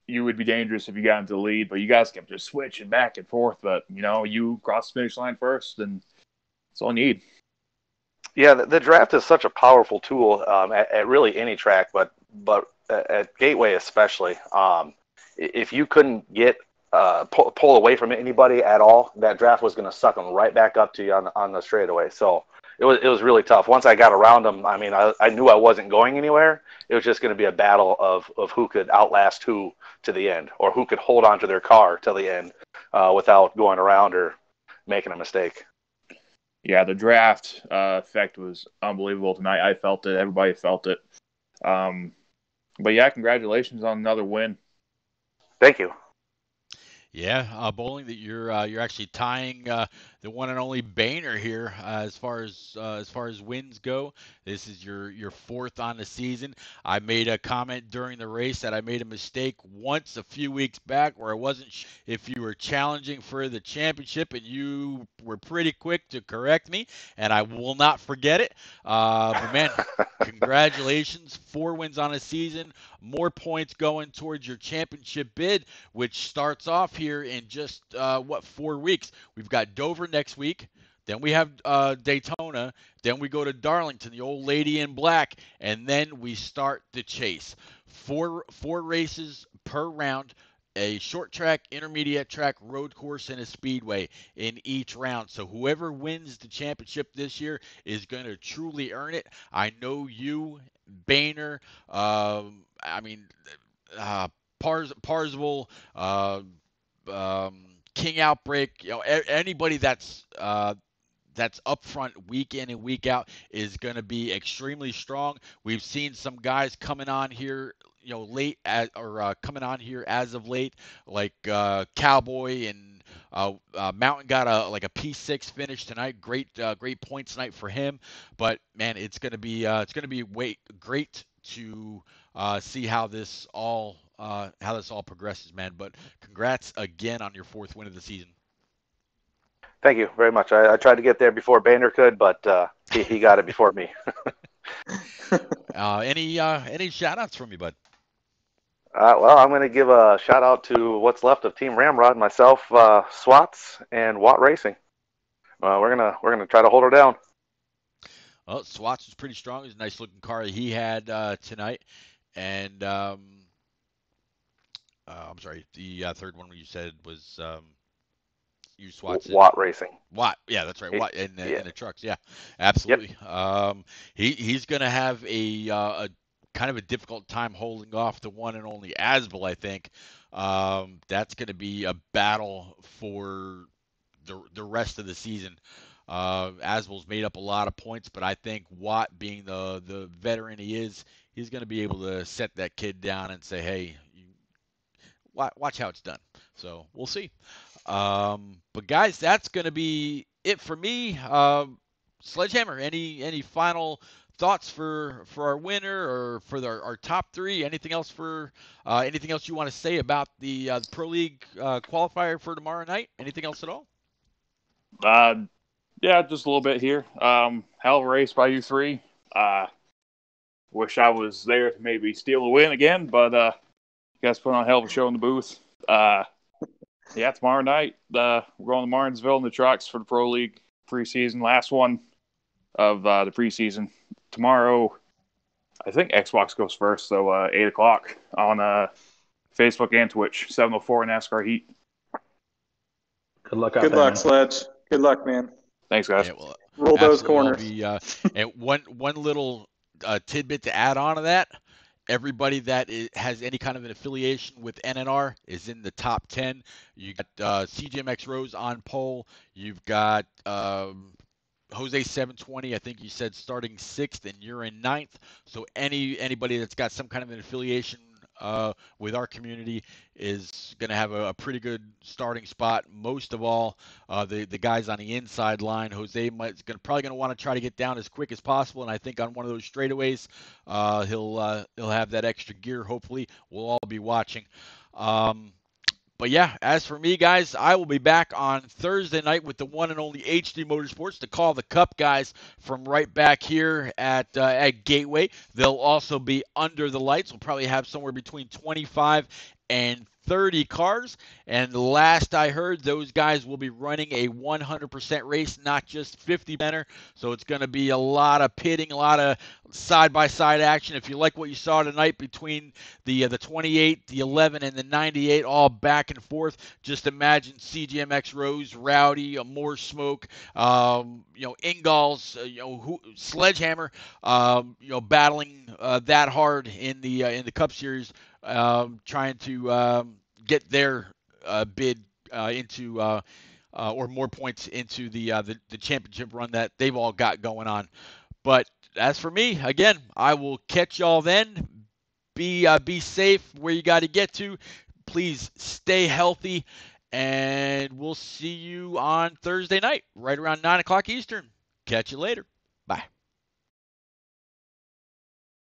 you would be dangerous if you got into the lead, but you guys kept just switching back and forth. But you crossed the finish line first, and that's all you need. Yeah, the draft is such a powerful tool at really any track, but at Gateway especially. If you couldn't get pull away from anybody at all, that draft was going to suck them right back up to you on the straightaway. So it was really tough. Once I got around them, I mean, I knew I wasn't going anywhere. It was just going to be a battle of who could outlast who to the end, or who could hold on to their car till the end without going around or making a mistake. Yeah, the draft effect was unbelievable tonight. I felt it. Everybody felt it. But yeah, congratulations on another win. Thank you. Yeah, bowling that you're actually tying the one and only Boehner here as far as wins go. This is your fourth on the season. I made a comment during the race that I made a mistake once a few weeks back where I wasn't sure if you were challenging for the championship, and you were pretty quick to correct me, and I will not forget it. But man, congratulations, 4 wins on a season, more points going towards your championship bid, which starts off here in just 4 weeks. We've got Dover next week. Then we have Daytona. Then we go to Darlington, the old lady in black, and then we start the chase. Four races per round, a short track, intermediate track, road course, and a speedway in each round. So whoever wins the championship this year is going to truly earn it. I know you, Boehner, I mean, Parsable, King Outbreak, anybody that's up front week in and week out is going to be extremely strong. We've seen some guys coming on here, late coming on here as of late, like Cowboy and Mountain got a P6 finish tonight. Great points tonight for him. But man, it's going to be great to see how this all progresses, man. But congrats again on your 4th win of the season. Thank you very much. I tried to get there before Boehner could, but he got it before me. Any shout outs from you, bud? Well, I'm going to give a shout out to what's left of Team Ramrod, myself, Swats, and Watt Racing. We're gonna try to hold her down. Well, Swats was pretty strong. It was a nice looking car that he had tonight, and I'm sorry, the third one you said was you Swats. Watt Racing. Watt, yeah, that's right. Watt in the trucks, yeah, absolutely. Yep. He's gonna have a kind of a difficult time holding off the one and only Asbel, I think. That's going to be a battle for the rest of the season. Asbel's made up a lot of points, but I think Watt, being the veteran he is, he's going to be able to set that kid down and say, hey, watch how it's done. So we'll see. But guys, that's going to be it for me. Sledgehammer, any final thoughts for our winner or for our top 3? Anything else anything else you want to say about the Pro League qualifier for tomorrow night? Anything else at all? Yeah, just a little bit here. Hell of a race by you 3. Wish I was there to maybe steal a win again, but you guys put on a hell of a show in the booth. Yeah, tomorrow night we're going to Martinsville in the trucks for the Pro League preseason, last one of the preseason. Tomorrow, I think Xbox goes first, so 8 o'clock on Facebook and Twitch, 7:04 NASCAR Heat. Good luck out Good there. luck, Sledge. Good luck, man. Thanks, guys. Yeah, well, roll those corners. And one little tidbit to add on to that: everybody that has any kind of an affiliation with NNR is in the top 10. You got CGMX Rose on pole. You've got Jose 720, I think you said starting 6th, and you're in 9th. So anybody that's got some kind of an affiliation with our community is going to have a pretty good starting spot. Most of all, the guys on the inside line, Jose probably going to want to try to get down as quick as possible, and I think on one of those straightaways, he'll have that extra gear. Hopefully, we'll all be watching. But yeah, as for me, guys, I will be back on Thursday night with the one and only HD Motorsports to call the Cup guys from right back here at Gateway. They'll also be under the lights. We'll probably have somewhere between 25 and 30 cars. And the last I heard, those guys will be running a 100% race, not just 50-benner. So it's going to be a lot of pitting, a lot of side-by-side action. If you like what you saw tonight between the 28, the 11, and the 98, all back and forth, just imagine CGMX Rose, Rowdy, more smoke, Ingalls, Sledgehammer, battling that hard in the Cup Series, trying to get their bid into or more points into the championship run that they've all got going on. But as for me, again, I will catch y'all then. Be safe where you got to get to. please stay healthy, and we'll see you on Thursday night, right around 9 o'clock Eastern. Catch you later. Bye.